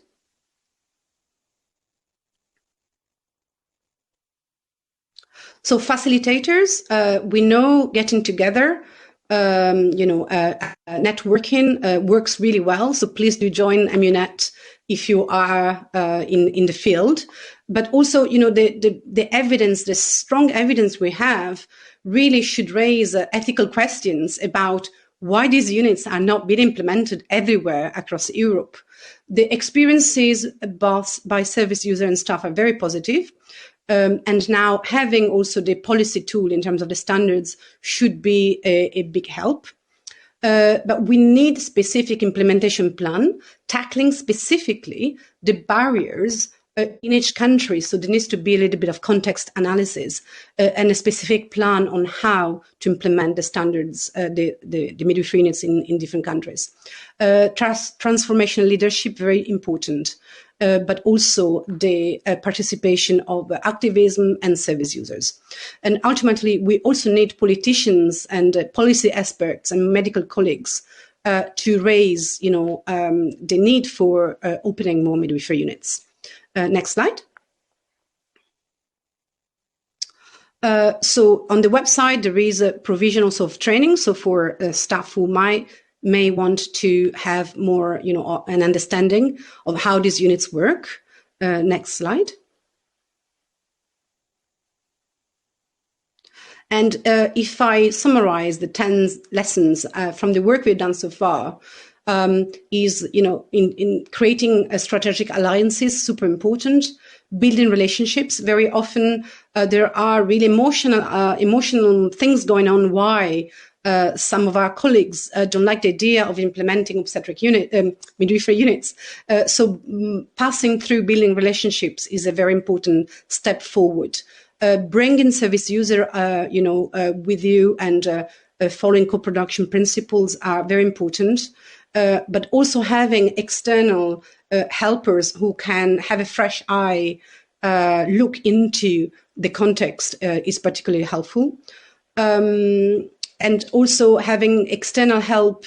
S11: So facilitators, we know getting together, networking works really well. So please do join IMUNET if you are in the field. But also, the evidence, the strong evidence we have really should raise ethical questions about why these units are not being implemented everywhere across Europe. The experiences both by service user and staff are very positive. And now having also the policy tool in terms of the standards should be a big help. But we need specific implementation plan tackling specifically the barriers in each country. So there needs to be a little bit of context analysis and a specific plan on how to implement the standards, the midwifery units in different countries. Transformational leadership, very important. But also the participation of activism and service users. And ultimately, we also need politicians and policy experts and medical colleagues to raise, the need for opening more midwifery units. Next slide. So on the website, there is a provision also of training. So for staff who may want to have more, an understanding of how these units work. Next slide. And if I summarize the 10 lessons from the work we've done so far, is, in creating a strategic alliances, super important. Building relationships. Very often there are really emotional things going on why some of our colleagues don't like the idea of implementing obstetric midwifery units. So passing through building relationships is a very important step forward. Bringing service user, with you and following co-production principles are very important. But also having external helpers who can have a fresh eye, look into the context is particularly helpful. And also having external help,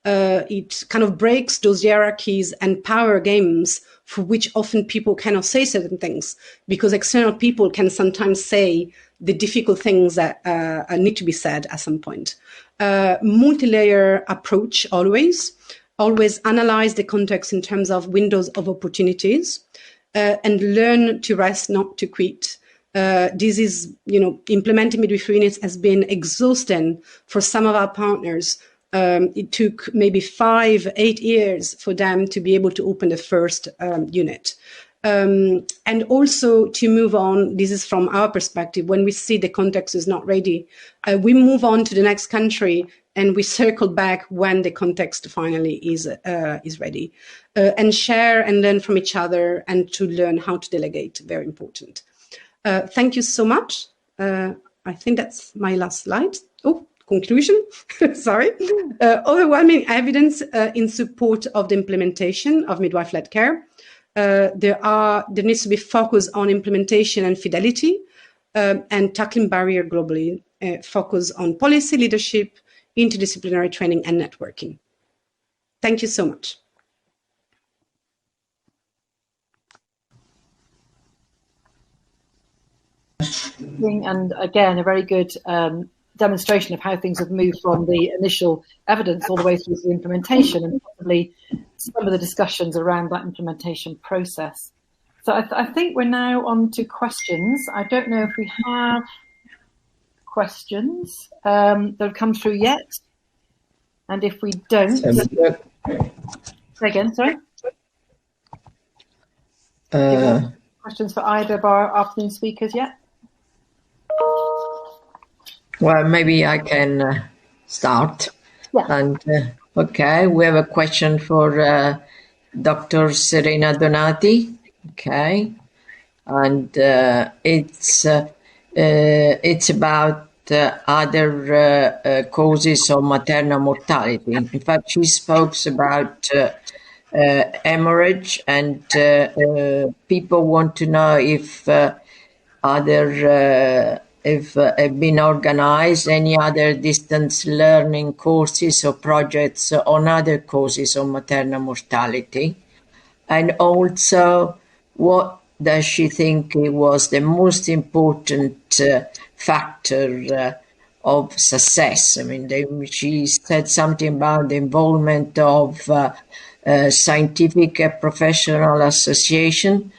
S11: it kind of breaks those hierarchies and power games for which often people cannot say certain things, because external people can sometimes say the difficult things that need to be said at some point. Multi-layer approach always analyze the context in terms of windows of opportunities, and learn to rest, not to quit. This is, implementing midwifery units has been exhausting for some of our partners. It took maybe 5-8 years for them to be able to open the first unit. And also to move on, this is from our perspective, when we see the context is not ready, we move on to the next country and we circle back when the context finally is ready. And share and learn from each other and to learn how to delegate, very important. Thank you so much. I think that's my last slide. Oh, conclusion, sorry. Overwhelming evidence in support of the implementation of midwife-led care. There needs to be focus on implementation and fidelity, and tackling barrier globally, focus on policy leadership, interdisciplinary training and networking. Thank you so much.
S5: And again, a very good demonstration of how things have moved from the initial evidence all the way through to the implementation, and probably some of the discussions around that implementation process. So I think we're now on to questions. I don't know if we have questions that have come through yet. And if we don't... Say again, sorry? Questions for either of our afternoon speakers yet?
S3: Well, maybe I can start.
S10: Yeah.
S3: And okay, we have a question for Dr. Serena Donati. Okay, and it's about other causes of maternal mortality. In fact, she spoke about hemorrhage, and people want to know if have been organized any other distance learning courses or projects on other causes of maternal mortality, and also what does she think was the most important factor of success? I mean, she said something about the involvement of scientific professional association.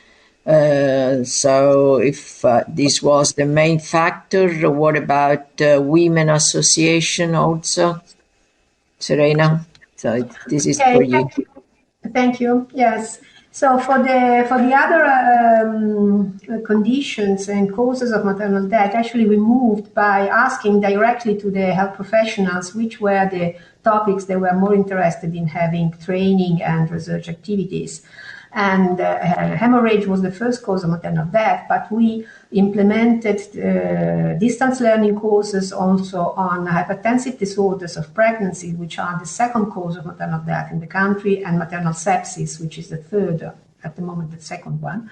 S3: So if this was the main factor, what about women association also? Serena, so this is for you.
S9: Thank you. Yes. So for the other conditions and causes of maternal death, actually we moved by asking directly to the health professionals which were the topics they were more interested in having training and research activities. And hemorrhage was the first cause of maternal death, but we implemented distance learning courses also on hypertensive disorders of pregnancy, which are the second cause of maternal death in the country, and maternal sepsis, which is the third, at the moment, the second one.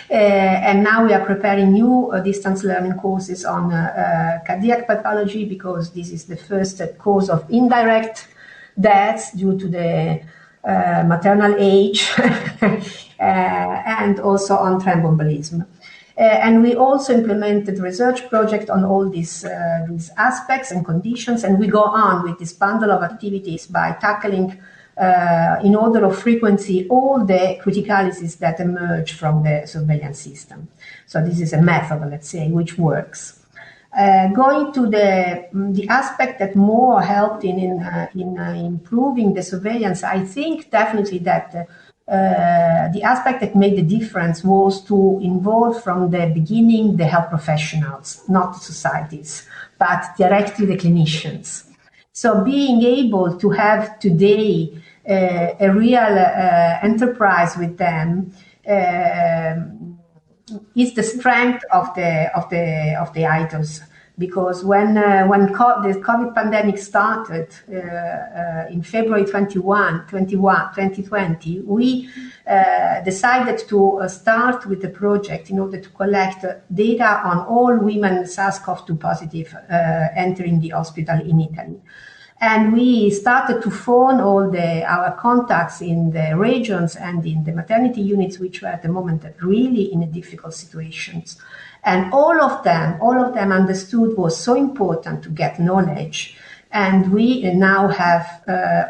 S9: And now we are preparing new distance learning courses on cardiac pathology, because this is the first cause of indirect deaths due to the maternal age, and also on thromboembolism. And we also implemented research project on all these aspects and conditions, and we go on with this bundle of activities by tackling in order of frequency all the criticalities that emerge from the surveillance system. So this is a method, let's say, which works. Going to the aspect that more helped in improving the surveillance, I think definitely that the aspect that made the difference was to involve from the beginning the health professionals, not the societies, but directly the clinicians. So being able to have today a real enterprise with them is the strength of the ITOS, because when the COVID pandemic started in February 2020, we decided to start with the project in order to collect data on all women SARS-CoV-2 positive entering the hospital in Italy. And we started to phone all our contacts in the regions and in the maternity units, which were at the moment really in difficult situations. And all of them understood was so important to get knowledge. And we now have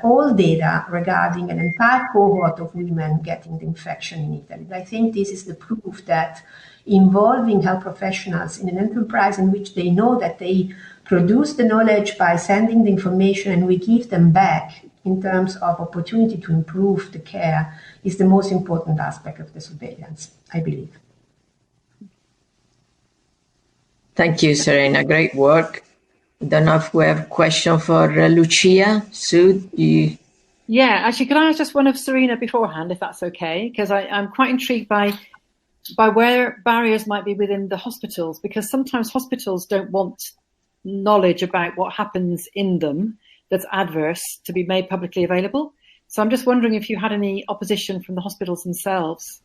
S9: all data regarding an entire cohort of women getting the infection in Italy. I think this is the proof that involving health professionals in an enterprise in which they know that they produce the knowledge by sending the information and we give them back in terms of opportunity to improve the care is the most important aspect of the surveillance, I believe.
S3: Thank you, Serena. Great work. I don't know if we have a question for Lucia. Sue,
S5: Yeah, actually, could I ask just one of Serena beforehand, if that's okay? Because I'm quite intrigued by where barriers might be within the hospitals, because sometimes hospitals don't want knowledge about what happens in them that's adverse to be made publicly available. So I'm just wondering if you had any opposition from the hospitals themselves.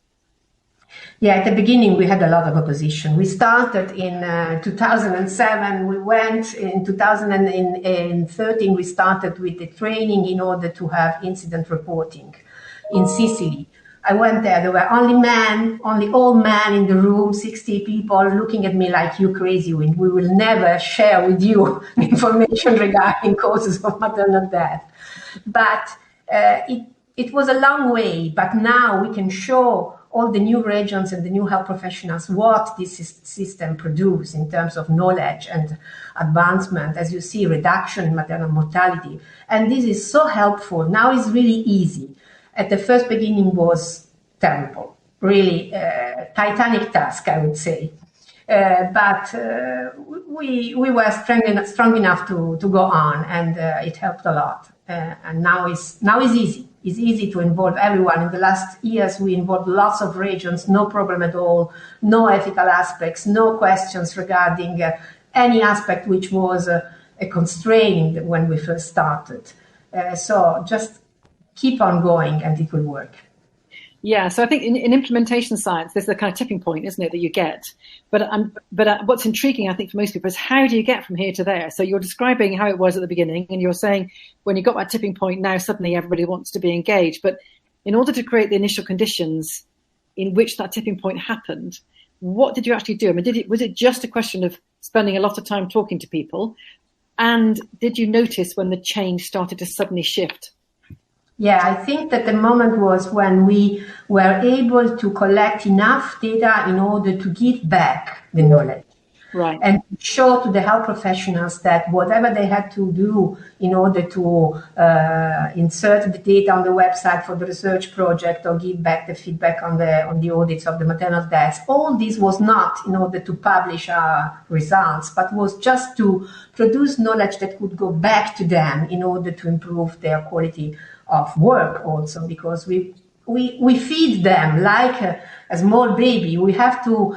S9: Yeah, at the beginning we had a lot of opposition. We started in 2007. We went in 2013. We started with the training in order to have incident reporting in Sicily. I went there. There were only old men in the room, 60 people looking at me like, you crazy, we will never share with you information regarding causes of maternal death. But it was a long way. But now we can show all the new regions and the new health professionals what this system produces in terms of knowledge and advancement. As you see, reduction in maternal mortality. And this is so helpful. Now it's really easy. At the first beginning was terrible, really titanic task, I would say. but we were strong enough to go on, and it helped a lot. And now it's easy. It's easy to involve everyone. In the last years, we involved lots of regions, no problem at all, no ethical aspects, no questions regarding any aspect which was a constraint when we first started. So just keep on going and it will work.
S5: Yeah, so I think in implementation science, there's the kind of tipping point, isn't it, that you get? But what's intriguing, I think, for most people is how do you get from here to there? So you're describing how it was at the beginning, and you're saying when you got that tipping point, now suddenly everybody wants to be engaged. But in order to create the initial conditions in which that tipping point happened, what did you actually do? I mean, was it just a question of spending a lot of time talking to people? And did you notice when the change started to suddenly shift?
S9: Yeah, I think that the moment was when we were able to collect enough data in order to give back the knowledge.
S5: Right.
S9: And show to the health professionals that whatever they had to do in order to insert the data on the website for the research project or give back the feedback on the audits of the maternal deaths, all this was not in order to publish our results, but was just to produce knowledge that could go back to them in order to improve their quality of work also, because we feed them like a small baby. We have to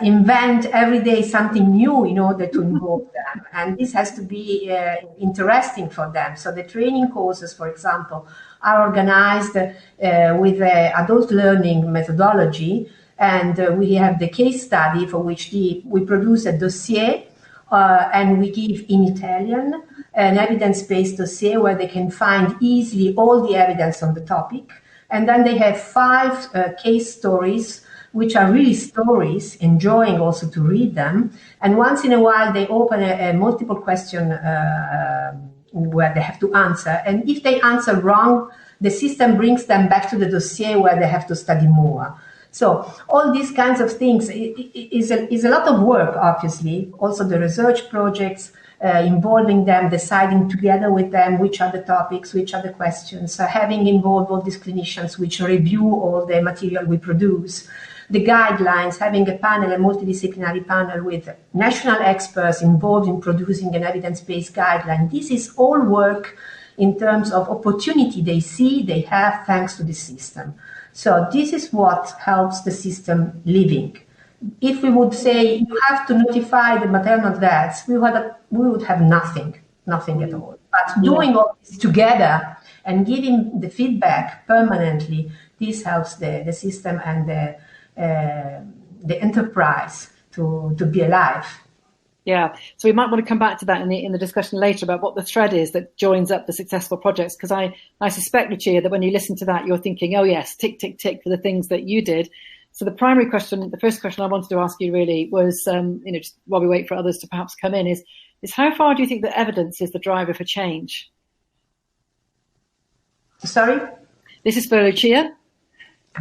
S9: invent every day something new in order to involve them. And this has to be interesting for them. So the training courses, for example, are organized with adult learning methodology. And we have the case study for which we produce a dossier and we give in Italian an evidence-based dossier where they can find easily all the evidence on the topic. And then they have 5 case stories, which are really stories, enjoying also to read them. And once in a while, they open a multiple question where they have to answer. And if they answer wrong, the system brings them back to the dossier where they have to study more. So all these kinds of things is a lot of work, obviously. Also the research projects, involving them, deciding together with them which are the topics, which are the questions, having involved all these clinicians which review all the material we produce, the guidelines, having a panel, a multidisciplinary panel with national experts involved in producing an evidence-based guideline. This is all work in terms of opportunity they have thanks to the system. So this is what helps the system living. If we would say you have to notify the maternal deaths, we would have nothing at all. But doing all this together and giving the feedback permanently, this helps the system and the enterprise to be alive.
S5: Yeah, so we might want to come back to that in the discussion later about what the thread is that joins up the successful projects, because I suspect, Lucia, that when you listen to that, you're thinking, oh yes, tick, tick, tick for the things that you did. So the primary question, the first question I wanted to ask you really was, just while we wait for others to perhaps come in, is how far do you think that evidence is the driver for change?
S9: Sorry?
S5: This is for Lucia.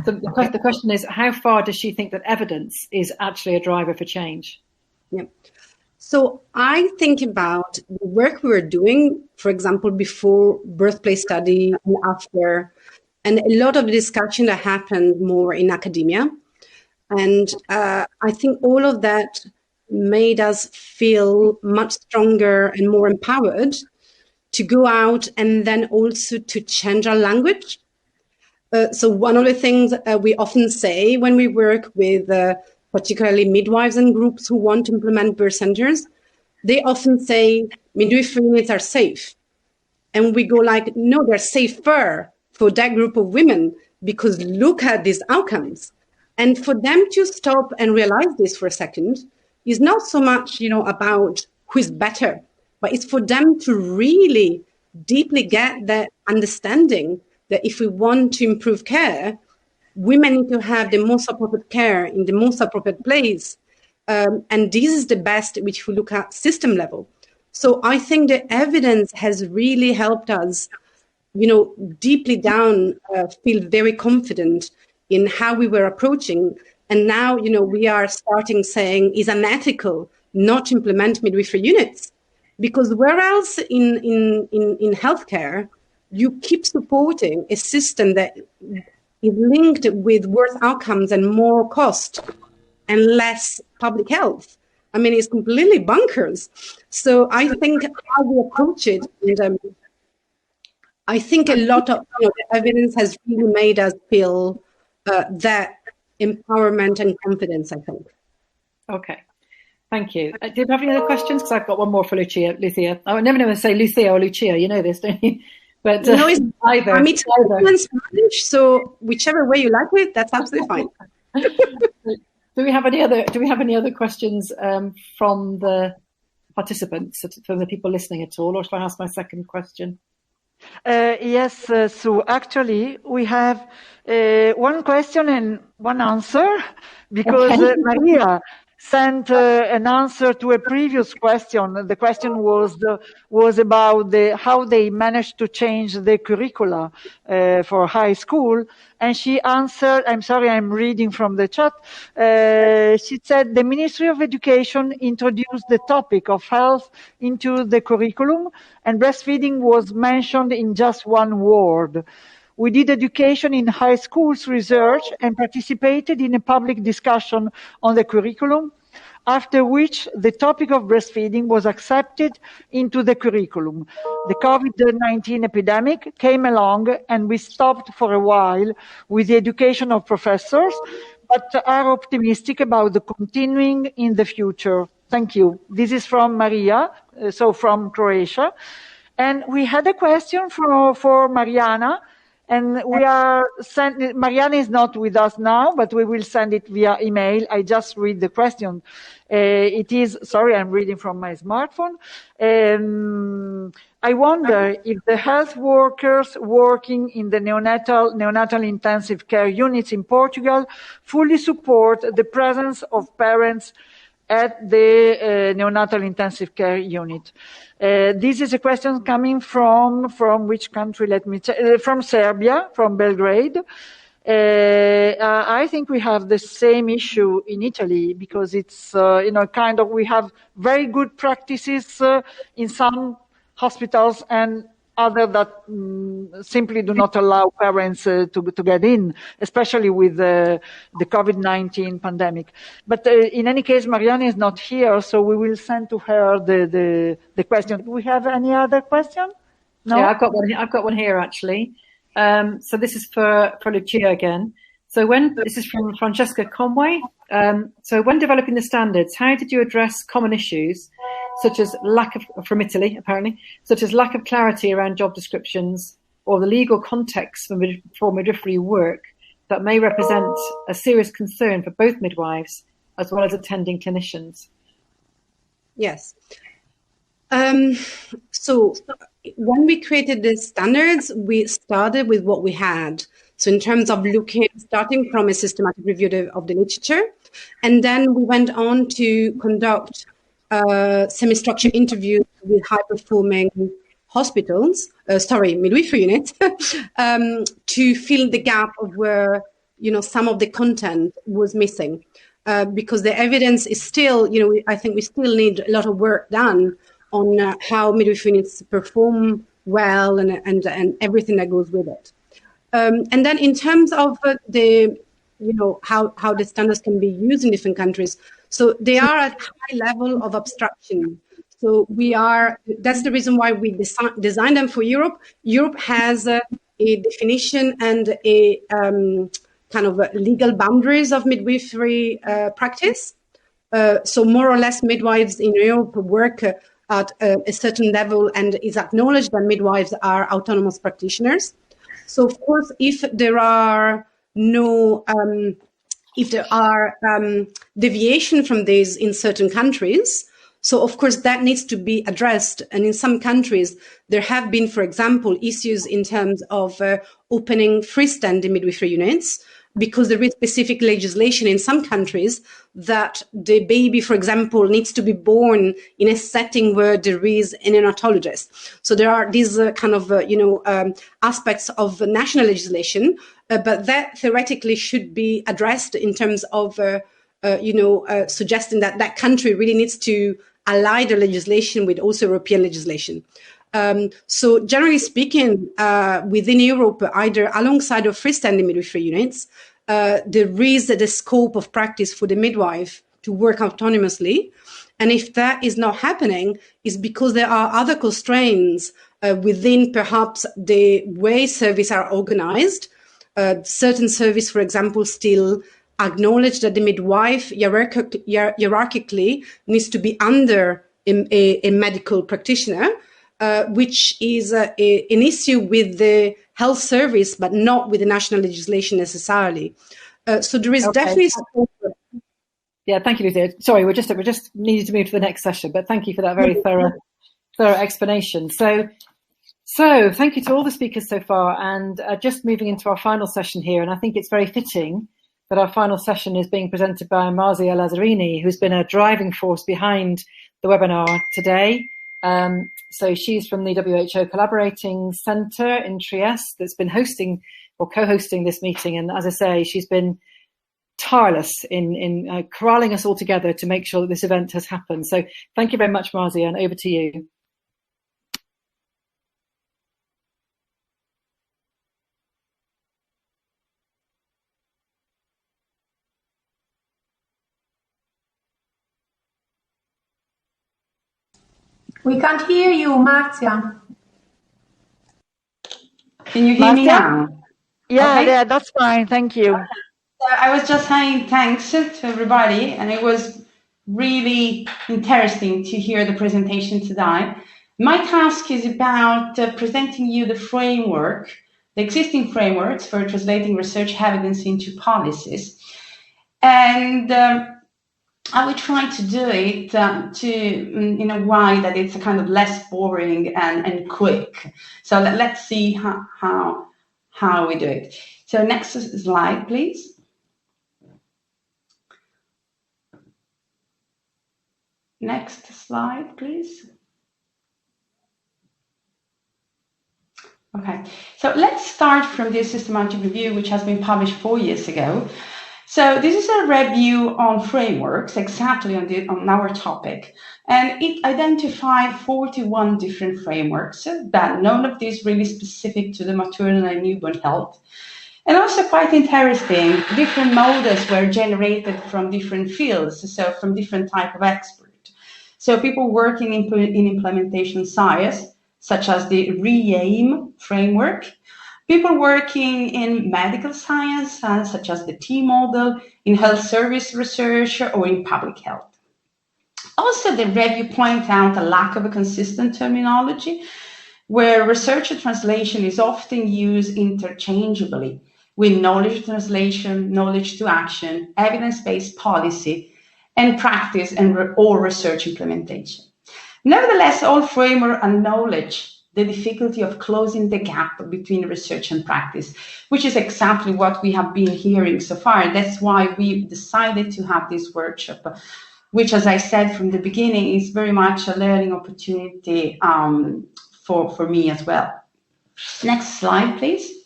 S5: The question is, how far does she think that evidence is actually a driver for change?
S11: Yeah. So I think about the work we were doing, for example, before birthplace study and after, and a lot of the discussion that happened more in academia. And I think all of that made us feel much stronger and more empowered to go out and then also to change our language. So one of the things we often say when we work with particularly midwives and groups who want to implement birth centers, they often say midwifery units are safe. And we go like, no, they're safer for that group of women because look at these outcomes. And for them to stop and realize this for a second is not so much, about who is better, but it's for them to really deeply get that understanding that if we want to improve care, women need to have the most appropriate care in the most appropriate place. And this is the best which we look at system level. So I think the evidence has really helped us, deeply down, feel very confident in how we were approaching. And now, we are starting saying is unethical not to implement midwifery units. Because where else in healthcare, you keep supporting a system that is linked with worse outcomes and more cost and less public health. I mean, it's completely bonkers. So I think how we approach it, and I think a lot of the evidence has really made us feel that empowerment and confidence, I think.
S5: Okay. Thank you. Do you have any other questions? Because I've got one more for Lucia. I never know when to say Lucia or Lucia. You know this, don't you? But
S11: no, it's
S5: either.
S11: I mean, it's Spanish, so whichever way you like it, that's absolutely fine.
S5: Do we have any other questions from the participants, from the people listening at all, or shall I ask my second question?
S1: Yes, so actually we have one question and one answer, because Maria sent an answer to a previous question. The question was about how they managed to change the curricula for high school, and she answered, I'm sorry, I'm reading from the chat. She said the Ministry of Education introduced the topic of health into the curriculum, and breastfeeding was mentioned in just one word. We did education in high schools research and participated in a public discussion on the curriculum, after which the topic of breastfeeding was accepted into the curriculum. The COVID-19 epidemic came along and we stopped for a while with the education of professors, but are optimistic about the continuing in the future. Thank you. This is from Maria, so from Croatia. And we had a question for Mariana. And we are sending, Mariana is not with us now, but we will send it via email. I just read the question. It is, sorry, I'm reading from my smartphone. I wonder if the health workers working in the neonatal intensive care units in Portugal fully support the presence of parents at the neonatal intensive care unit. This is a question coming from which country? Let me check. From Serbia, from Belgrade. I think we have the same issue in Italy, because it's kind of, we have very good practices in some hospitals and other that simply do not allow parents to get in, especially with the COVID-19 pandemic. But in any case, Mariana is not here, so we will send to her the question. Do we have any other question? No?
S5: Yeah, I've got one here actually. So this is for Lucia again. So this is from Francesca Conway. So when developing the standards, how did you address common issues such as from Italy, apparently, such as lack of clarity around job descriptions or the legal context for midwifery work that may represent a serious concern for both midwives as well as attending clinicians?
S11: Yes. So when we created the standards, we started with what we had. So in terms of starting from a systematic review of the literature, and then we went on to conduct semi-structured interviews with high-performing midwifery units, to fill the gap of where, some of the content was missing. Because the evidence is still, I think we still need a lot of work done on how midwifery units perform well and everything that goes with it. And then in terms of how the standards can be used in different countries, so they are at high level of abstraction. So that's the reason why we designed them for Europe. Europe has a definition and a kind of legal boundaries of midwifery practice. So more or less midwives in Europe work at a certain level, and is acknowledged that midwives are autonomous practitioners. So of course, if there are deviation from this in certain countries, so of course that needs to be addressed. And in some countries, there have been, for example, issues in terms of opening freestanding midwifery units, because there is specific legislation in some countries that the baby, for example, needs to be born in a setting where there is a neonatologist. So there are these aspects of national legislation, but that theoretically should be addressed in terms of, suggesting that country really needs to ally their legislation with also European legislation. So generally speaking, within Europe, either alongside of freestanding midwifery units, there is the scope of practice for the midwife to work autonomously. And if that is not happening, it's because there are other constraints within perhaps the way services are organized. Certain service, for example, still acknowledge that the midwife hierarchically needs to be under a medical practitioner, which is an issue with the health service, but not with the national legislation necessarily. So there is definitely support.
S5: Yeah, thank you, Lucia. Sorry, we just needed to move to the next session, but thank you for that very thorough explanation. So thank you to all the speakers so far, and just moving into our final session here, and I think it's very fitting that our final session is being presented by Marzia Lazzarini, who's been a driving force behind the webinar today. So she's from the WHO Collaborating Centre in Trieste that's been hosting or co-hosting this meeting, and as I say, she's been tireless in corralling us all together to make sure that this event has happened. So thank you very much, Marzia, and over to you.
S9: We can't hear you, Marzia.
S2: Can you hear me now?
S1: Yeah,
S2: okay.
S1: Yeah, that's fine. Thank you.
S2: I was just saying thanks to everybody, and it was really interesting to hear the presentation today. My task is about presenting you the framework, the existing frameworks for translating research evidence into policies. And I will try to do it in a way that it's a kind of less boring and quick. So let's see how we do it. So next slide, please. Next slide, please. Okay, so let's start from this systematic review, which has been published 4 years ago. So this is a review on frameworks, exactly on our topic, and it identified 41 different frameworks, but none of these really specific to the maternal and newborn health. And also quite interesting, different models were generated from different fields, so from different type of experts. So people working in implementation science, such as the REAIM framework, people working in medical science, such as the T model, in health service research, or in public health. Also, the review pointed out a lack of a consistent terminology, where research and translation is often used interchangeably with knowledge translation, knowledge to action, evidence-based policy, and practice or research implementation. Nevertheless, all framework acknowledge the difficulty of closing the gap between research and practice, which is exactly what we have been hearing so far. That's why we decided to have this workshop, which, as I said from the beginning, is very much a learning opportunity for me as well. Next slide, please.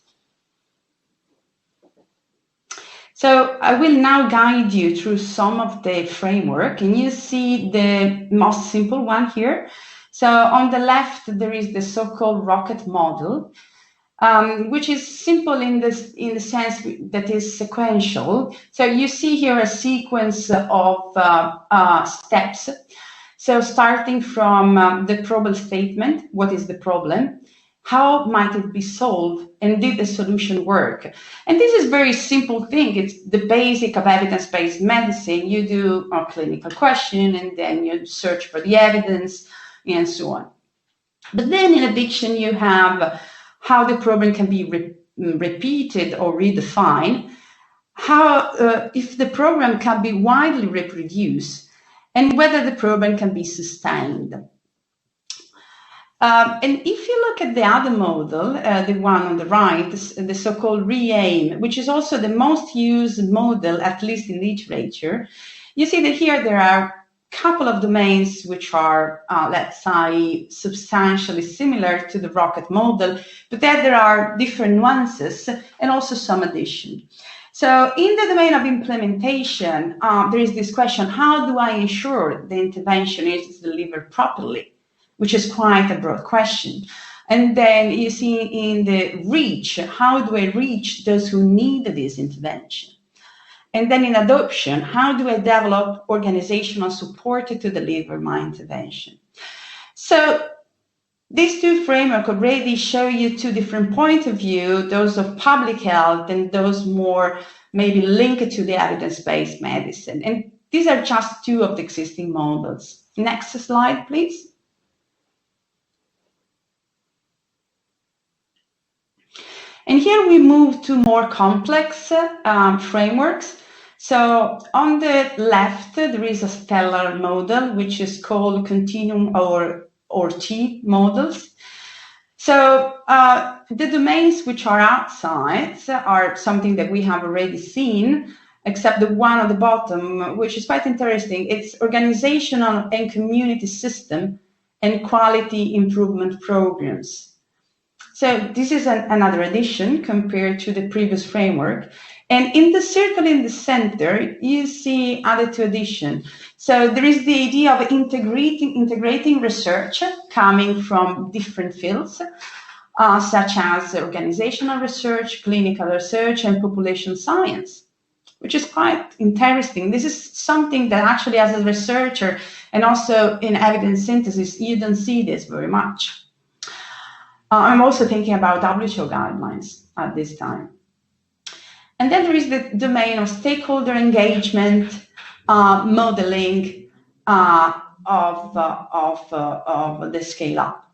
S2: So I will now guide you through some of the framework, and you see the most simple one here. So on the left, there is the so-called rocket model, which is simple in the sense that is sequential. So you see here a sequence of steps. So starting from the problem statement, what is the problem? How might it be solved? And did the solution work? And this is a very simple thing. It's the basic of evidence-based medicine. You do a clinical question, and then you search for the evidence, and so on. But then in addition, you have how the problem can be repeated or redefined, how if the program can be widely reproduced, and whether the program can be sustained. And if you look at the other model, the one on the right, the so-called REAIM, which is also the most used model, at least in literature, you see that here there are a couple of domains which are, let's say, substantially similar to the rocket model, but then there are different nuances and also some addition. So in the domain of implementation, there is this question, how do I ensure the intervention is delivered properly? Which is quite a broad question. And then you see in the reach, how do I reach those who need this intervention? And then in adoption, how do I develop organizational support to deliver my intervention? So these two frameworks already show you two different points of view, those of public health and those more maybe linked to the evidence-based medicine. And these are just two of the existing models. Next slide, please. And here we move to more complex frameworks. So on the left, there is a stellar model, which is called continuum or T models. So the domains which are outside are something that we have already seen, except the one at the bottom, which is quite interesting. It's organizational and community system and quality improvement programs. So this is another addition compared to the previous framework. And in the circle in the center, you see other two additions. So there is the idea of integrating research coming from different fields, such as organizational research, clinical research, and population science, which is quite interesting. This is something that actually, as a researcher and also in evidence synthesis, you don't see this very much. I'm also thinking about WHO guidelines at this time. And then there is the domain of stakeholder engagement, modeling of the scale up.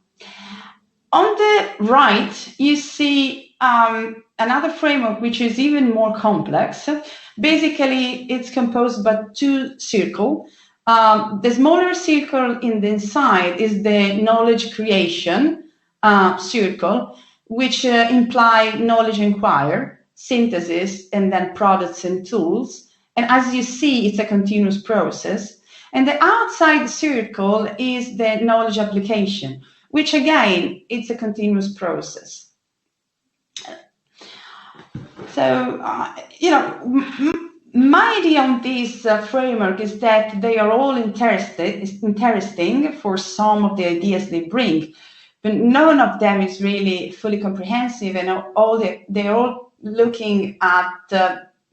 S2: On the right, you see another framework which is even more complex. Basically, it's composed by two circles. The smaller circle in the inside is the knowledge creation circle, which imply knowledge inquiry, synthesis, and then products and tools. And as you see, it's a continuous process. And the outside circle is the knowledge application, which again, it's a continuous process. So, my idea on this framework is that they are all interesting for some of the ideas they bring, but none of them is really fully comprehensive, and they're all looking at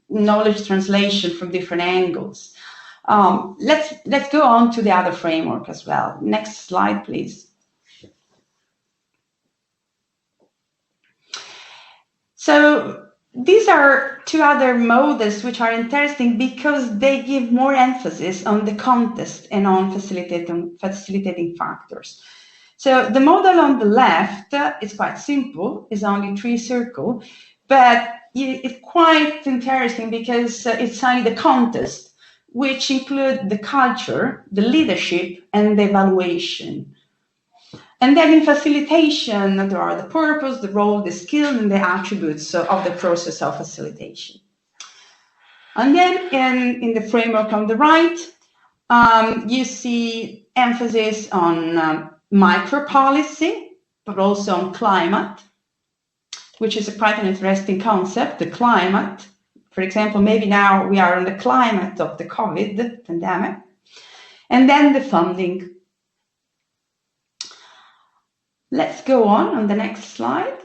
S2: knowledge translation from different angles. Let's go on to the other framework as well. Next slide, please. So these are two other models which are interesting because they give more emphasis on the context and on facilitating factors. So the model on the left is quite simple, it's only 3 circles, but it's quite interesting because it's only the context, which include the culture, the leadership, and the evaluation. And then in facilitation, there are the purpose, the role, the skill, and the attributes of the process of facilitation. And then in the framework on the right, you see emphasis on micropolicy, but also on climate, which is quite an interesting concept, the climate. For example, maybe now we are in the climate of the COVID pandemic. And then the funding. Let's go on the next slide.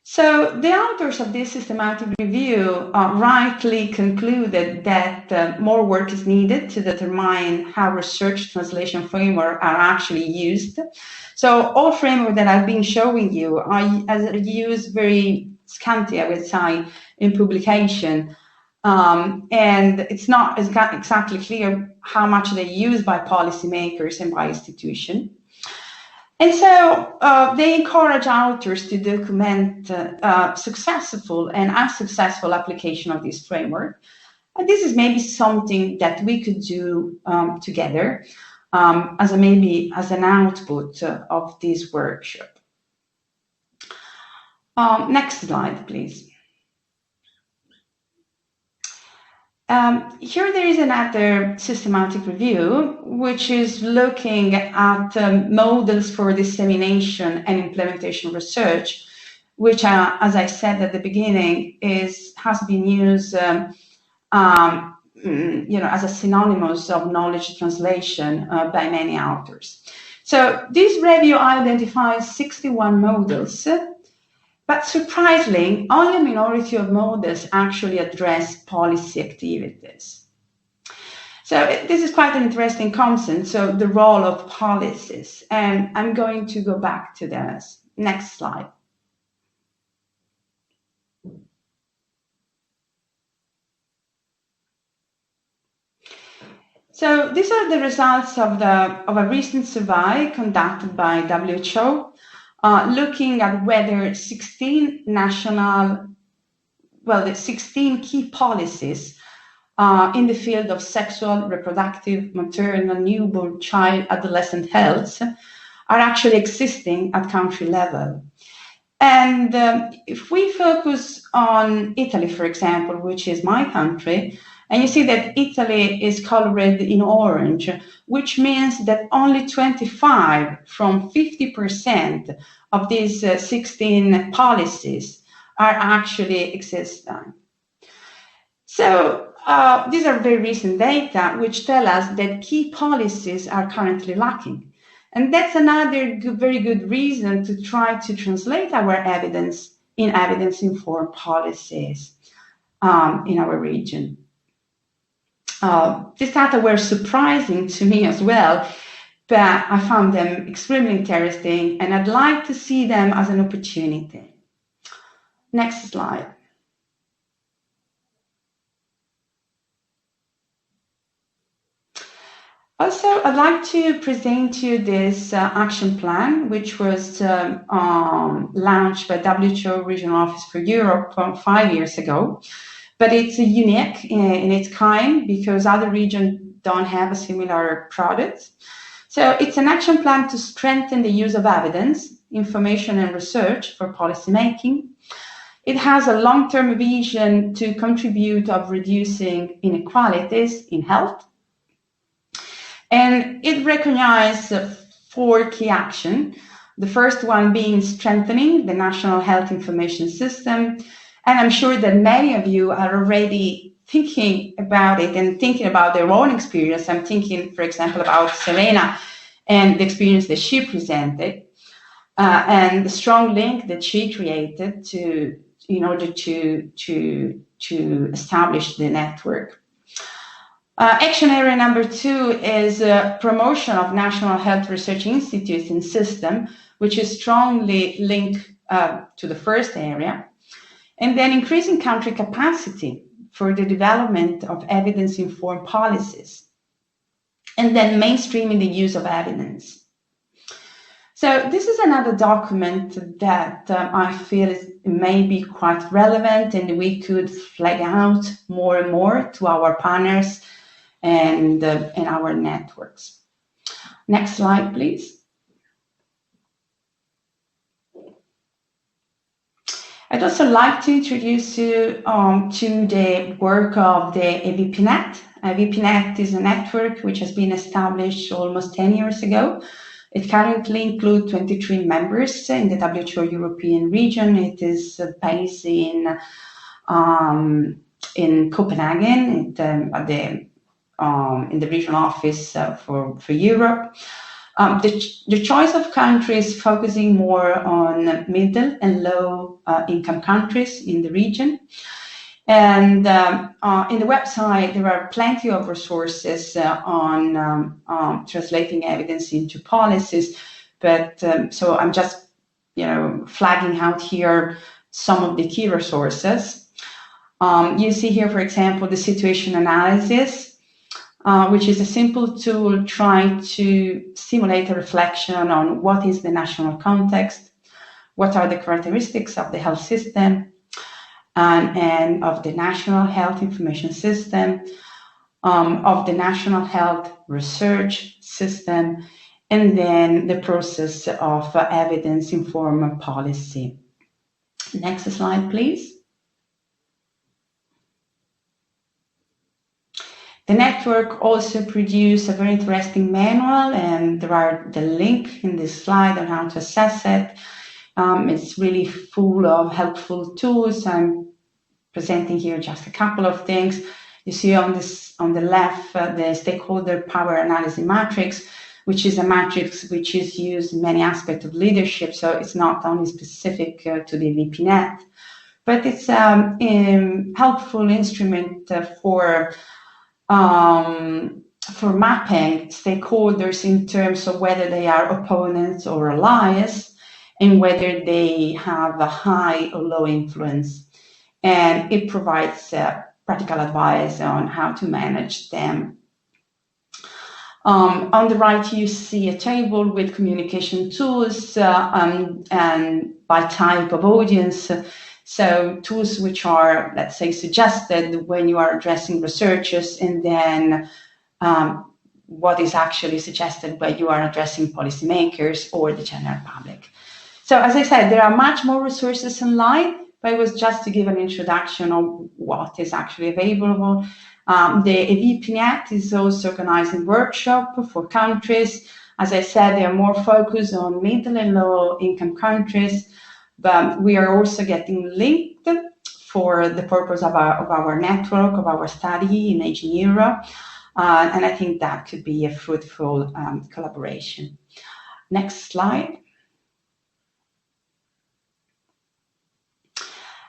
S2: So the authors of this systematic review rightly concluded that more work is needed to determine how research translation frameworks are actually used. So all frameworks that I've been showing you are used very scanty, I would say, in publication. And it's not exactly clear how much they're used by policymakers and by institutions. And so they encourage authors to document successful and unsuccessful application of this framework. And this is maybe something that we could do together as an output of this workshop. Next slide, please. Here there is another systematic review, which is looking at models for dissemination and implementation research, which, as I said at the beginning, has been used, as a synonymous of knowledge translation by many authors. So this review identifies 61 models, But surprisingly, only a minority of models actually address policy activities. So this is quite an interesting concept, so the role of policies. And I'm going to go back to this. Next slide. So these are the results of a recent survey conducted by WHO, looking at whether the 16 key policies in the field of sexual, reproductive, maternal, newborn, child, adolescent health are actually existing at country level. And if we focus on Italy, for example, which is my country, and you see that Italy is colored in orange, which means that only 25 from 50% of these 16 policies are actually existing. So these are very recent data which tell us that key policies are currently lacking. And that's another very good reason to try to translate our evidence in evidence-informed policies in our region. These data were surprising to me as well, but I found them extremely interesting, and I'd like to see them as an opportunity. Next slide. Also, I'd like to present to you this action plan, which was launched by WHO Regional Office for Europe 5 years ago. But it's unique in its kind because other regions don't have a similar product. So it's an action plan to strengthen the use of evidence, information and research for policymaking. It has a long-term vision to contribute of reducing inequalities in health. And it recognizes 4 key actions. The first one being strengthening the national health information system. And I'm sure that many of you are already thinking about it and thinking about their own experience. I'm thinking, for example, about Serena and the experience that she presented and the strong link that she created in order to establish the network. Action area number 2 is promotion of national health research institutes and system, which is strongly linked to the first area. And then increasing country capacity for the development of evidence-informed policies. And then mainstreaming the use of evidence. So this is another document that I feel may be quite relevant, and we could flag out more and more to our partners and our networks. Next slide, please. I'd also like to introduce you to the work of the EVPNet. EVPNet is a network which has been established almost 10 years ago. It currently includes 23 members in the WHO European region. It is based in Copenhagen, in the regional office for Europe. The choice of countries focusing more on middle and low income countries in the region. And in the website, there are plenty of resources on translating evidence into policies. But so I'm just, flagging out here some of the key resources. You see here, for example, the situation analysis, which is a simple tool trying to simulate a reflection on what is the national context, what are the characteristics of the health system, and of the national health information system, of the national health research system, and then the process of evidence-informed policy. Next slide, please. The network also produced a very interesting manual, and there are the link in this slide on how to assess it. It's really full of helpful tools. I'm presenting here just a couple of things. You see on the left, the stakeholder power analysis matrix, which is a matrix which is used in many aspects of leadership. So it's not only specific to the VPNet, but it's a helpful instrument for mapping stakeholders in terms of whether they are opponents or allies, and whether they have a high or low influence. And it provides practical advice on how to manage them. On the right, you see a table with communication tools and by type of audience. So tools which are, let's say, suggested when you are addressing researchers, and then what is actually suggested when you are addressing policymakers or the general public. So as I said, there are much more resources online, but it was just to give an introduction of what is actually available. The VPNet is also organizing workshops for countries. As I said, they are more focused on middle and low income countries, but we are also getting linked for the purpose of our network, of our study in Aging Europe. And I think that could be a fruitful collaboration. Next slide.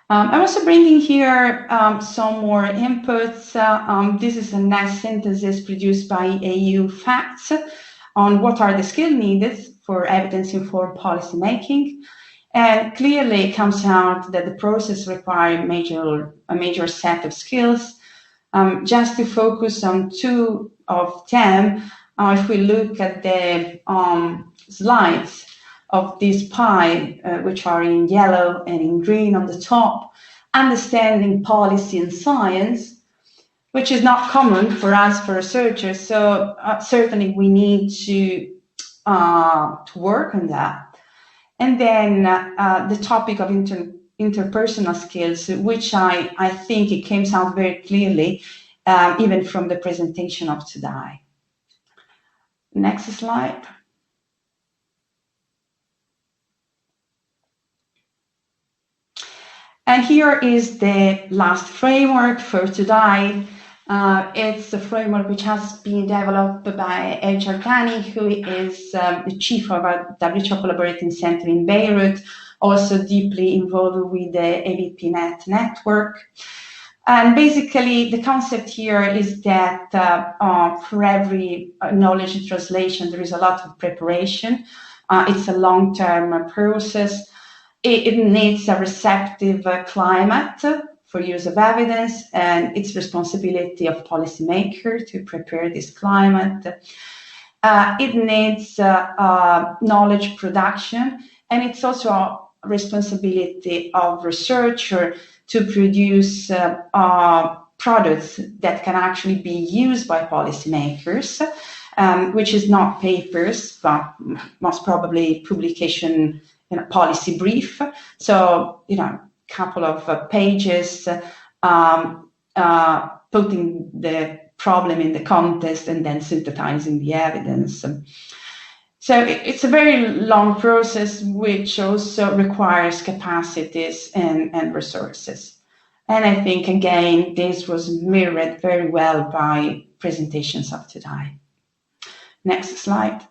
S2: I'm also bringing here some more inputs. This is a nice synthesis produced by EU Facts on what are the skills needed for evidence-informed policy making. And clearly it comes out that the process requires a major set of skills. Just to focus on two of them, if we look at the slides of this pie, which are in yellow and in green on the top, understanding policy and science, which is not common for us, for researchers. So certainly we need to work on that. And then the topic of interpersonal skills, which I think it came out very clearly, even from the presentation of today. Next slide. And here is the last framework for today. It's a framework which has been developed by El Jargani, who is the chief of a WHO collaborating center in Beirut, also deeply involved with the AVPNet network. And basically, the concept here is that for every knowledge translation, there is a lot of preparation. It's a long-term process. It needs a receptive climate for use of evidence, and it's responsibility of policymakers to prepare this climate. It needs knowledge production, and it's also a responsibility of researcher to produce products that can actually be used by policymakers, which is not papers, but most probably publication in a policy brief. So, couple of pages, putting the problem in the context and then synthesizing the evidence. So it's a very long process, which also requires capacities and resources. And I think, again, this was mirrored very well by presentations of today. Next slide.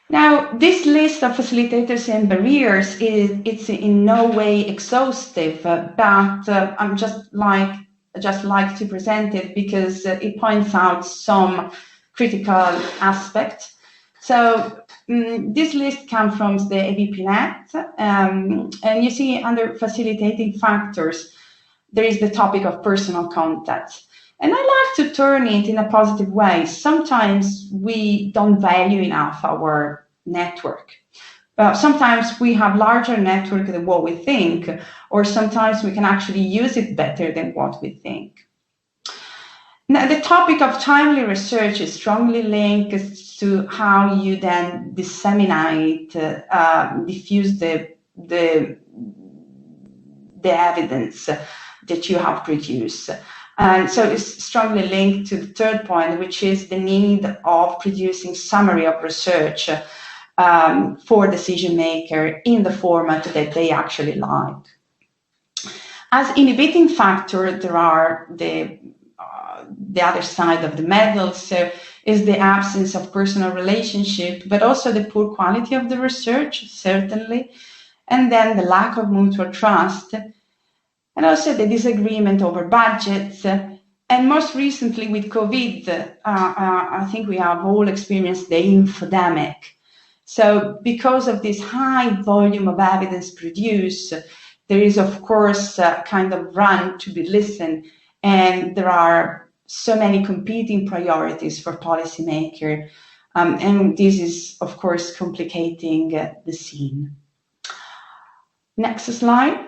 S2: Now, this list of facilitators and barriers it's in no way exhaustive, but I'm just like to present it because it points out some critical aspects. So this list comes from the AVPNet, and you see under facilitating factors, there is the topic of personal contact. And I like to turn it in a positive way. Sometimes we don't value enough our network. Sometimes we have larger network than what we think, or sometimes we can actually use it better than what we think. Now, the topic of timely research is strongly linked to how you then disseminate, diffuse the evidence that you have produced. And so it's strongly linked to the third point, which is the need of producing summary of research for decision maker in the format that they actually like. As inhibiting factor, there are the the other side of the medal. So is the absence of personal relationship, but also the poor quality of the research, certainly, and then the lack of mutual trust, and also the disagreement over budgets. And most recently with COVID, I think we have all experienced the infodemic. So because of this high volume of evidence produced, there is, of course, a kind of run to be listened, and there are so many competing priorities for policymakers, and this is, of course, complicating the scene. Next slide.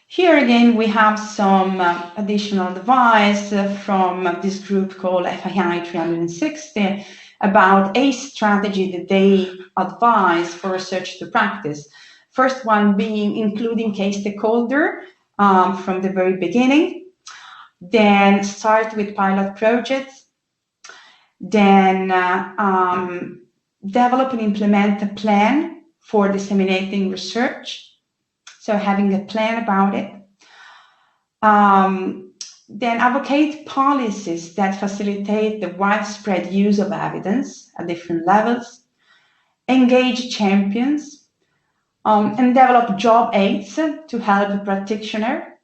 S2: Here again, we have some additional advice from this group called FII 360 about a strategy that they advise for research to practice. First one being including case stakeholder from the very beginning, then start with pilot projects, then develop and implement a plan for disseminating research, so having a plan about it. Then advocate policies that facilitate the widespread use of evidence at different levels, engage champions, and develop job aids to help the practitioner,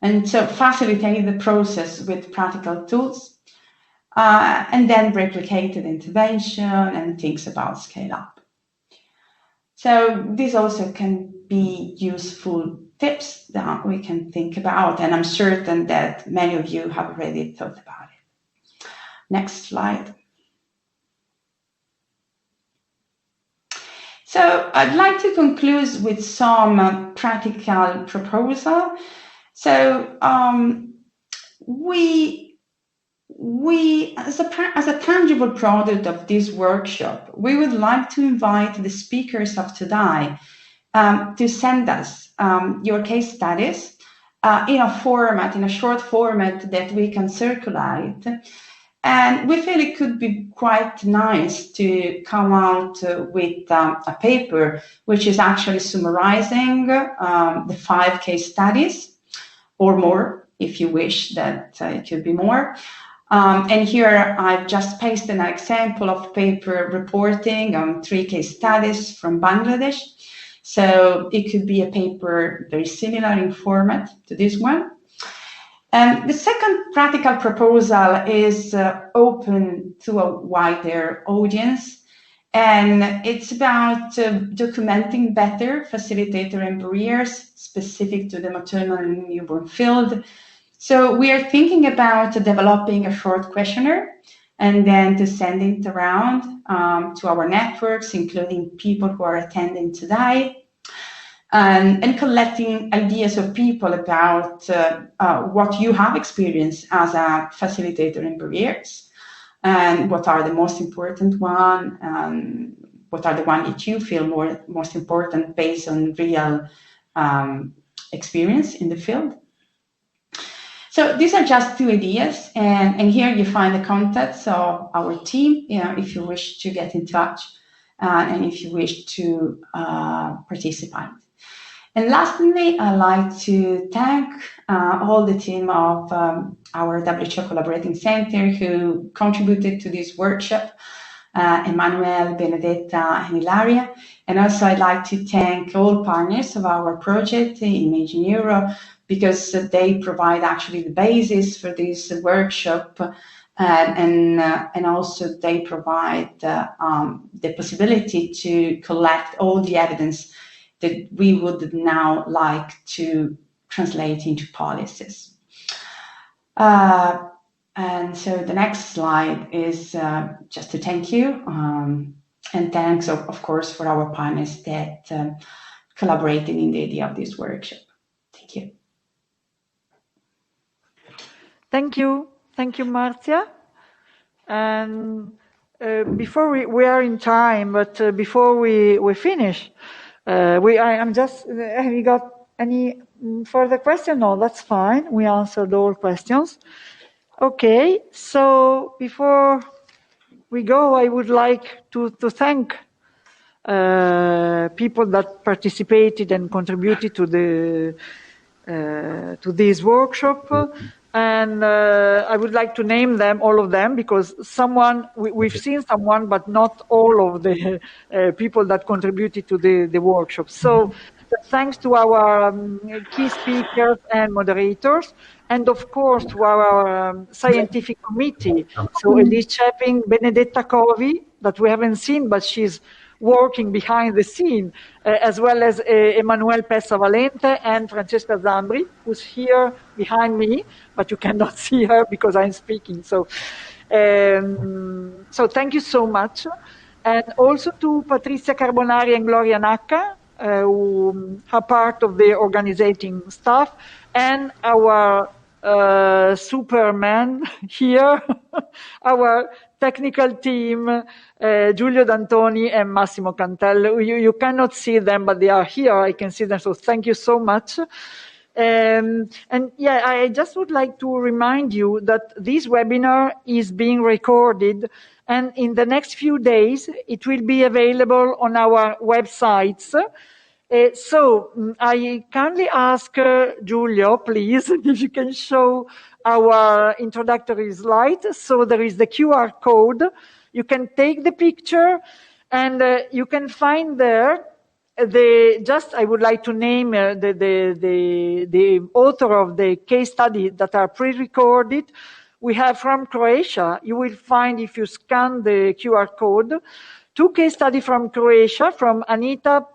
S2: and so facilitate the process with practical tools, and then replicated intervention and things about scale up. So this also can be useful tips that we can think about, and I'm certain that many of you have already thought about it. Next slide. So I'd like to conclude with some practical proposal. So we as a tangible product of this workshop, we would like to invite the speakers of today to send us your case studies in a short format that we can circulate. And we feel it could be quite nice to come out with a paper which is actually summarizing the 5 case studies, or more, if you wish that it could be more. And here I've just pasted an example of paper reporting on 3 case studies from Bangladesh. So it could be a paper very similar in format to this one. And the second practical proposal is open to a wider audience, and it's about documenting better facilitator and barriers specific to the maternal and newborn field. So we are thinking about developing a short questionnaire and then to send it around to our networks, including people who are attending today. And collecting ideas of people about what you have experienced as a facilitator in barriers, and what are the most important one, and what are the ones that you feel most important based on real experience in the field. So these are just 2 ideas, and here you find the contacts of our team, if you wish to get in touch and if you wish to participate. And lastly, I'd like to thank all the team of our WHO Collaborating Center who contributed to this workshop, Emmanuel, Benedetta, and Ilaria. And also I'd like to thank all partners of our project, IMAgiNE Euro, because they provide actually the basis for this workshop, and also they provide the possibility to collect all the evidence that we would now like to translate into policies. And so the next slide is just to thank you, and thanks, of course, for our partners that collaborated in the idea of this workshop. Thank you.
S1: Thank you. Thank you, Marzia. And before we are in time, but before we finish, have you got any further question? No, that's fine. We answered all questions. Okay, so before we go, I would like to thank people that participated and contributed to this workshop. And I would like to name them, all of them, because we've seen someone, but not all of the people that contributed to the workshop. So thanks to our key speakers and moderators, and of course to our scientific committee. So Elise Chapping, Benedetta Covi, that we haven't seen, but she's working behind the scene, as well as Emanuele Pessa Valente and Francesca Zambri, who's here behind me, but you cannot see her because I'm speaking. So thank you so much. And also to Patrizia Carbonari and Gloria Nacca, who are part of the organizing staff, and our Superman here, our technical team, Giulio D'Antoni and Massimo Cantello. You cannot see them, but they are here. I can see them, so thank you so much. And yeah, I just would like to remind you that this webinar is being recorded, and in the next few days, it will be available on our websites. So I kindly ask Giulio, please, if you can show our introductory slide. So there is the QR code. You can take the picture, and you can find there I would like to name the author of the case study that are pre-recorded. We have from Croatia. You will find, if you scan the QR code, 2 case studies from Croatia, from Anita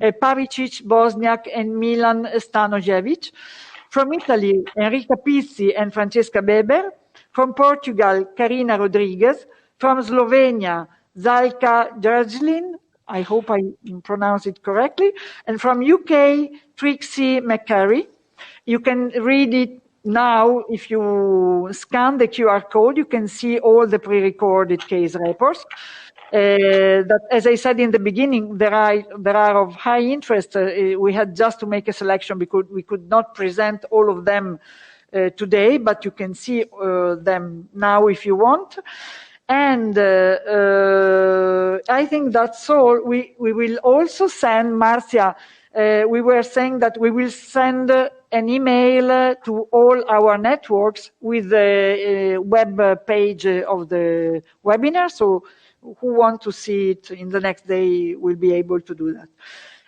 S1: Pavicic Bosniak and Milan Stanojevic. From Italy, Enrica Pizzi and Francesca Beber. From Portugal, Karina Rodriguez. From Slovenia, Zalka Drjlin. I hope I pronounce it correctly. And from UK, Trixie McCurry. You can read it now. If you scan the QR code, you can see all the pre-recorded case reports. That, as I said in the beginning, there are of high interest. We had just to make a selection because we could not present all of them today, but you can see them now if you want. And I think that's all. We will also send, Marcia, we were saying that we will send an email to all our networks with the web page of the webinar. So who want to see it in the next day will be able to do that.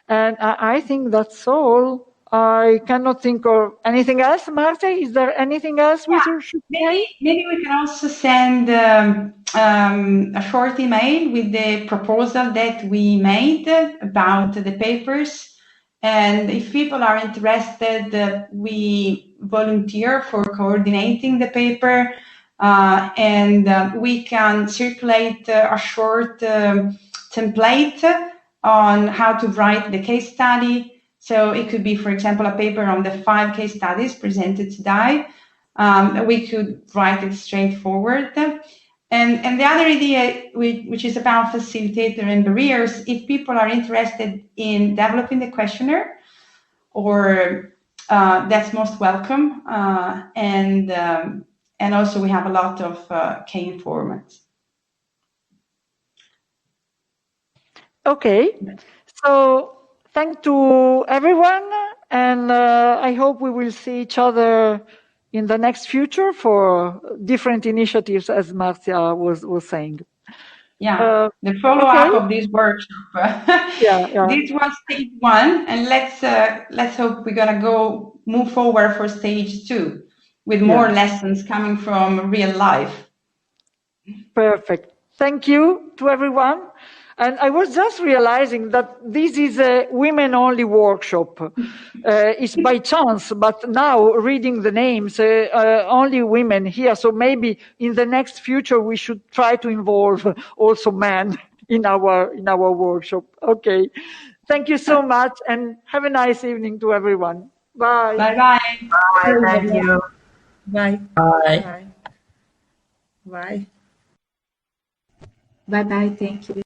S1: And I think that's all. I cannot think of anything else. Marta, is there anything else we should
S2: maybe we can also send a short email with the proposal that we made about the papers. And if people are interested, we volunteer for coordinating the paper. And we can circulate a short template on how to write the case study. So it could be, for example, a paper on the 5 case studies presented today. We could write it straightforward. And the other idea, which is about facilitator and barriers, if people are interested in developing the questionnaire, or that's most welcome. And also we have a lot of key informants.
S1: Okay, so thanks to everyone, and I hope we will see each other in the next future for different initiatives, as Marcia was saying.
S2: Yeah, the follow-up of this workshop. This was stage 1, and let's hope we're gonna move forward for stage 2 with more lessons coming from real life.
S1: Perfect. Thank you to everyone. And I was just realizing that this is a women-only workshop. It's by chance, but now reading the names, only women here. So maybe in the next future we should try to involve also men in our workshop. Okay. Thank you so much, and have a nice evening to everyone. Bye.
S2: Bye-bye.
S3: Bye. Thank you.
S7: Bye.
S3: Bye.
S7: Bye.
S8: Bye-bye. Thank you.